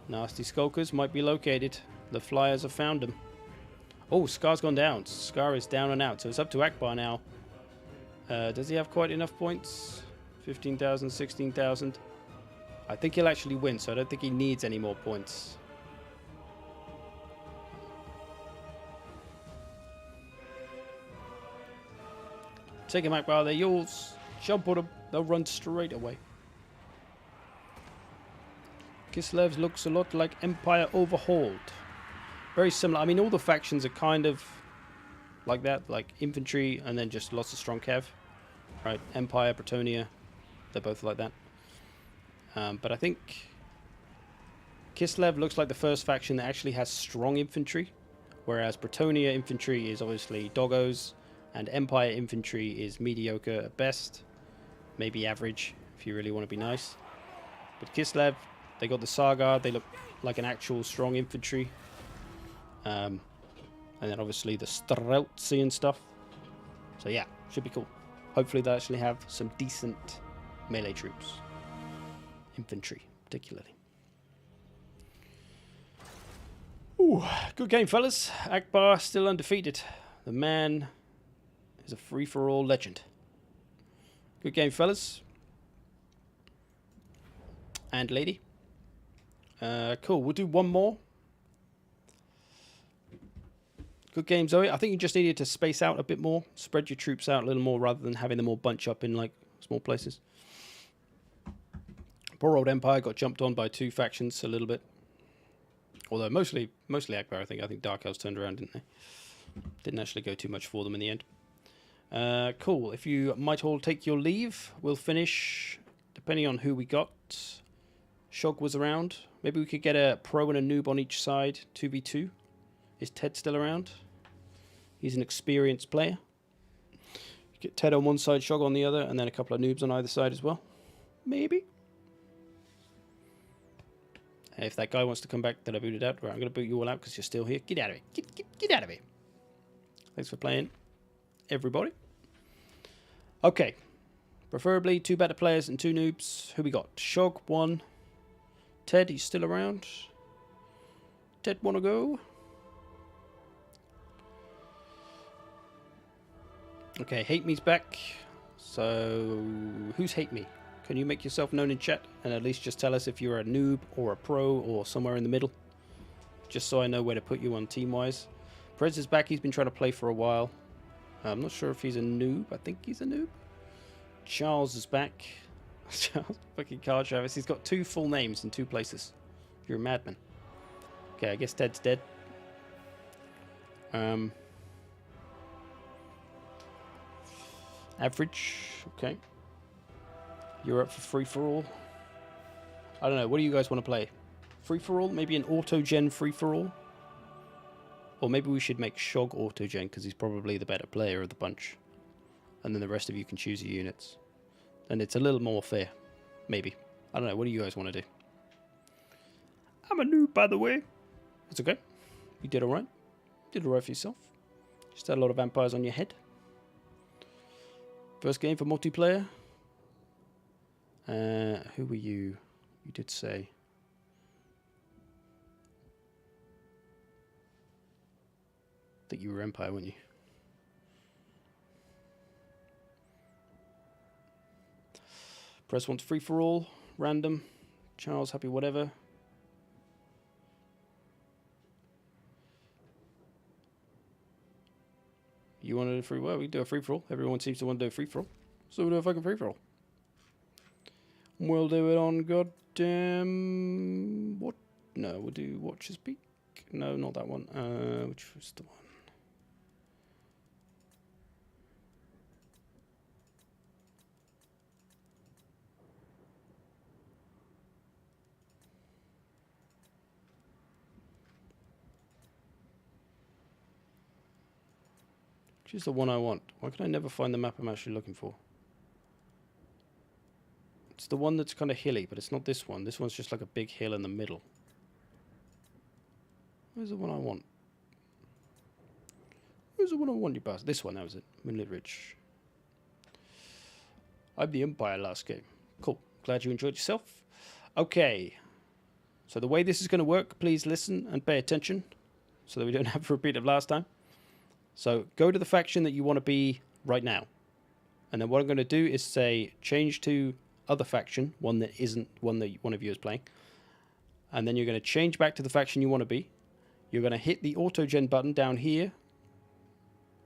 Nasty skulkers might be located. The flyers have found them. Oh, Scar's gone down. Scar is down and out. So it's up to Akbar now. Does he have quite enough points? 15,000, 16,000. I think he'll actually win, so I don't think he needs any more points. Take him, Akbar. They're yours. Jump on them. They'll run straight away. Kislev looks a lot like Empire Overhauled. Very similar. I mean, all the factions are kind of like that, like infantry and then just lots of strong cav. Right, Empire, Bretonia, they're both like that. But I think Kislev looks like the first faction that actually has strong infantry, whereas Bretonia infantry is obviously doggos, and Empire infantry is mediocre at best, maybe average if you really want to be nice. But Kislev, they got the Saga, they look like an actual strong infantry. And then obviously the Streltsy and stuff. So yeah, should be cool. Hopefully they'll actually have some decent melee troops. Infantry, particularly. Ooh, good game, fellas. Akbar still undefeated. The man is a free-for-all legend. Good game, fellas. And lady. Cool, we'll do one more. Good game, Zoe. I think you just needed to space out a bit more. Spread your troops out a little more rather than having them all bunch up in like small places. Poor old Empire got jumped on by two factions a little bit. Although mostly Akbar, I think. I think Dark Elves turned around, didn't they? Didn't actually go too much for them in the end. Cool. If you might all take your leave, we'll finish, depending on who we got. Shog was around. Maybe we could get a pro and a noob on each side, 2v2. Is Ted still around? He's an experienced player. Get Ted on one side, Shog on the other, and then a couple of noobs on either side as well. Maybe. If that guy wants to come back that I booted out, right, I'm going to boot you all out because you're still here. Get out of here. Get out of here. Thanks for playing, everybody. Okay. Preferably 2 better players and 2 noobs. Who we got? Shog, 1. Ted, he's still around. Ted, wanna go? Okay, Hate Me's back. So, who's Hate Me? Can you make yourself known in chat and at least just tell us if you're a noob or a pro or somewhere in the middle? Just so I know where to put you on team-wise. Prez is back. He's been trying to play for a while. I'm not sure if he's a noob. I think he's a noob. Charles is back. Charles fucking Carl Travis. He's got 2 full names in 2 places. You're a madman. Okay, I guess Ted's dead. Average. Okay. You're up for free-for-all. I don't know. What do you guys want to play? Free-for-all? Maybe an auto-gen free-for-all? Or maybe we should make Shog auto-gen because he's probably the better player of the bunch. And then the rest of you can choose your units. And it's a little more fair. Maybe. I don't know. What do you guys want to do? I'm a noob, by the way. That's okay. You did alright. You did alright for yourself. Just had a lot of vampires on your head. First game for multiplayer. Who were you? You did say. I think you were Empire, weren't you? Press wants free for all, random. Charles, happy whatever. You wanted a free? Well, we can do a free for all. Everyone seems to want to do a free for all, so we'll do a fucking free for all. We'll do it on goddamn what? No, we'll do Watcher's Peak. No, not that one. Which was the one? Which is the one I want? Why can I never find the map I'm actually looking for? It's the one that's kind of hilly, but it's not this one. This one's just like a big hill in the middle. Where's the one I want? Where's the one I want, you bastard? This one, that was it. Moonlit Ridge. I'm the Empire last game. Cool. Glad you enjoyed yourself. Okay. So the way this is going to work, please listen and pay attention so that we don't have a repeat of last time. So go to the faction that you want to be right now. And then what I'm going to do is say change to other faction, one that isn't one that one of you is playing. And then you're going to change back to the faction you want to be. You're going to hit the auto-gen button down here,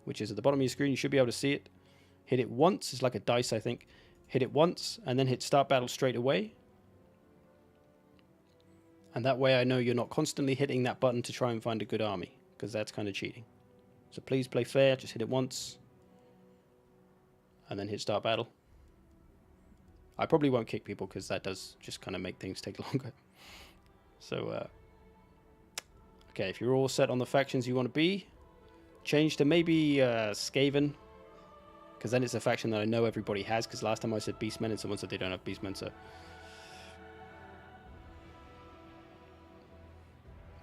which is at the bottom of your screen. You should be able to see it. Hit it once. It's like a dice, I think. Hit it once, and then hit start battle straight away. And that way I know you're not constantly hitting that button to try and find a good army, because that's kind of cheating. So please play fair. Just hit it once, and then hit start battle. I probably won't kick people, because that does just kind of make things take longer. So, okay, if you're all set on the factions you want to be, change to maybe Skaven, because then it's a faction that I know everybody has, because last time I said Beastmen and someone said they don't have Beastmen, so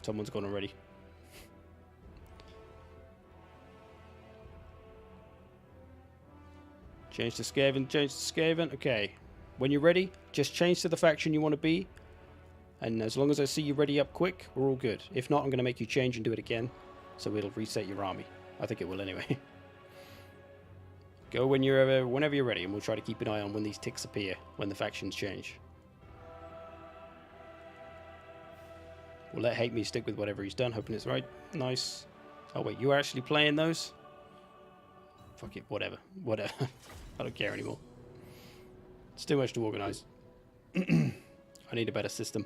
someone's gone already. Change to Skaven, change to Skaven. Okay, when you're ready, just change to the faction you want to be, and as long as I see you ready up quick, we're all good. If not, I'm going to make you change and do it again, so it'll reset your army. I think it will anyway. Go whenever you're ready, and we'll try to keep an eye on when these ticks appear, when the factions change. We'll let Hate Me stick with whatever he's done, hoping it's right. Nice. Oh wait, you are actually playing those? Fuck it, whatever. Whatever. I don't care anymore. It's too much to organize. I need a better system.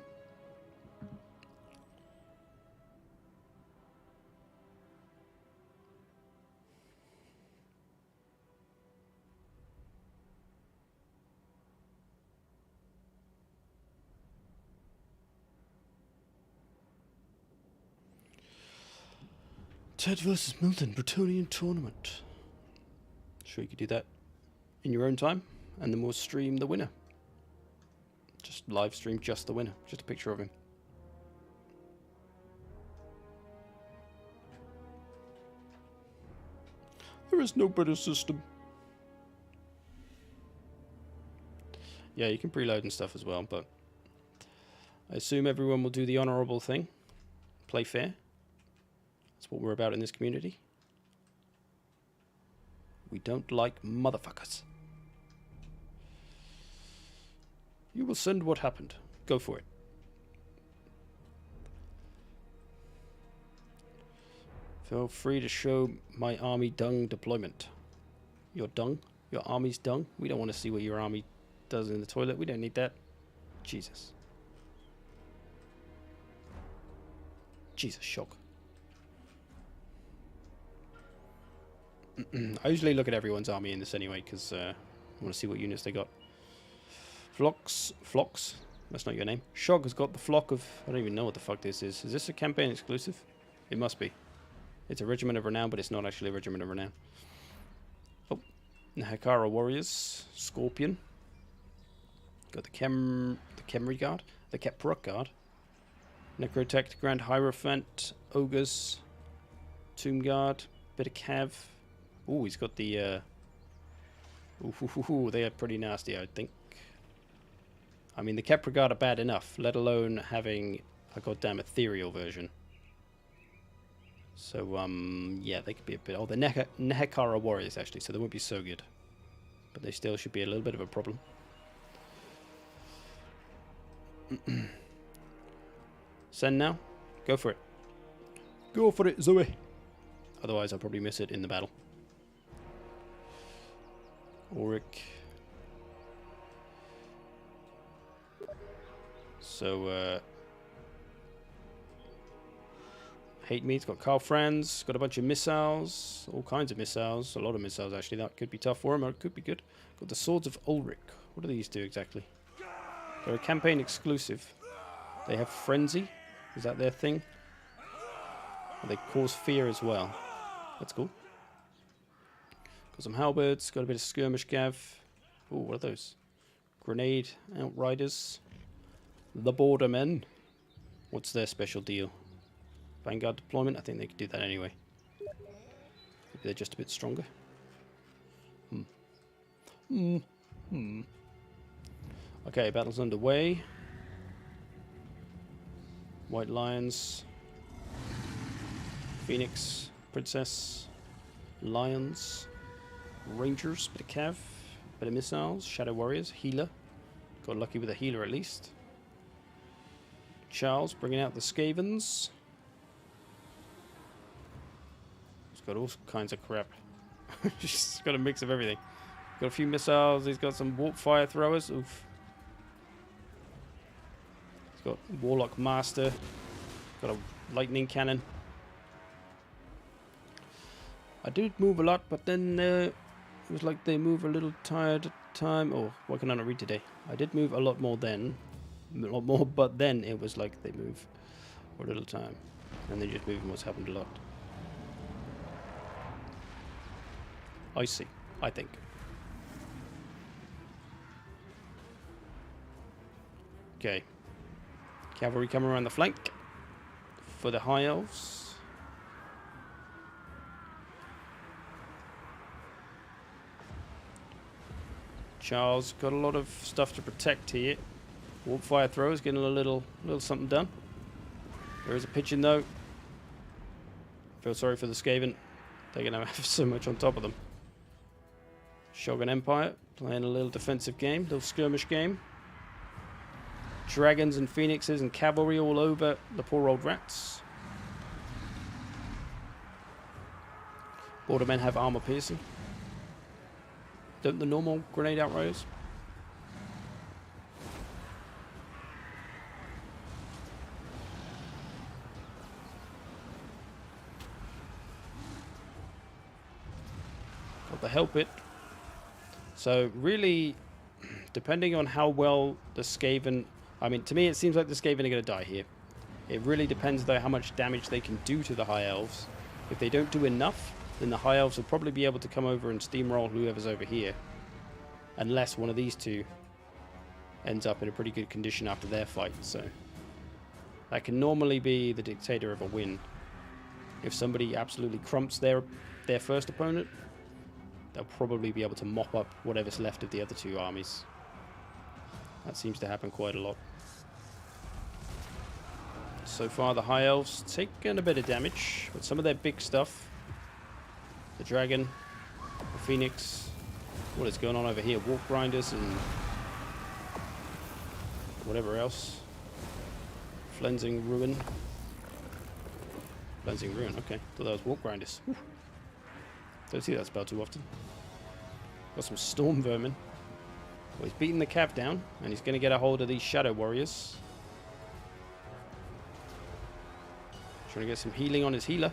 Ted versus Milton, Bretonian tournament. Sure you could do that. in your own time, and then we'll stream the winner. Just live stream just the winner, just a picture of him. There is no better system. Yeah, you can preload and stuff as well, but I assume everyone will do the honourable thing. Play fair. That's what we're about in this community. We don't like motherfuckers. You will send what happened. Go for it. Feel free to show my army dung deployment. Your dung? Your army's dung? We don't want to see what your army does in the toilet. We don't need that. Jesus. Jesus, shock. I usually look at everyone's army in this anyway, because I want to see what units they got. Flox? That's not your name. Shog has got the flock of... I don't even know what the fuck this is. Is this a campaign exclusive? It must be. It's a Regiment of Renown, but it's not actually a Regiment of Renown. Oh. Nahakara Warriors. Scorpion. Got the Khemri Guard. The Kepruk Guard. Necrotect, Grand Hierophant. Ogres. Tomb Guard. Bit of Cav. Ooh, he's got the... Ooh, they are pretty nasty, I think. I mean, the Kepruk Guard are bad enough, let alone having a goddamn ethereal version. So, yeah, they could be a bit... Oh, the Nehekara Warriors, actually, so they won't be so good. But they still should be a little bit of a problem. Send now. Go for it. Go for it, Zoe. Otherwise, I'll probably miss it in the battle. Auric. So, Hate Me's got Carl Franz, got a bunch of missiles, all kinds of missiles, a lot of missiles actually. That could be tough for him, or it could be good. Got the Swords of Ulrich. What do these do exactly? They're a campaign exclusive. They have Frenzy. Is that their thing? They cause fear as well. That's cool. Got some halberds, got a bit of skirmish gav. Ooh, what are those? Grenade Outriders. The Bordermen. What's their special deal? Vanguard deployment? I think they could do that anyway. Maybe they're just a bit stronger. Okay, battle's underway. White Lions. Phoenix. Princess. Lions. Rangers. Bit of Cav. Bit of missiles. Shadow Warriors. Healer. Got lucky with a healer at least. Charles bringing out the Skavens. He's got all kinds of crap. Just got a mix of everything. Got a few missiles. He's got some warp fire throwers. Oof. He's got Warlock Master. Got a lightning cannon. I did move a lot, but then it was like they move a little tired at time. Oh, why can I not read today? I did move a lot more then. A lot more, but then it was like they move for a little time. And they just move what's happened a lot. I see. I think. Okay. Cavalry coming around the flank for the High Elves. Charles got a lot of stuff to protect here. Warp fire throwers getting a little something done. There is a pigeon though. Feel sorry for the Skaven. They're gonna have so much on top of them. Shogun Empire playing a little defensive game, little skirmish game. Dragons and phoenixes and cavalry all over the poor old rats. Bordermen have armor piercing. Don't the normal grenade outriders? Got the help it. So really, depending on how well the Skaven... I mean, to me it seems like the Skaven are going to die here. It really depends though how much damage they can do to the High Elves. If they don't do enough, then the High Elves will probably be able to come over and steamroll whoever's over here. unless one of these two ends up in a pretty good condition after their fight. So that can normally be the dictator of a win. If somebody absolutely crumps their first opponent, they'll probably be able to mop up whatever's left of the other two armies. That seems to happen quite a lot. So far the High Elves taken a bit of damage, but some of their big stuff, the Dragon, the Phoenix, what is going on over here, Wolf Grinders and whatever else. Flensing Ruin. Flensing Ruin, okay. Thought that was Wolf Grinders. Whew. Don't see that spell too often. Got some Storm Vermin. Well, he's beating the Cav down, and he's going to get a hold of these Shadow Warriors. Trying to get some healing on his healer.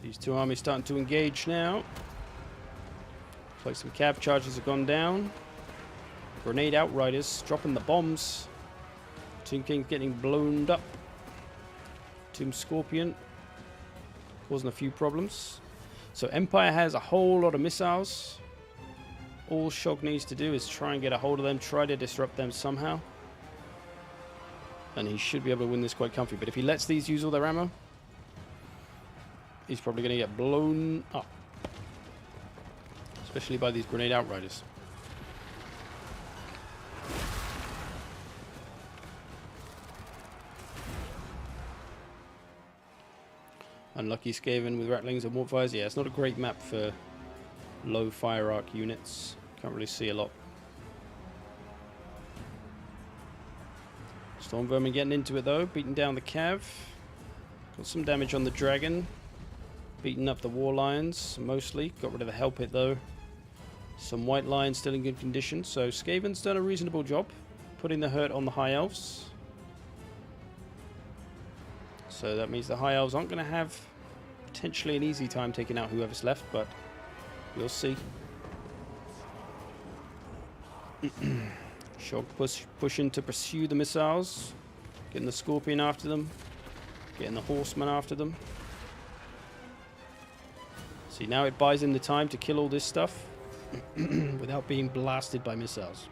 These two armies starting to engage now. Looks like some cab charges have gone down. Grenade Outriders dropping the bombs. Tomb King getting blown up. Tomb Scorpion causing a few problems. So Empire has a whole lot of missiles. All Shog needs to do is try and get a hold of them, try to disrupt them somehow. And he should be able to win this quite comfy. But if he lets these use all their ammo, he's probably going to get blown up. Especially by these Grenade Outriders. Unlucky Skaven with Rattlings and Warpfires. Yeah, it's not a great map for low fire arc units. Can't really see a lot. Storm Vermin getting into it though. Beating down the Cav. Got some damage on the Dragon. Beating up the War Lions, mostly. Got rid of the Hell Pit, though. Some White Lions still in good condition. So Skaven's done a reasonable job putting the hurt on the High Elves. So that means the High Elves aren't going to have potentially an easy time taking out whoever's left, but we'll see. Shog pushing to pursue the missiles. Getting the Scorpion after them. Getting the Horseman after them. See, now it buys him the time to kill all this stuff without being blasted by missiles.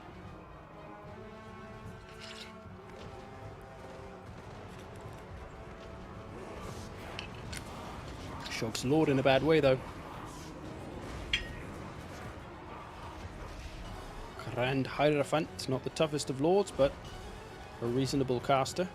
Shog's Lord in a bad way, though. Grand Hierophant, not the toughest of lords, but a reasonable caster.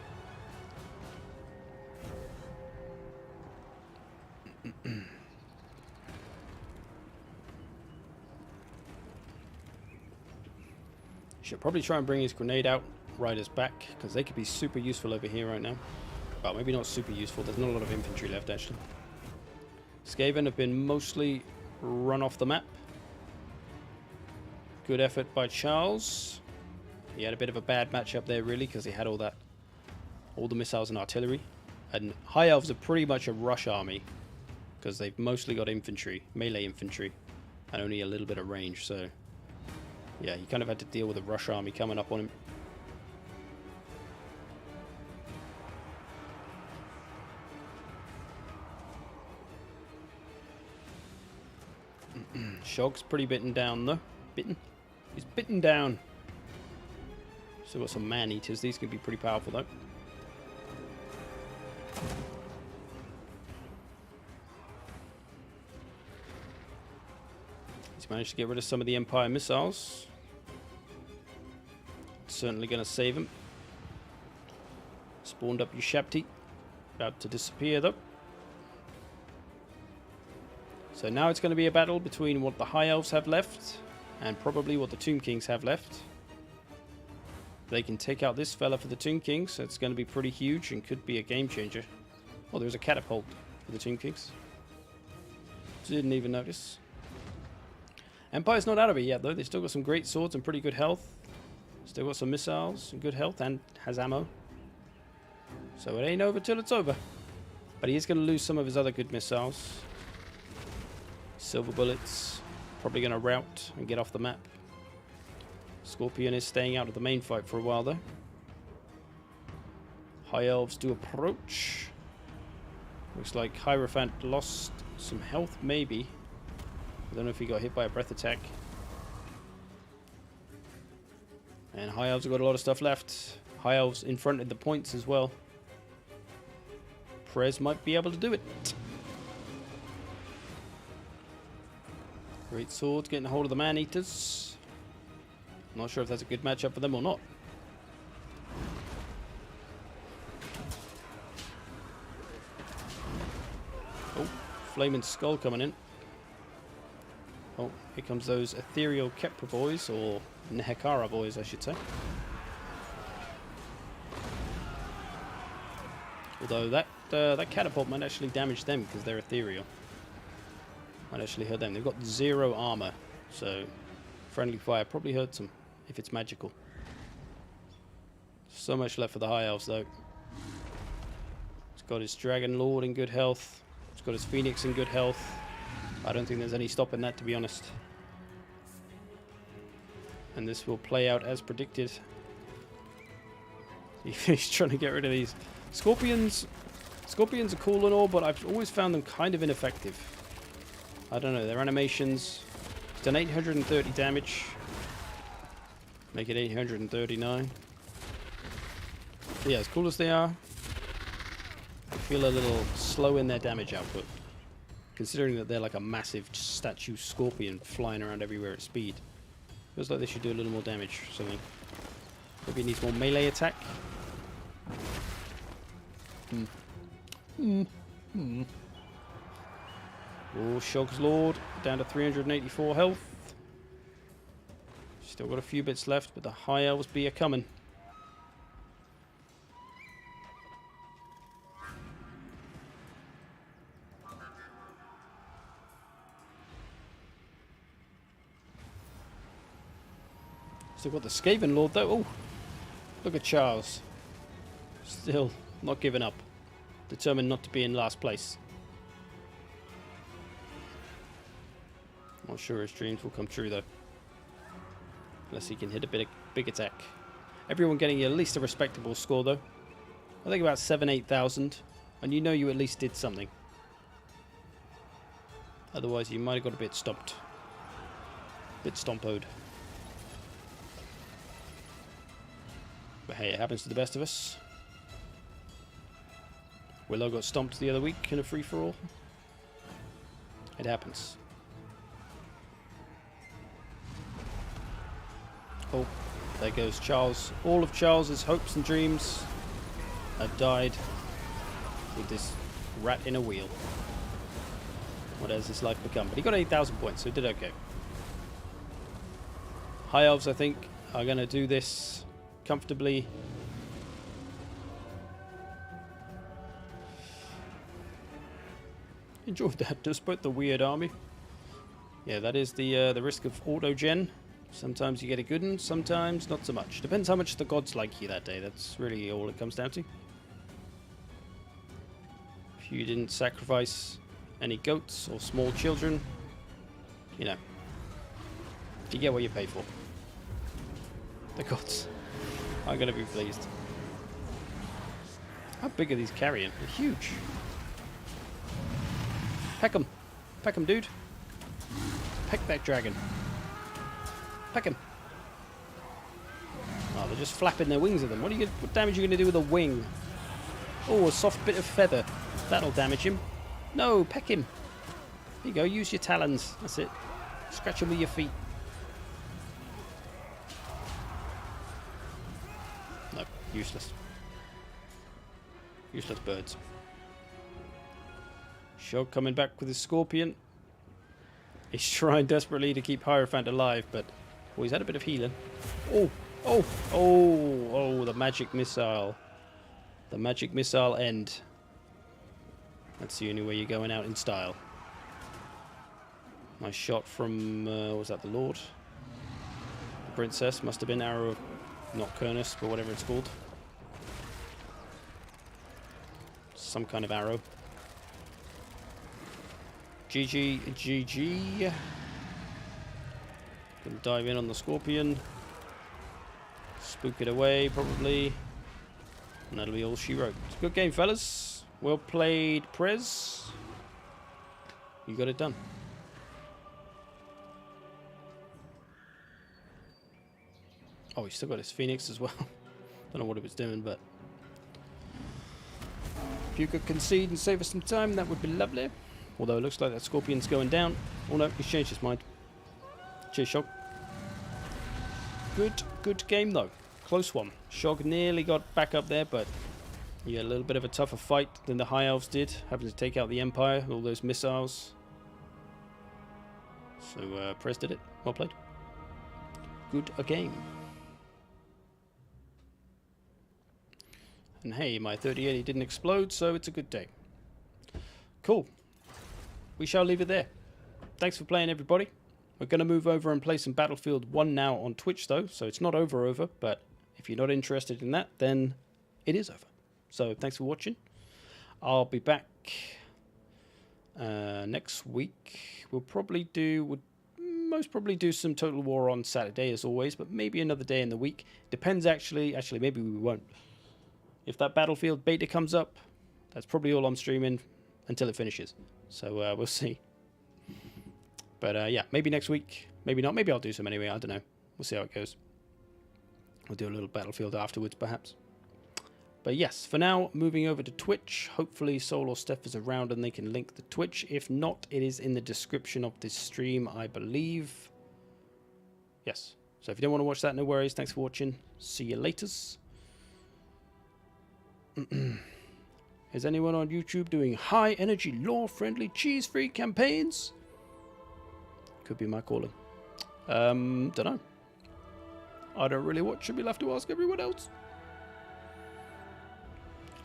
Should probably try and bring his Grenade Outriders back, because they could be super useful over here right now. Well, maybe not super useful. There's not a lot of infantry left, actually. Skaven have been mostly run off the map. Good effort by Charles. He had a bit of a bad matchup there, really, because he had all the missiles and artillery. And High Elves are pretty much a rush army, because they've mostly got infantry, melee infantry, and only a little bit of range, so yeah, he kind of had to deal with a rush army coming up on him. Shog's pretty bitten down, though. Bitten? He's bitten down. So got some man-eaters. These could be pretty powerful, though. He's managed to get rid of some of the Empire missiles. Certainly going to save him. Spawned up Ushabti. About to disappear, though. So now it's going to be a battle between what the High Elves have left and probably what the Tomb Kings have left. They can take out this fella for the Tomb Kings, so it's going to be pretty huge and could be a game changer. Oh, there's a catapult for the Tomb Kings. Didn't even notice. Empire's not out of it yet, though. They've still got some great swords and pretty good health. Still got some missiles and good health, and has ammo. So it ain't over till it's over. But he is going to lose some of his other good missiles. Silver bullets. Probably going to rout and get off the map. Scorpion is staying out of the main fight for a while though. High Elves do approach. Looks like Hierophant lost some health, maybe. I don't know if he got hit by a breath attack. And High Elves have got a lot of stuff left. High Elves in front of the points as well. Prez might be able to do it. Great Swords getting a hold of the Man-Eaters. Not sure if that's a good matchup for them or not. Oh, Flaming Skull coming in. Oh, here comes those Ethereal Kepra boys, or Nehekara boys, I should say. Although that catapult might actually damage them because they're ethereal. Might actually hurt them. They've got 0 armor, so friendly fire probably hurts them if it's magical. So much left for the High Elves though. He's got his Dragon Lord in good health. He's got his Phoenix in good health. I don't think there's any stopping that, to be honest. And this will play out as predicted. He's trying to get rid of these Scorpions. Scorpions are cool and all, but I've always found them kind of ineffective. I don't know, their animations. It's done 830 damage. Make it 839. But yeah, as cool as they are, I feel a little slow in their damage output. Considering that they're like a massive statue scorpion flying around everywhere at speed. Feels like they should do a little more damage or something. Maybe it needs more melee attack. Oh, Shog's Lord down to 384 health. Still got a few bits left, but the High Elves be a-coming. Still got the Skaven Lord though. Oh, look at Charles. Still not giving up. Determined not to be in last place. Not sure his dreams will come true though. Unless he can hit a big attack. Everyone getting at least a respectable score though. I think about 7,000-8,000. And you know you at least did something. Otherwise you might have got a bit stomped. Bit stompoed. But hey, it happens to the best of us. Willow got stomped the other week in a free-for-all. It happens. Oh, there goes Charles. All of Charles's hopes and dreams have died with this rat in a wheel. What has his life become? But he got 8,000 points, so he did okay. High Elves, I think, are going to do this comfortably. Enjoyed that, despite the weird army. Yeah, that is the risk of auto-gen. Sometimes you get a good one, sometimes not so much. Depends how much the gods like you that day. That's really all it comes down to. If you didn't sacrifice any goats or small children, you know, you get what you pay for. The gods are going to be pleased. How big are these carrion? They're huge. Peck 'em. Peck 'em, dude. Peck that dragon. Peck him. Oh, they're just flapping their wings at them. What damage are you going to do with a wing? Oh, a soft bit of feather. That'll damage him. No, peck him. There you go, use your talons. That's it. Scratch him with your feet. No, useless. Useless birds. Shog coming back with his scorpion. He's trying desperately to keep Hierophant alive, but oh, he's had a bit of healing. Oh, oh, oh, oh, the magic missile. The magic missile end. That's the only way you're going out in style. Nice shot from, was that the Lord? The Princess, must have been arrow of, not Cernus, but whatever it's called. some kind of arrow. GG, GG. Gonna dive in on the Scorpion. Spook it away, probably. And that'll be all she wrote. Good game, fellas. Well played, Prez. You got it done. Oh, he's still got his Phoenix as well. Don't know what it was doing, but if you could concede and save us some time, that would be lovely. Although it looks like that Scorpion's going down. Oh no, he's changed his mind. Cheers, Shog. Good game though. Close one. Shog nearly got back up there, but yeah, a little bit of a tougher fight than the High Elves did, having to take out the Empire, all those missiles. So Prez did it. Well played. Good a game. And hey, my 3080 didn't explode, so it's a good day. Cool. We shall leave it there. Thanks for playing, everybody. We're going to move over and play some Battlefield 1 now on Twitch, though, so it's not over, but if you're not interested in that, then it is over. So thanks for watching. I'll be back next week. We'll most probably do some Total War on Saturday, as always, but maybe another day in the week. Depends, actually, maybe we won't. If that Battlefield beta comes up, that's probably all I'm streaming until it finishes. So we'll see. But yeah, maybe next week. Maybe not. Maybe I'll do some anyway. I don't know. We'll see how it goes. We'll do a little Battlefield afterwards, perhaps. But yes, for now, moving over to Twitch. Hopefully Soul or Steph is around and they can link the Twitch. If not, it is in the description of this stream, I believe. Yes. So if you don't want to watch that, no worries. Thanks for watching. See you laters. Is anyone on YouTube doing high energy, lore-friendly, cheese-free campaigns? Could be my calling. Don't know. I don't really watch them. You'll have to ask everyone else.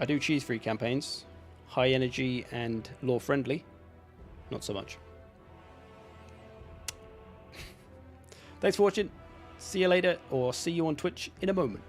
I do cheese-free campaigns. High energy and lore-friendly. Not so much. Thanks for watching. See you later, or see you on Twitch in a moment.